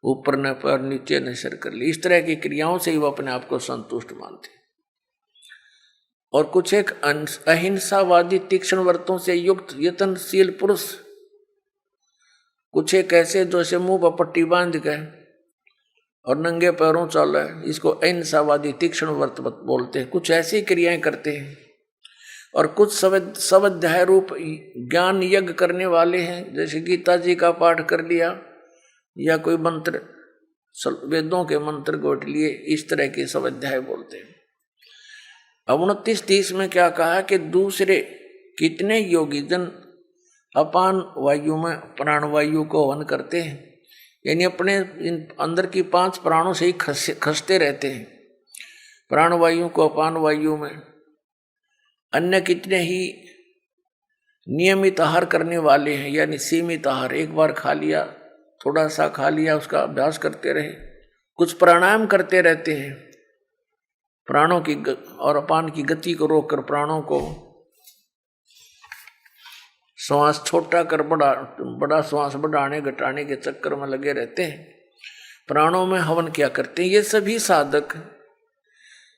ऊपर न पर नीचे न सिर कर ली। इस तरह की क्रियाओं से ही वो अपने आप को संतुष्ट मानते हैं। और कुछ एक अहिंसावादी तीक्ष्ण व्रतों से युक्त यत्नशील पुरुष, कुछ एक ऐसे जैसे मुंह पर पट्टी बांध के और नंगे पैरों चल है, इसको अहिंसावादी तीक्ष्ण व्रत बोलते हैं। कुछ ऐसी क्रियाएं करते हैं। और कुछ स्वाध्याय रूप ज्ञान यज्ञ करने वाले हैं, जैसे गीता जी का पाठ कर लिया या कोई मंत्र वेदों के मंत्र गोट लिए, इस तरह के स्वाध्याय बोलते हैं। अब 29-30 में क्या कहा कि दूसरे कितने योगीजन अपान वायु में प्राण वायु को हवन करते हैं। यानी अपने इन अंदर की 5 प्राणों से ही खसते रहते हैं। प्राण वायु को अपान वायु में। अन्य कितने ही नियमित आहार करने वाले हैं, यानी सीमित आहार, एक बार खा लिया, थोड़ा सा खा लिया, उसका अभ्यास करते रहे। कुछ प्राणायाम करते रहते हैं, प्राणों की और अपान की गति को रोककर प्राणों को श्वास छोटा कर बड़ा श्वास बढ़ाने घटाने के चक्कर में लगे रहते हैं। प्राणों में हवन किया करते हैं। ये सभी साधक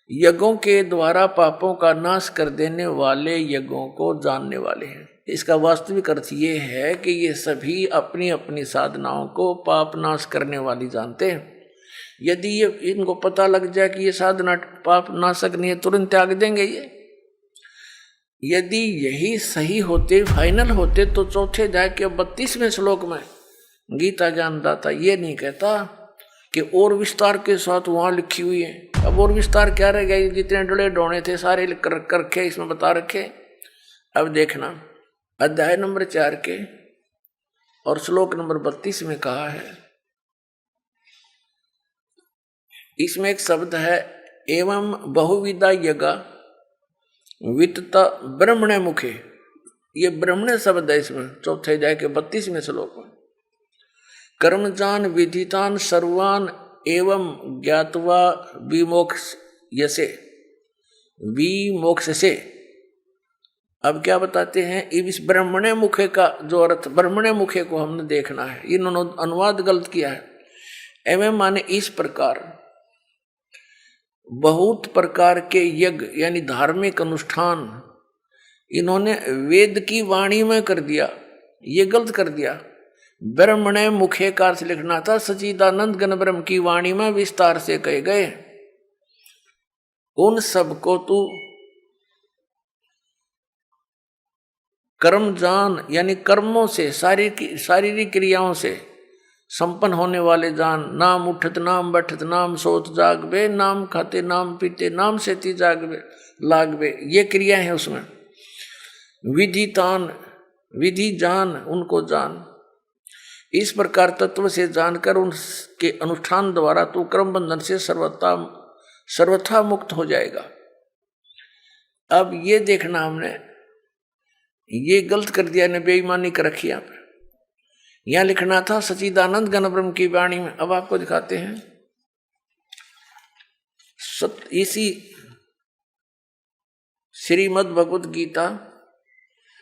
यज्ञों के द्वारा पापों का नाश कर देने वाले यज्ञों को जानने वाले हैं। इसका वास्तविक अर्थ ये है कि ये सभी अपनी अपनी साधनाओं को पाप नाश करने वाली जानते हैं। यदि ये इनको पता लग जाए कि ये साधना पाप नाशक नहीं है, तुरंत त्याग देंगे ये। यदि यही सही होते, फाइनल होते, तो चौथे अध्याय के 32वें श्लोक में गीता ज्ञानदाता ये नहीं कहता कि और विस्तार के साथ वहां लिखी हुई है। अब और विस्तार क्या रह गया? जितने डोले डोने थे सारे लिख कर रखे, इसमें बता रखे। अब देखना अध्याय नंबर 4 के और श्लोक नंबर 32 में कहा है, इसमें एक शब्द है एवं बहुविधा यज्ञ वित्ता ब्रह्मणे मुखे। ये ब्रह्मणे शब्द है इसमें, चौथे अध्याय के 32वें श्लोक में। कर्मजान विधितान सर्वान एवं ज्ञात्वा विमोक्ष यसे विमोक्ष से। अब क्या बताते हैं, इस ब्रह्मणे मुखे का जो अर्थ, ब्रह्मणे मुखे को हमने देखना है। इन्होंने अनुवाद गलत किया है। एवं माने इस प्रकार बहुत प्रकार के यज्ञ यानी धार्मिक अनुष्ठान इन्होंने वेद की वाणी में कर दिया, ये गलत कर दिया। ब्रह्मणे मुखे कार से लिखना था, सच्चिदानंद घन ब्रह्म की वाणी में विस्तार से कहे गए। उन सबको तू कर्म जान यानी कर्मों से शारीरिक क्रियाओं से संपन्न होने वाले जान। नाम उठत नाम बैठत नाम सोत जागबे, नाम खाते नाम पीते नाम सेती जागबे लागबे, ये क्रिया है उसमें। विधि तान विधि जान, उनको जान। इस प्रकार तत्व से जानकर उनके अनुष्ठान द्वारा तू कर्म बंधन से सर्वथा मुक्त हो जाएगा। अब ये देखना, हमने ये गलत कर दिया ने, बेईमानी कर रखी यहाँ पर। यहां लिखना था सच्चिदानंद घन ब्रह्म की वाणी में। अब आपको दिखाते हैं इसी श्रीमद् भगवत गीता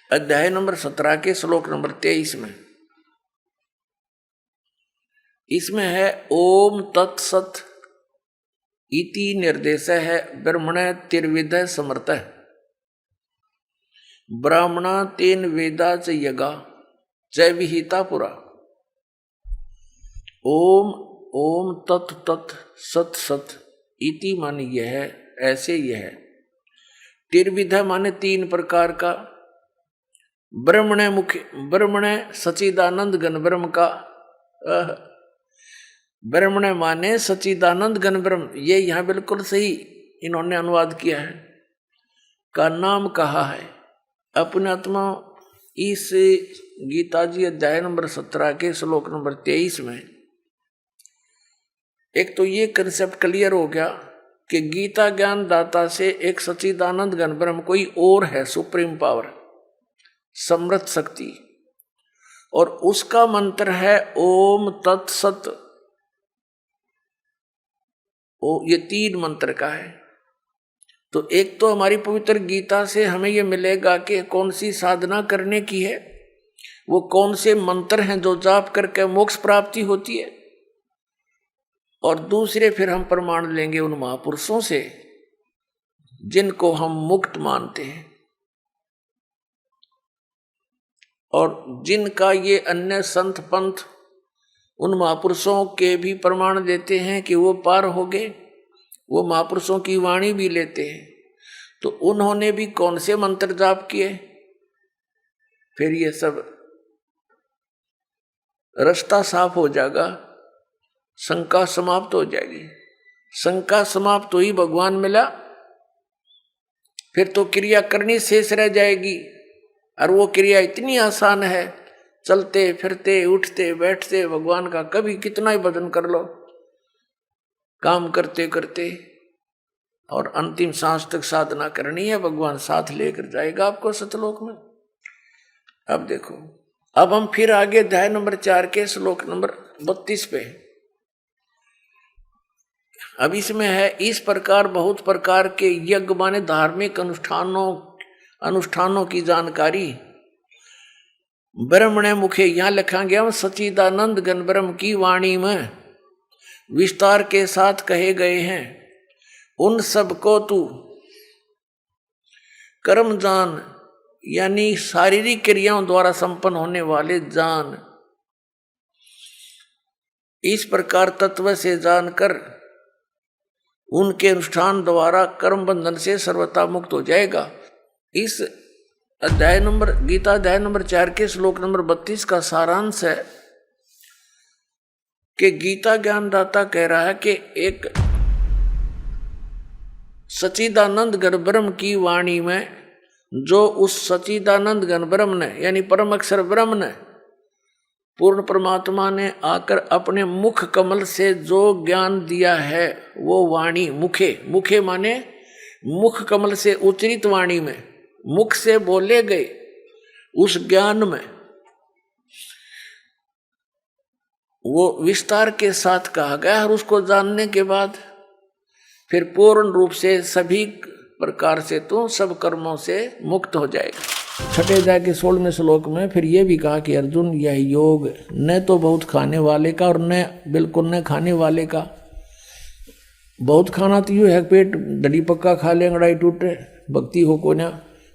अध्याय नंबर 17 के श्लोक नंबर 23 में। इसमें है ओम तत्सत इति निर्देश है ब्रह्मण तिर्विद समर्थ ब्राह्मणा तेन वेदा च यगा च विहिता पुरा। ओम ओम तत् तत् सत सत इति माने यह है, ऐसे यह है। तिर्विध माने 3 प्रकार का। ब्रह्मण सच्चिदानंद घन ब्रह्म का। ब्रह्मण माने सच्चिदानंद घन ब्रह्म, ये यहां बिल्कुल सही इन्होंने अनुवाद किया है, का नाम कहा है। अपने आत्मा इस गीता जी अध्याय नंबर 17 के श्लोक नंबर 23 में एक तो ये कंसेप्ट क्लियर हो गया कि गीता ज्ञान दाता से एक सच्चिदानंद घन ब्रह्म कोई और है, सुप्रीम पावर, समृद्ध शक्ति, और उसका मंत्र है ओम तत्सत। ये 3 मंत्र का है। तो एक तो हमारी पवित्र गीता से हमें यह मिलेगा कि कौन सी साधना करने की है, वो कौन से मंत्र हैं जो जाप करके मोक्ष प्राप्ति होती है, और दूसरे फिर हम प्रमाण लेंगे उन महापुरुषों से जिनको हम मुक्त मानते हैं और जिनका ये अन्य संत पंथ उन महापुरुषों के भी प्रमाण देते हैं कि वो पार हो गए। वो महापुरुषों की वाणी भी लेते हैं। तो उन्होंने भी कौन से मंत्र जाप किए, फिर ये सब रास्ता साफ हो जाएगा, शंका समाप्त हो जाएगी। शंका समाप्त हुई, भगवान मिला, फिर तो क्रिया करनी शेष रह जाएगी। और वो क्रिया इतनी आसान है, चलते फिरते उठते बैठते भगवान का कभी कितना ही भजन कर लो, काम करते करते, और अंतिम सांस तक साधना करनी है, भगवान साथ लेकर जाएगा आपको सतलोक में। अब देखो, अब हम फिर आगे अध्याय नंबर 4 के श्लोक नंबर 32 पे। अब इसमें है इस प्रकार बहुत प्रकार के यज्ञ माने धार्मिक अनुष्ठानों की जानकारी ब्रह्मण मुखे, यहां लिखा गया सच्चिदानंद घन ब्रह्म की वाणी में विस्तार के साथ कहे गए हैं। उन सब को तू कर्म जान यानी शारीरिक क्रियाओं द्वारा संपन्न होने वाले जान। इस प्रकार तत्व से जानकर उनके अनुष्ठान द्वारा कर्म बंधन से सर्वथा मुक्त हो जाएगा। इस अध्याय नंबर गीता अध्याय नंबर 4 के श्लोक नंबर 32 का सारांश है कि गीता ज्ञानदाता कह रहा है कि एक सच्चिदानंद घन ब्रह्म की वाणी में जो उस सच्चिदानंद घन ब्रह्म ने यानी परम अक्षर ब्रह्म ने पूर्ण परमात्मा ने आकर अपने मुख कमल से जो ज्ञान दिया है वो वाणी मुखे माने मुख कमल से उच्चरित वाणी में मुख से बोले गए उस ज्ञान में वो विस्तार के साथ कहा गया। और उसको जानने के बाद फिर पूर्ण रूप से सभी प्रकार से तो सब कर्मों से मुक्त हो जाएगा। छठे अध्याय के 16वें श्लोक में फिर ये भी कहा कि अर्जुन, यह योग न तो बहुत खाने वाले का और न बिल्कुल न खाने वाले का। बहुत खाना तो यूँ है, पेट डली पक्का खा ले, अंगड़ाई टूटे, भक्ति हो को ना।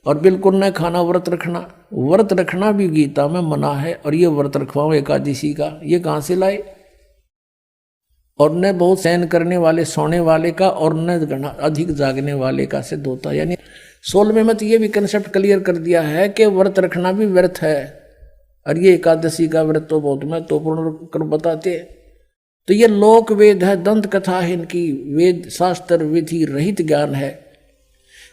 और बिल्कुल न खाना, व्रत रखना। व्रत रखना भी गीता में मना है, और ये व्रत रखवाओ एकादशी का, ये कहाँ से लाए। और न बहुत सहन करने वाले, सोने वाले का, और न अधिक जागने वाले का सिद्ध होता। यानी 16वें में तो ये भी कंसेप्ट क्लियर कर दिया है कि व्रत रखना भी व्यर्थ है, और ये एकादशी का व्रत तो बहुत महत्वपूर्ण कर बताते। तो ये लोक वेद है, दंत कथा है इनकी, वेद शास्त्र विधि रहित ज्ञान है,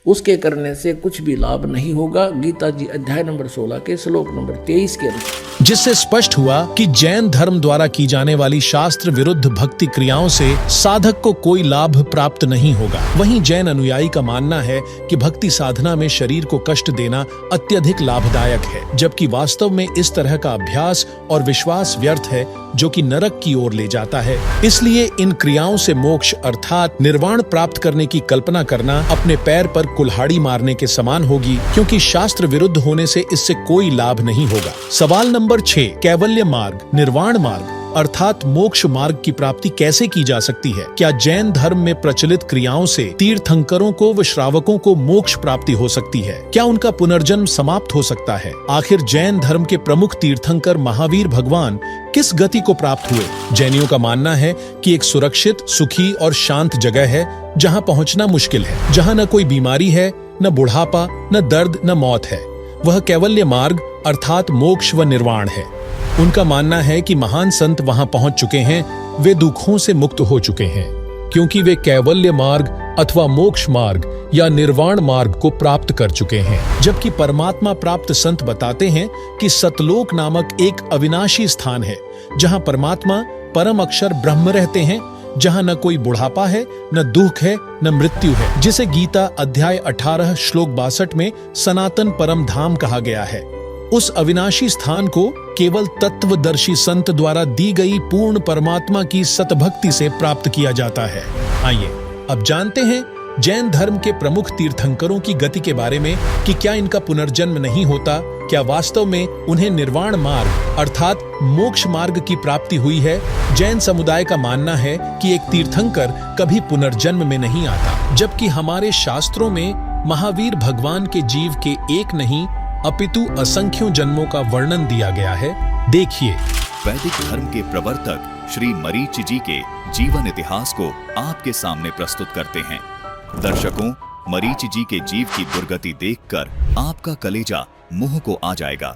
उसके करने से कुछ भी लाभ नहीं होगा। गीता जी अध्याय नंबर 16 के श्लोक नंबर 23 के अनुसार, जिससे स्पष्ट हुआ कि जैन धर्म द्वारा की जाने वाली शास्त्र विरुद्ध भक्ति क्रियाओं से साधक को कोई लाभ प्राप्त नहीं होगा। वहीं जैन अनुयायी का मानना है कि भक्ति साधना में शरीर को कष्ट देना अत्यधिक लाभदायक है, जबकि वास्तव में इस तरह का अभ्यास और विश्वास व्यर्थ है, जो कि नरक की ओर ले जाता है। इसलिए इन क्रियाओं से मोक्ष अर्थात निर्वाण प्राप्त करने की कल्पना करना अपने पैर पर कुल्हाड़ी मारने के समान होगी, क्योंकि शास्त्र विरुद्ध होने से इससे कोई लाभ नहीं होगा। सवाल नंबर 6, कैवल्य मार्ग, निर्वाण मार्ग अर्थात मोक्ष मार्ग की प्राप्ति कैसे की जा सकती है? क्या जैन धर्म में प्रचलित क्रियाओं से तीर्थंकरों को व श्रावकों को मोक्ष प्राप्ति हो सकती है? क्या उनका पुनर्जन्म समाप्त हो सकता है? आखिर जैन धर्म के प्रमुख तीर्थंकर महावीर भगवान किस गति को प्राप्त हुए? जैनियों का मानना है कि एक सुरक्षित, सुखी और शांत जगह है, जहां पहुंचना मुश्किल है, जहां न कोई बीमारी है, न बुढ़ापा, न दर्द, न मौत है। वह कैवल्य मार्ग अर्थात मोक्ष व निर्वाण है। उनका मानना है कि महान संत वहां पहुंच चुके हैं, वे दुखों से मुक्त हो चुके हैं, क्योंकि वे कैवल्य मार्ग अथवा मोक्ष मार्ग या निर्वाण मार्ग को प्राप्त कर चुके हैं। जबकि परमात्मा प्राप्त संत बताते हैं कि सतलोक नामक एक अविनाशी स्थान है, जहां परमात्मा परम अक्षर ब्रह्म रहते हैं, जहां न कोई बुढ़ापा है, न दुख है, न मृत्यु है, जिसे गीता अध्याय 18 श्लोक 62 में सनातन परम धाम कहा गया है। उस अविनाशी स्थान को केवल तत्वदर्शी संत द्वारा दी गई पूर्ण परमात्मा की सतभक्ति से प्राप्त किया जाता है। आइए अब जानते हैं जैन धर्म के प्रमुख तीर्थंकरों की गति के बारे में कि क्या इनका पुनर्जन्म नहीं होता, क्या वास्तव में उन्हें निर्वाण मार्ग अर्थात मोक्ष मार्ग की प्राप्ति हुई है। जैन समुदाय का मानना है कि एक तीर्थंकर कभी पुनर्जन्म में नहीं आता, जबकि हमारे शास्त्रों में महावीर भगवान के जीव के एक नहीं अपितु असंख्यों जन्मों का वर्णन दिया गया है। देखिए, वैदिक धर्म के प्रवर्तक श्री मरीचि जी के जीवन इतिहास को आपके सामने प्रस्तुत करते हैं। दर्शकों, मरीचि जी के जीव की दुर्गति देखकर आपका कलेजा मुंह को आ जाएगा।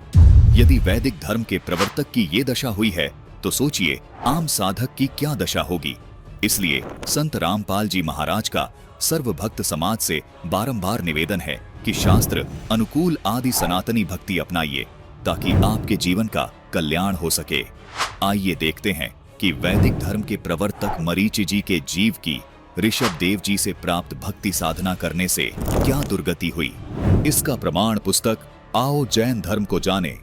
यदि वैदिक धर्म के प्रवर्तक की ये दशा हुई है, तो सोचिए आम साधक की क्या दशा होगी। इसलिए संत रामपाल जी महाराज का सर्वभक्त समाज से बारंबार निवेदन है कि शास्त्र अनुकूल आदि सनातनी भक्ति अपनाइए, ताकि आपके जीवन का कल्याण हो सके। आइए देखते हैं कि वैदिक धर्म के प्रवर्तक मरीचि जी के जीव की ऋषभ देव जी से प्राप्त भक्ति साधना करने से क्या दुर्गति हुई। इसका प्रमाण पुस्तक आओ जैन धर्म को जाने,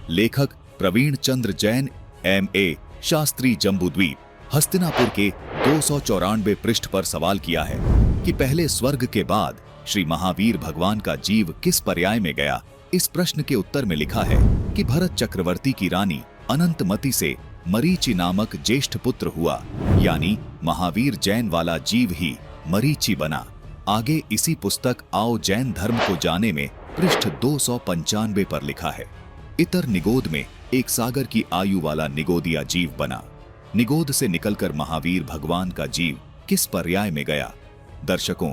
लेखक प्रवीण चंद्र जैन MA, शास्त्री जम्बूद्वीप, हस्तिनापुर के 294 पृष्ठ पर सवाल किया है कि पहले स्वर्ग के बाद श्री महावीर भगवान का जीव किस पर्याय में गया। इस प्रश्न के उत्तर में लिखा है कि भरत चक्रवर्ती की रानी अनंतमती से मरीचि नामक ज्येष्ठ पुत्र हुआ, यानी महावीर जैन वाला जीव ही मरीचि बना। आगे इसी पुस्तक आओ जैन धर्म को जाने में पृष्ठ 295 पर लिखा है, इतर निगोद में एक सागर की आयु वाला निगोदिया जीव बना। निगोद से निकलकर महावीर भगवान का जीव किस पर्याय में गया। दर्शकों,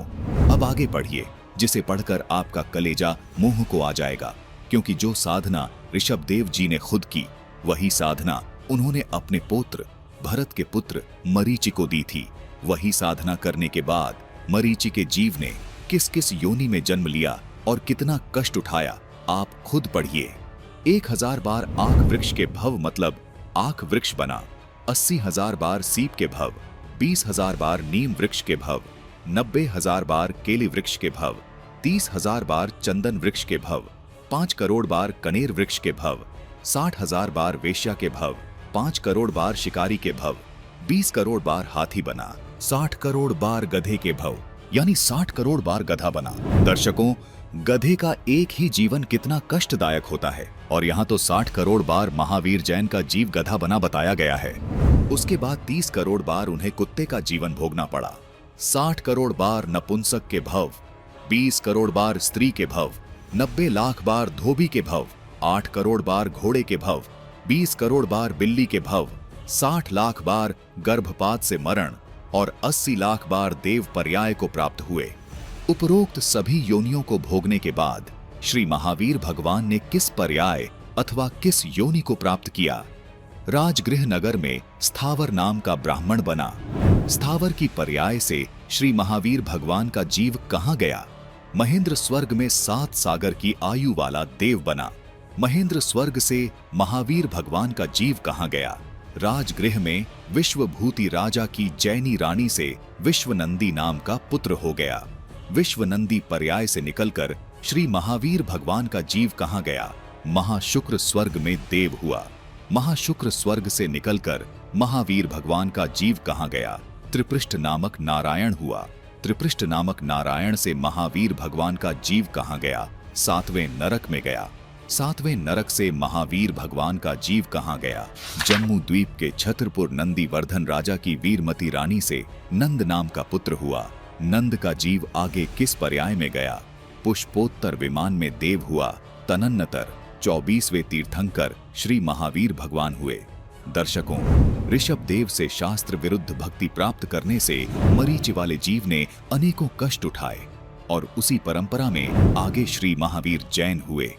अब आगे पढ़िए, जिसे पढ़कर आपका कलेजा मुंह को आ जाएगा, क्योंकि जो साधना ऋषभ देव जी ने खुद की, वही साधना उन्होंने अपने पोत्र भरत के पुत्र मरीचि को दी थी। वही साधना करने के बाद मरीचि के जीव ने किस किस योनि में जन्म लिया और कितना कष्ट उठाया, आप खुद पढ़िए। 1000 बार आक वृक्ष के भव मतलब आक वृक्ष बना, 80,000 बार सीप के भव, 20,000 बार नीम वृक्ष के भव, 90,000 बार केले वृक्ष के भव, 30,000 बार चंदन वृक्ष के भव, 5 करोड़ बार कनेर वृक्ष के भव, 60,000 बार वेश्या के भव, 5 करोड़ बार शिकारी के भव, 20 करोड़ बार हाथी बना, 60 करोड़ बार गधे के भव, यानी 60 करोड़ बार गधा बना। दर्शकों, गधे का एक ही जीवन कितना कष्टदायक होता है, और यहाँ तो 60 करोड़ बार महावीर जैन का जीव गधा बना बताया गया है। उसके बाद 30 करोड़ बार उन्हें कुत्ते का जीवन भोगना पड़ा, 60 करोड़ बार नपुंसक के भव, 20 करोड़ बार स्त्री के भव, 90 लाख बार धोबी के भव, 8 करोड़ बार घोड़े के भव, 20 करोड़ बार बिल्ली के भव, 60 लाख बार गर्भपात से मरण और 80 लाख बार देव पर्याय को प्राप्त हुए। उपरोक्त सभी योनियों को भोगने के बाद श्री महावीर भगवान ने किस पर्याय अथवा किस योनि को प्राप्त किया? राजगृह नगर में स्थावर नाम का ब्राह्मण बना। स्थावर की पर्याय से श्री महावीर भगवान का जीव कहां गया? महेंद्र स्वर्ग में 7 सागर की आयु वाला देव बना। महेंद्र स्वर्ग से महावीर भगवान का जीव कहां गया? राजगृह में विश्वभूति राजा की जैनी रानी से विश्वनंदी नाम का पुत्र हो गया। विश्वनंदी पर्याय से निकलकर श्री महावीर भगवान का जीव कहां गया? महाशुक्र स्वर्ग में देव हुआ। महाशुक्र स्वर्ग से निकलकर महावीर भगवान का जीव कहां गया? त्रिपृष्ठ नामक नारायण हुआ। त्रिपृष्ठ नामक नारायण से महावीर भगवान का जीव कहां गया? 7वें नरक में गया। 7वें नरक से महावीर भगवान का जीव कहां गया? जम्मू द्वीप के छत्रपुर नंदीवर्धन राजा की वीरमती रानी से नंद नाम का पुत्र हुआ। नंद का जीव आगे किस पर्याय में गया? पुष्पोत्तर विमान में देव हुआ। तनन्नतर 24वें तीर्थंकर श्री महावीर भगवान हुए। दर्शकों, ऋषभ देव से शास्त्र विरुद्ध भक्ति प्राप्त करने से मरीचि वाले जीव ने अनेकों कष्ट उठाए और उसी परंपरा में आगे श्री महावीर जैन हुए।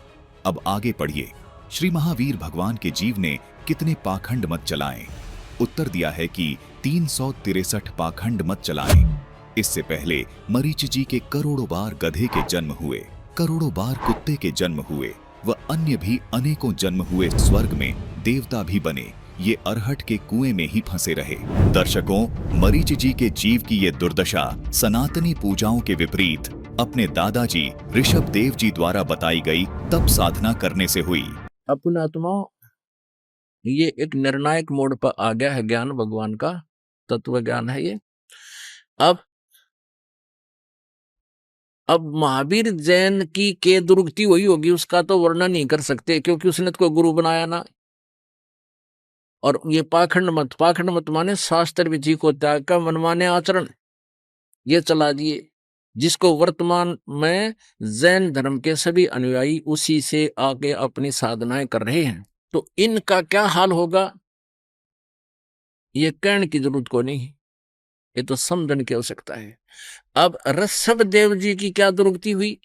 अब आगे पढ़िए, श्री महावीर भगवान के जीव ने कितने पाखंड मत चलाएं? उत्तर दिया है कि 363 पाखंड मत चलाएं। इससे पहले मरीचि जी के करोड़ों बार गधे के जन्म हुए, करोड़ों बार कुत्ते के जन्म हुए व अन्य भी अनेकों जन्म हुए। स्वर्ग में देवता भी बने, ये अरहट के कुएं में ही फंसे रहे। दर्शकों, मरीचि जी के जीव की ये दुर्दशा सनातनी पूजाओं के विपरीत अपने दादाजी ऋषभ देव जी द्वारा बताई गई तप साधना करने से हुई। अपने आत्माओं, ये एक निर्णायक मोड़ पर आ गया है ज्ञान, भगवान का तत्व ज्ञान है ये। अब महावीर जैन की के दुर्गति हुई होगी, उसका तो वर्णन नहीं कर सकते, क्योंकि उसने तो कोई गुरु बनाया ना। और ये पाखंड मत माने शास्त्र विधि को त्याग कर मनमाने आचरण ये चला दिए, जिसको वर्तमान में जैन धर्म के सभी अनुयायी उसी से आगे अपनी साधनाएं कर रहे हैं। तो इनका क्या हाल होगा ये कहने की जरूरत को नहीं, ये तो समझने की आवश्यकता है। अब ऋषभ देव जी की क्या दुर्गति हुई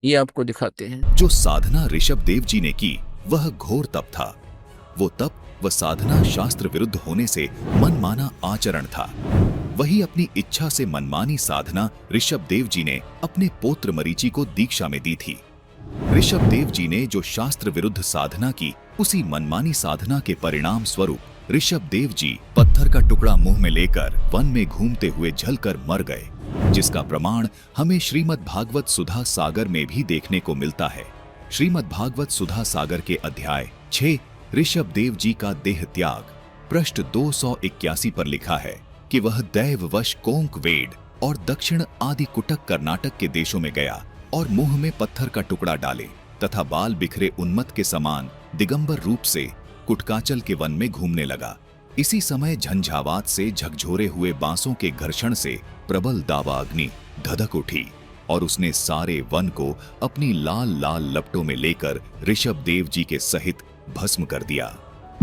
ये आपको दिखाते हैं। जो साधना ऋषभ देव जी ने की वह घोर तप था। वो तप व साधना शास्त्र विरुद्ध होने से मनमाना आचरण था। वही अपनी इच्छा से मनमानी साधना ऋषभ देव जी ने अपने पौत्र मरीचि को दीक्षा में दी थी। ऋषभ देव जी ने जो शास्त्र विरुद्ध साधना की, उसी मनमानी साधना के परिणाम स्वरूप ऋषभ देव जी पत्थर का टुकड़ा मुंह में लेकर वन में घूमते हुए जलकर मर गए, जिसका प्रमाण हमें श्रीमद् भागवत सुधा सागर में भी देखने को मिलता है। श्रीमद् भागवत सुधा सागर के अध्याय 6 ऋषभ देव जी का देह त्याग पृष्ठ 281 पर लिखा है कि वह दैववश कोंक वेड और दक्षिण आदि कुटक कर्नाटक के देशों में गया और मुंह में पत्थर का टुकड़ा डाले तथा बाल बिखरे उन्मत्त के समान दिगंबर रूप से कुटकाचल के वन में घूमने लगा। इसी समय झंझावात से झकझोरे हुए बांसों के घर्षण से प्रबल दावा अग्नि धधक उठी और उसने सारे वन को अपनी लाल लाल लपटों में लेकर ऋषभ देव जी के सहित भस्म कर दिया।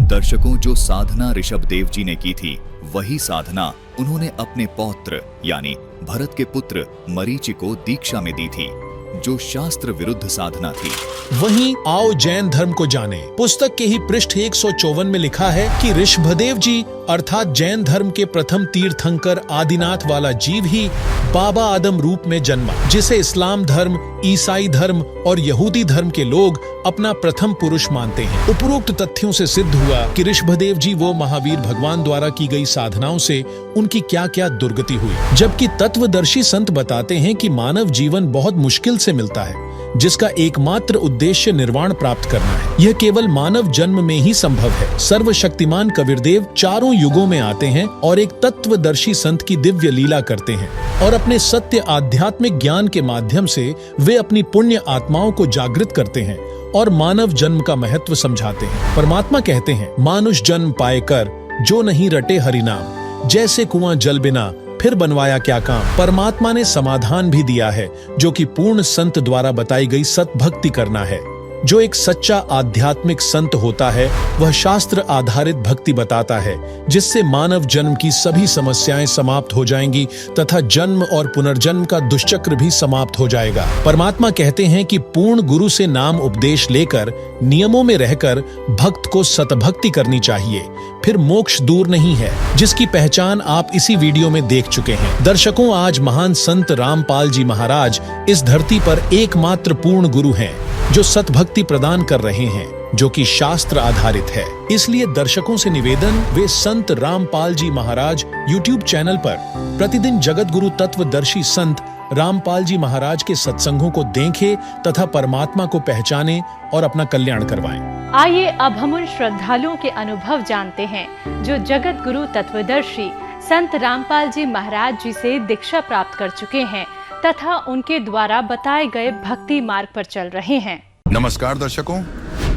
दर्शकों, जो साधना ऋषभ देव जी ने की थी वही साधना उन्होंने अपने पौत्र यानी भरत के पुत्र मरीचि को दीक्षा में दी थी, जो शास्त्र विरुद्ध साधना थी। वहीं आओ जैन धर्म को जाने। पुस्तक के ही पृष्ठ 154 में लिखा है कि ऋषभदेव जी अर्थात जैन धर्म के प्रथम तीर्थंकर आदिनाथ वाला जीव ही बाबा आदम रूप में जन्मा, जिसे इस्लाम धर्म, ईसाई धर्म और यहूदी धर्म के लोग अपना प्रथम पुरुष मानते हैं। उपरोक्त तथ्यों से सिद्ध हुआ कि ऋषभदेव जी वो महावीर भगवान द्वारा की गई साधनाओं से उनकी क्या क्या दुर्गति हुई। जबकि तत्वदर्शी संत बताते हैं कि मानव जीवन बहुत मुश्किल से मिलता है, जिसका एकमात्र उद्देश्य निर्वाण प्राप्त करना है। यह केवल मानव जन्म में ही संभव है। सर्वशक्तिमान कबीरदेव चारों युगों में आते हैं और एक तत्वदर्शी संत की दिव्य लीला करते हैं और अपने सत्य आध्यात्मिक ज्ञान के माध्यम से वे अपनी पुण्य आत्माओं को जागृत करते हैं और मानव जन्म का महत्व समझाते हैं। परमात्मा कहते हैं, मानुष जन्म पाए कर जो नहीं रटे हरि नाम, जैसे कुआं जल बिना फिर बनवाया क्या काम। परमात्मा ने समाधान भी दिया है, जो कि पूर्ण संत द्वारा बताई गई सतभक्ति करना है। जो एक सच्चा आध्यात्मिक संत होता है वह शास्त्र आधारित भक्ति बताता है, जिससे मानव जन्म की सभी समस्याएं समाप्त हो जाएंगी तथा जन्म और पुनर्जन्म का दुष्चक्र भी समाप्त हो जाएगा। परमात्मा कहते हैं कि पूर्ण गुरु से नाम उपदेश लेकर नियमों में रहकर भक्त को सतभक्ति करनी चाहिए, फिर मोक्ष दूर नहीं है, जिसकी पहचान आप इसी वीडियो में देख चुके हैं। दर्शकों, आज महान संत रामपाल जी महाराज इस धरती पर एकमात्र पूर्ण गुरु हैं, जो सतभक्ति प्रदान कर रहे हैं, जो कि शास्त्र आधारित है। इसलिए दर्शकों से निवेदन, वे संत रामपाल जी महाराज YouTube चैनल पर प्रतिदिन जगत गुरु तत्वदर्शी संत रामपाल जी महाराज के सत्संगों को देखें तथा परमात्मा को पहचानें और अपना कल्याण करवाएं। आइए अब हम उन श्रद्धालुओं के अनुभव जानते हैं जो जगत गुरु तत्वदर्शी संत रामपाल जी महाराज जी से दीक्षा प्राप्त कर चुके हैं तथा उनके द्वारा बताए गए भक्ति मार्ग पर चल रहे हैं। नमस्कार दर्शकों,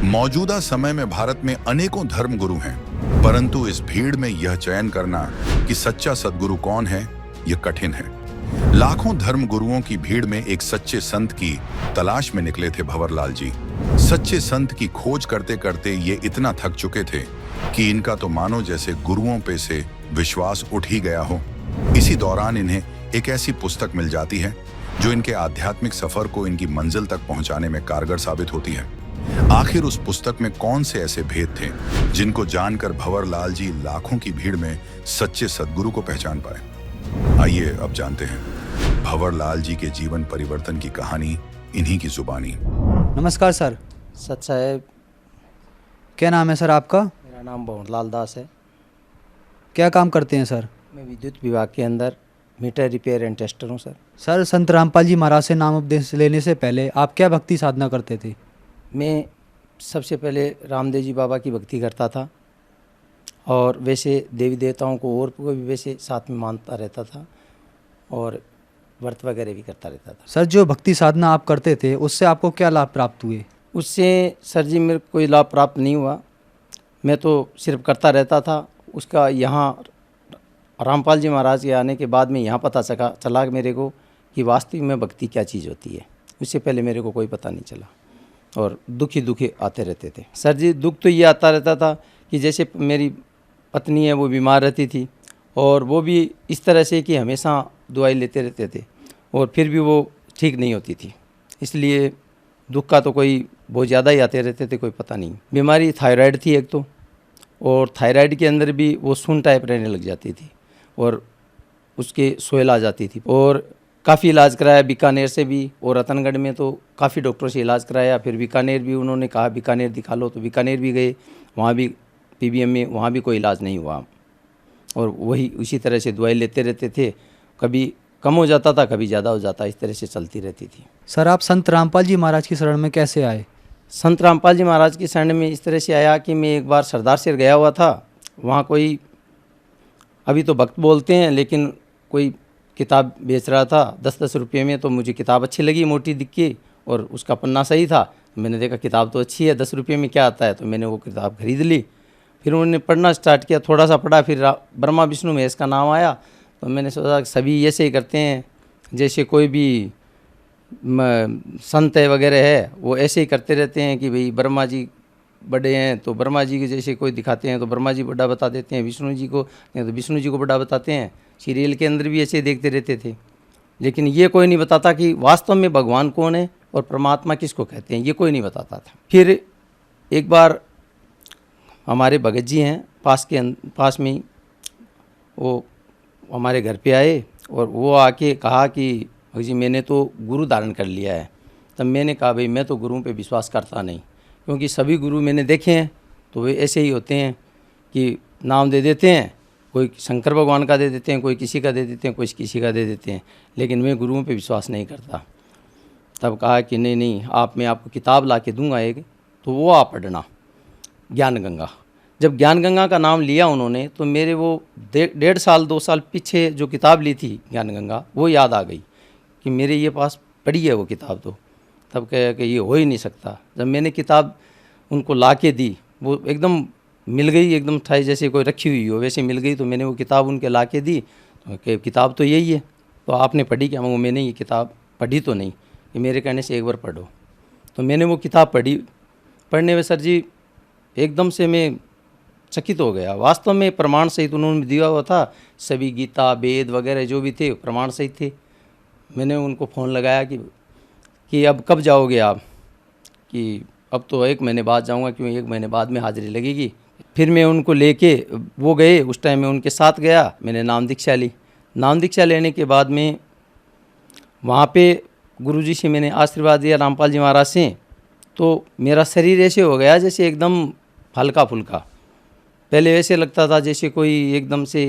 मौजूदा समय में भारत में अनेकों धर्म गुरु हैं, परंतु इस भीड़ में यह चयन करना कि सच्चा सद्गुरु कौन है, यह कठिन है। लाखों धर्म गुरुओं की भीड़ में एक सच्चे संत की तलाश में निकले थे भंवरलाल जी। सच्चे संत की खोज करते करते ये इतना थक चुके थे कि इनका तो मानो जैसे गुरुओं पे से विश्वास उठ ही गया हो। इसी दौरान इन्हें एक ऐसी पुस्तक मिल जाती है जो इनके आध्यात्मिक सफर को इनकी मंजिल तक पहुंचाने में कारगर साबित होती है। आखिर उस पुस्तक में कौन से ऐसे भेद थे जिनको जानकर भंवरलाल जी लाखों की भीड़ में सच्चे सद्गुरु को पहचान पाए? आइए अब जानते हैं भंवरलाल जी के जीवन परिवर्तन की कहानी इन्हीं की जुबानी। नमस्कार सर। सच साहेब। क्या नाम है सर आपका? मेरा नाम भंवरलाल दास है। क्या काम करते हैं सर? मैं विद्युत विभाग के अंदर मीटर रिपेयर एंड टेस्टर हूँ सर। सर, संत रामपाल जी महाराज से नाम उपदेश लेने से पहले आप क्या भक्ति साधना करते थे? मैं सबसे पहले रामदेव जी बाबा की भक्ति करता था और वैसे देवी देवताओं को और को भी वैसे साथ में मानता रहता था और व्रत वगैरह भी करता रहता था। सर, जो भक्ति साधना आप करते थे उससे आपको क्या लाभ प्राप्त हुए? उससे सर जी मेरे को कोई लाभ प्राप्त नहीं हुआ, मैं तो सिर्फ करता रहता था। उसका यहाँ रामपाल जी महाराज के आने के बाद में यहाँ पता चला मेरे को कि वास्तविक में भक्ति क्या चीज़ होती है। उससे पहले मेरे को कोई पता नहीं चला और दुख ही आते रहते थे। सर जी, दुख तो ये आता रहता था कि जैसे मेरी पत्नी है वो बीमार रहती थी और वो भी इस तरह से कि हमेशा दवाई लेते रहते थे और फिर भी वो ठीक नहीं होती थी। इसलिए दुख का तो कोई बहुत ज़्यादा ही आते रहते थे, कोई पता नहीं। बीमारी थायराइड थी एक तो, और थायराइड के अंदर भी वो सुन टाइप रहने लग जाती थी और उसके सोयल आ जाती थी। और काफ़ी इलाज कराया बीकानेर से भी और रतनगढ़ में तो काफ़ी डॉक्टरों से इलाज कराया। फिर बीकानेर भी उन्होंने कहा बीकानेर दिखा लो, तो बीकानेर भी गए, वहाँ भी पीबीएम में वहाँ भी कोई इलाज नहीं हुआ और वही उसी तरह से दवाई लेते रहते थे। कभी कम हो जाता था, कभी ज़्यादा हो जाता, इस तरह से चलती रहती थी। सर, आप संत रामपाल जी महाराज की शरण में कैसे आए? संत रामपाल जी महाराज की शरण में इस तरह से आया कि मैं एक बार सरदार सिर गया हुआ था। वहाँ कोई, अभी तो भक्त बोलते हैं, लेकिन कोई किताब बेच रहा था 10-10 रुपये में। तो मुझे किताब अच्छी लगी, मोटी दिख के, और उसका पन्ना सही था। मैंने देखा किताब तो अच्छी है, 10 रुपये में क्या आता है, तो मैंने वो किताब खरीद ली। फिर उन्होंने पढ़ना स्टार्ट किया, थोड़ा सा पढ़ा, फिर ब्रह्मा विष्णु महेश का नाम आया। तो मैंने सोचा कि सभी ऐसे ही करते हैं, जैसे कोई भी संत है वगैरह है वो ऐसे ही करते रहते हैं कि भाई ब्रह्मा जी बड़े हैं तो ब्रह्मा जी के जैसे कोई दिखाते हैं तो ब्रह्मा जी बड़ा बता देते हैं, विष्णु जी को तो विष्णु जी को बड़ा बताते हैं। सीरियल के अंदर भी ऐसे देखते रहते थे, लेकिन ये कोई नहीं बताता कि वास्तव में भगवान कौन है और परमात्मा किसको कहते हैं, ये कोई नहीं बताता था। फिर एक बार हमारे भगत जी हैं पास में ही, वो हमारे घर पे आए और वो आके कहा कि भगत जी मैंने तो गुरु धारण कर लिया है। तब मैंने कहा भाई मैं तो गुरुओं पे विश्वास करता नहीं, क्योंकि सभी गुरु मैंने देखे हैं तो वे ऐसे ही होते हैं कि नाम दे देते हैं, कोई शंकर भगवान का दे देते हैं, कोई किसी का दे देते हैं, कोई किसी का दे देते हैं, लेकिन मैं गुरुओं पे विश्वास नहीं करता। तब कहा कि नहीं नहीं, आप मैं आपको किताब ला के दूँगा एक, तो वो आप पढ़ना, ज्ञान गंगा। जब ज्ञान गंगा का नाम लिया उन्होंने, तो मेरे वो 1.5 साल 2 साल पीछे जो किताब ली थी ज्ञान गंगा, वो याद आ गई कि मेरे ये पास पढ़ी है वो किताब। तो तब कहा कि ये हो ही नहीं सकता। जब मैंने किताब उनको ला के दी, वो एकदम मिल गई, एकदम था जैसे कोई रखी हुई हो वैसे मिल गई। तो मैंने वो किताब उनके ला के दी, तो कि किताब तो यही है, तो आपने पढ़ी क्या? वो मैंने ये किताब पढ़ी तो नहीं, कि मेरे कहने से एक बार पढ़ो। तो मैंने वो किताब पढ़ी। पढ़ने में सर जी एकदम से मैं चकित हो गया। वास्तव में प्रमाण सहित उन्होंने दिया हुआ था, सभी गीता वेद वगैरह जो भी थे प्रमाण सहित थे। मैंने उनको फ़ोन लगाया कि अब कब जाओगे आप? कि अब तो 1 महीने बाद जाऊंगा, क्यों 1 महीने बाद में हाजिरी लगेगी। फिर मैं उनको लेके वो गए, उस टाइम मैं उनके साथ गया, मैंने नाम दीक्षा ली। नाम दीक्षा लेने के बाद में वहाँ पे गुरुजी से मैंने आशीर्वाद लिया, रामपाल जी महाराज से। तो मेरा शरीर ऐसे हो गया जैसे एकदम हल्का फुल्का। पहले ऐसे लगता था जैसे कोई एकदम से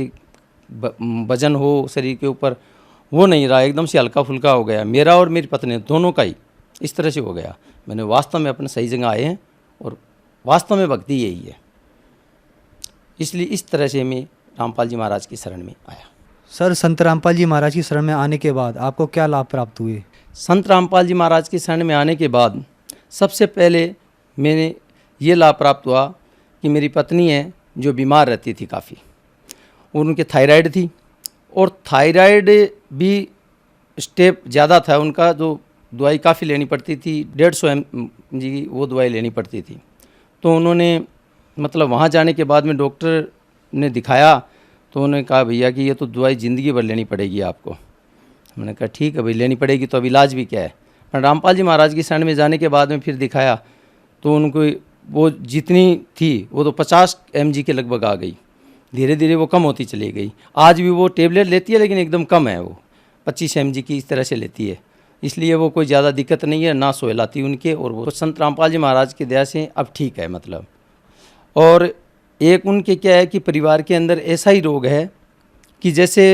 वजन हो शरीर के ऊपर, वो नहीं रहा, एकदम से हल्का फुल्का हो गया मेरा और मेरी पत्नी दोनों का ही इस तरह से हो गया। मैंने वास्तव में अपने सही जगह आए हैं और वास्तव में भक्ति यही है। इसलिए इस तरह से मैं रामपाल जी महाराज की शरण में आया। सर, संत रामपाल जी महाराज की शरण में आने के बाद आपको क्या लाभ प्राप्त हुए? संत रामपाल जी महाराज की शरण में आने के बाद सबसे पहले मैंने ये लाभ प्राप्त हुआ कि मेरी पत्नी है जो बीमार रहती थी काफ़ी, और उनके थायराइड थी, और थायराइड भी स्टेप ज़्यादा था उनका, जो दवाई काफ़ी लेनी पड़ती थी, 150 mg की वो दवाई लेनी पड़ती थी। तो उन्होंने मतलब वहाँ जाने के बाद में डॉक्टर ने दिखाया, तो उन्होंने कहा भैया कि ये तो दवाई ज़िंदगी भर लेनी पड़ेगी आपको। मैंने कहा ठीक है भाई, लेनी पड़ेगी तो अब इलाज भी क्या है। पर रामपाल जी महाराज की शरण में जाने के बाद में फिर दिखाया, तो उनको वो जितनी थी वो तो 50 mg के लगभग आ गई। धीरे धीरे वो कम होती चली गई। आज भी वो टेबलेट लेती है लेकिन एकदम कम है, वो 25 mg की इस तरह से लेती है। इसलिए वो कोई ज़्यादा दिक्कत नहीं है, ना सोहलाती उनके, और वो संत रामपाल जी महाराज की दया से अब ठीक है मतलब। और एक उनके क्या है कि परिवार के अंदर ऐसा ही रोग है कि जैसे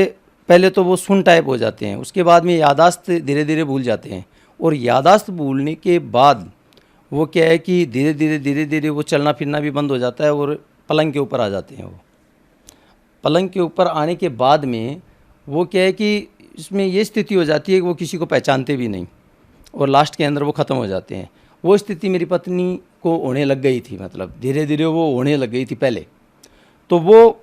पहले तो वो सुन टाइप हो जाते हैं, उसके बाद में यादाश्त धीरे धीरे भूल जाते हैं, और यादाश्त भूलने के बाद वो क्या है कि धीरे धीरे वो चलना फिरना भी बंद हो जाता है और पलंग के ऊपर आ जाते हैं। वो पलंग के ऊपर आने के बाद में वो क्या है कि इसमें ये स्थिति हो जाती है कि वो किसी को पहचानते भी नहीं, और लास्ट के अंदर वो ख़त्म हो जाते हैं। वो स्थिति मेरी पत्नी को होने लग गई थी, मतलब धीरे धीरे वो होने लग गई थी पहले। तो वो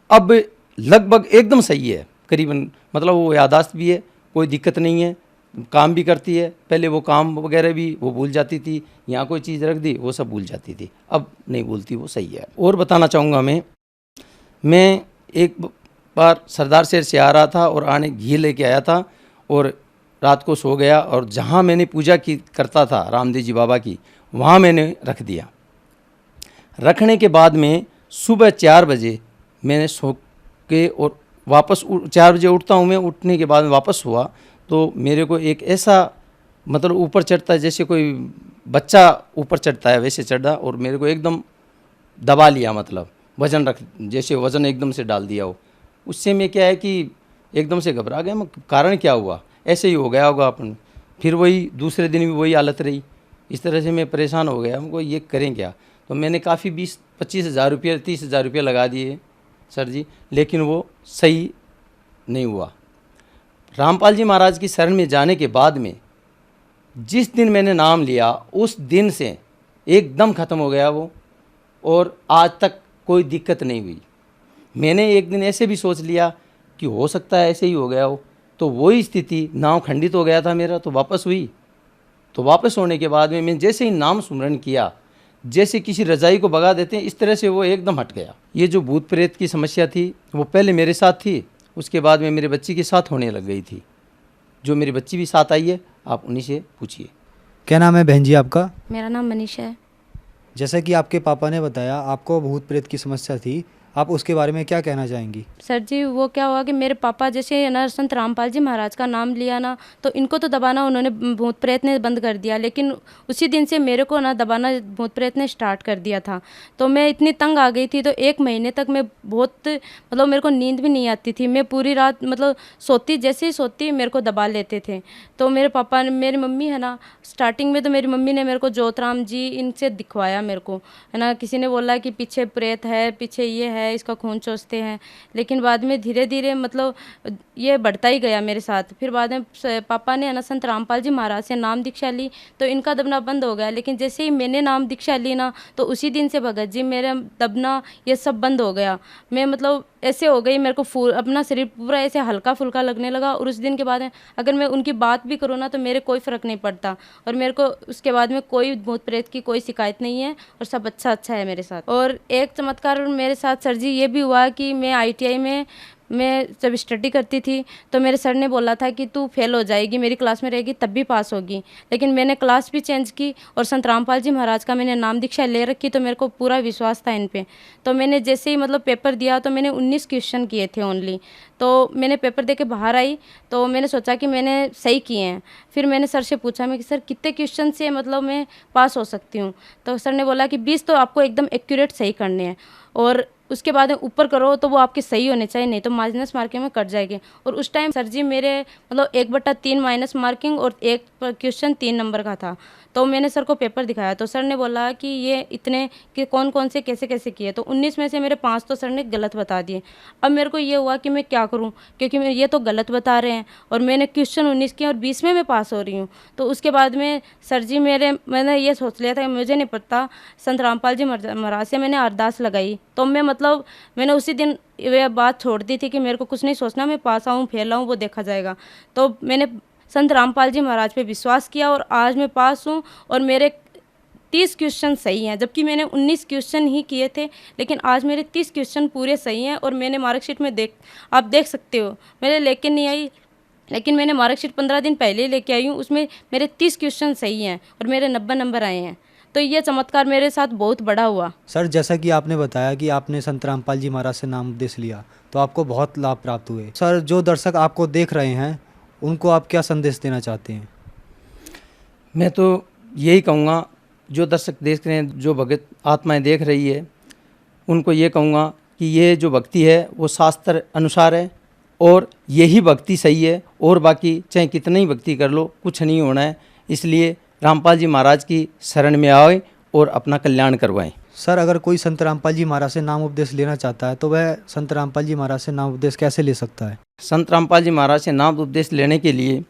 अब लगभग एकदम सही है करीबन, मतलब वो यादाश्त भी है, कोई दिक्कत नहीं है, काम भी करती है। पहले वो काम वगैरह भी वो भूल जाती थी, यहाँ कोई चीज़ रख दी वो सब भूल जाती थी, अब नहीं भूलती, वो सही है। और बताना चाहूँगा मैं एक बार सरदार शहर से आ रहा था और आने घी लेके आया था, और रात को सो गया, और जहाँ मैंने पूजा की करता था रामदेव जी बाबा की, वहाँ मैंने रख दिया। रखने के बाद में सुबह 4 बजे मैंने सो के और वापस 4 बजे उठता हूँ मैं, उठने के बाद में वापस हुआ तो मेरे को एक ऐसा मतलब ऊपर चढ़ता है जैसे कोई बच्चा ऊपर चढ़ता है वैसे चढ़ा, और मेरे को एकदम दबा लिया, मतलब वज़न रख जैसे वज़न एकदम से डाल दिया हो। उससे मैं क्या है कि एकदम से घबरा गया, मैं कारण क्या हुआ, ऐसे ही हो गया होगा अपन। फिर वही दूसरे दिन भी वही हालत रही, इस तरह से मैं परेशान हो गया, हमको ये करें क्या। तो मैंने काफ़ी 20-25 हज़ार रुपये 30 हज़ार रुपये लगा दिए सर जी, लेकिन वो सही नहीं हुआ। रामपाल जी महाराज की शरण में जाने के बाद में जिस दिन मैंने नाम लिया उस दिन से एकदम ख़त्म हो गया वो, और आज तक कोई दिक्कत नहीं हुई। मैंने एक दिन ऐसे भी सोच लिया कि हो सकता है ऐसे ही हो गया हो, तो वही स्थिति नाम खंडित हो गया था मेरा, तो वापस हुई। तो वापस होने के बाद में मैं जैसे ही नाम सुमरण किया, जैसे किसी रजाई को भगा देते हैं इस तरह से वो एकदम हट गया। ये जो भूत प्रेत की समस्या थी वो पहले मेरे साथ थी, उसके बाद में मेरे बच्ची के साथ होने लग गई थी। जो मेरी बच्ची भी साथ आई है, आप उन्हीं से पूछिए। क्या नाम है बहन जी आपका? मेरा नाम मनीषा है। जैसा कि आपके पापा ने बताया आपको भूत प्रेत की समस्या थी, आप उसके बारे में क्या कहना चाहेंगी? सर जी वो क्या हुआ कि मेरे पापा जैसे ना संत रामपाल जी महाराज का नाम लिया ना, तो इनको तो दबाना उन्होंने भूत प्रेत ने बंद कर दिया, लेकिन उसी दिन से मेरे को ना दबाना भूत प्रेत ने स्टार्ट कर दिया था। तो मैं इतनी तंग आ गई थी, तो 1 महीने तक मैं बहुत मतलब मेरे को नींद भी नहीं आती थी। मैं पूरी रात मतलब सोती, जैसे ही सोती मेरे को दबा लेते थे। तो मेरे पापा ने, मेरी मम्मी है ना, स्टार्टिंग में तो मेरी मम्मी ने मेरे को ज्योतराम जी इनसे दिखवाया मेरे को, है ना। किसी ने बोला कि पीछे प्रेत है, पीछे ये है, इसका खून चूसते हैं, लेकिन बाद में धीरे धीरे मतलब ये बढ़ता ही गया मेरे साथ। फिर बाद में पापा ने है ना संत रामपाल जी महाराज से नाम दीक्षा ली, तो इनका दबना बंद हो गया। लेकिन जैसे ही मैंने नाम दीक्षा ली ना, तो उसी दिन से भगत जी मेरा दबना ये सब बंद हो गया। मैं मतलब ऐसे हो गई, मेरे को अपना शरीर पूरा ऐसे हल्का फुल्का लगने लगा। और उस दिन के बाद अगर मैं उनकी बात भी करूँ ना, तो मेरे कोई फ़र्क नहीं पड़ता, और मेरे को उसके बाद में कोई भूत प्रेत की कोई शिकायत नहीं है, और सब अच्छा है मेरे साथ। और एक चमत्कार मेरे साथ सर जी ये भी हुआ कि मैं ITI में मैं जब स्टडी करती थी, तो मेरे सर ने बोला था कि तू फेल हो जाएगी, मेरी क्लास में रहेगी तब भी पास होगी। लेकिन मैंने क्लास भी चेंज की, और संत रामपाल जी महाराज का मैंने नाम दीक्षा ले रखी, तो मेरे को पूरा विश्वास था इन पे। तो मैंने जैसे ही मतलब पेपर दिया, तो मैंने 19 क्वेश्चन किए थे ओनली। तो मैंने पेपर दे के बाहर आई, तो मैंने सोचा कि मैंने सही किए हैं। फिर मैंने सर से पूछा मैं कि सर कितने क्वेश्चन से मतलब मैं पास हो सकती हूँ? तो सर ने बोला कि 20 तो आपको एकदम एक्यूरेट सही करने हैं, और उसके बाद ऊपर करो तो वो आपके सही होने चाहिए, नहीं तो माइनस मार्किंग में कट जाएगी। और उस टाइम सर जी मेरे मतलब 1/3 माइनस मार्किंग और 1 क्वेश्चन 3 नंबर का था। तो मैंने सर को पेपर दिखाया, तो सर ने बोला कि ये इतने कि कौन कौन से कैसे कैसे किए। तो 19 में से मेरे 5 तो सर ने गलत बता दिए। अब मेरे को ये हुआ कि मैं क्या करूं, क्योंकि मैं ये तो गलत बता रहे हैं, और मैंने क्वेश्चन 19 किया और 20 में मैं पास हो रही हूँ। तो उसके बाद में सर जी मैंने ये सोच लिया था कि मुझे नहीं पता, संत रामपाल जी महाराज से मैंने अरदास लगाई। तो मैंने उसी दिन ये बात छोड़ दी थी कि मेरे को कुछ नहीं सोचना, मैं पास आऊँ फेल आऊँ वो देखा जाएगा। तो मैंने संत रामपाल जी महाराज पे विश्वास किया, और आज मैं पास हूँ, और मेरे 30 क्वेश्चन सही हैं, जबकि मैंने 19 क्वेश्चन ही किए थे। लेकिन आज मेरे 30 क्वेश्चन पूरे सही हैं, और मैंने मार्कशीट में आप देख सकते हो, मेरे लेके नहीं आई, लेकिन मैंने मार्कशीट 15 दिन पहले ही लेके आई हूँ, उसमें मेरे 30 क्वेश्चन सही हैं और मेरे 90 नंबर आए हैं। तो ये चमत्कार मेरे साथ बहुत बड़ा हुआ। सर जैसा कि आपने बताया कि आपने संत रामपाल जी महाराज से नाम उपदेश लिया, तो आपको बहुत लाभ प्राप्त हुए। सर जो दर्शक आपको देख रहे हैं, उनको आप क्या संदेश देना चाहते हैं? मैं तो यही कहूँगा, जो दर्शक देख रहे हैं, जो भगत आत्माएं देख रही है, उनको ये कहूँगा कि ये जो भक्ति है वो शास्त्र अनुसार है, और यही भक्ति सही है, और बाकी चाहे कितना ही भक्ति कर लो कुछ नहीं होना है। इसलिए रामपाल जी महाराज की शरण में आए और अपना कल्याण करवाएं। सर अगर कोई संत रामपाल जी महाराज से नाम उपदेश लेना चाहता है, तो वह संत रामपाल जी महाराज से नाम उपदेश कैसे ले सकता है? संत रामपाल जी महाराज से नाम उपदेश लेने के लिए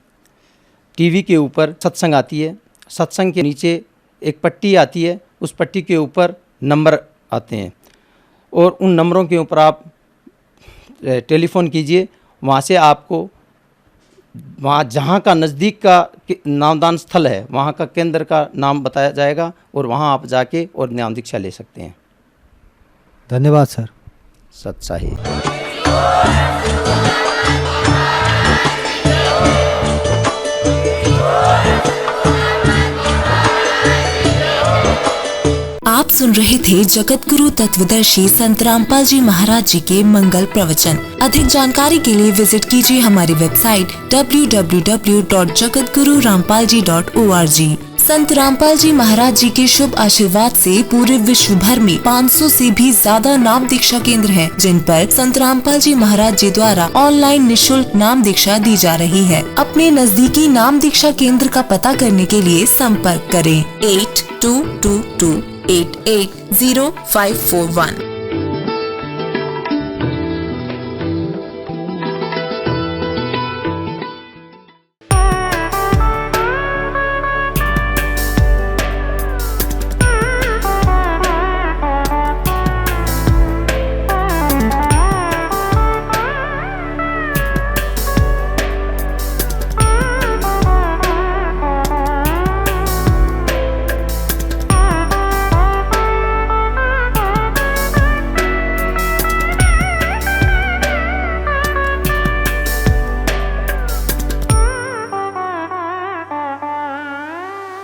टीवी के ऊपर सत्संग आती है, सत्संग के नीचे एक पट्टी आती है, उस पट्टी के ऊपर नंबर आते हैं, और उन नंबरों के ऊपर आप टेलीफोन कीजिए। वहाँ से आपको वहाँ जहाँ का नज़दीक का नामदान स्थल है, वहाँ का केंद्र का नाम बताया जाएगा, और वहाँ आप जाके और नाम दीक्षा ले सकते हैं। धन्यवाद सर। सत साहिब। आप सुन रहे थे जगत गुरु तत्वदर्शी संत रामपाल जी महाराज जी के मंगल प्रवचन। अधिक जानकारी के लिए विजिट कीजिए हमारी वेबसाइट www.jagatgururampalji.org। संत रामपाल जी महाराज जी के शुभ आशीर्वाद से पूरे विश्व भर में 500 से भी ज्यादा नाम दीक्षा केंद्र हैं, जिन पर संत रामपाल जी महाराज जी द्वारा ऑनलाइन निशुल्क नाम दीक्षा दी जा रही है। अपने नजदीकी नाम दीक्षा केंद्र का पता करने के लिए संपर्क करें 8222880541।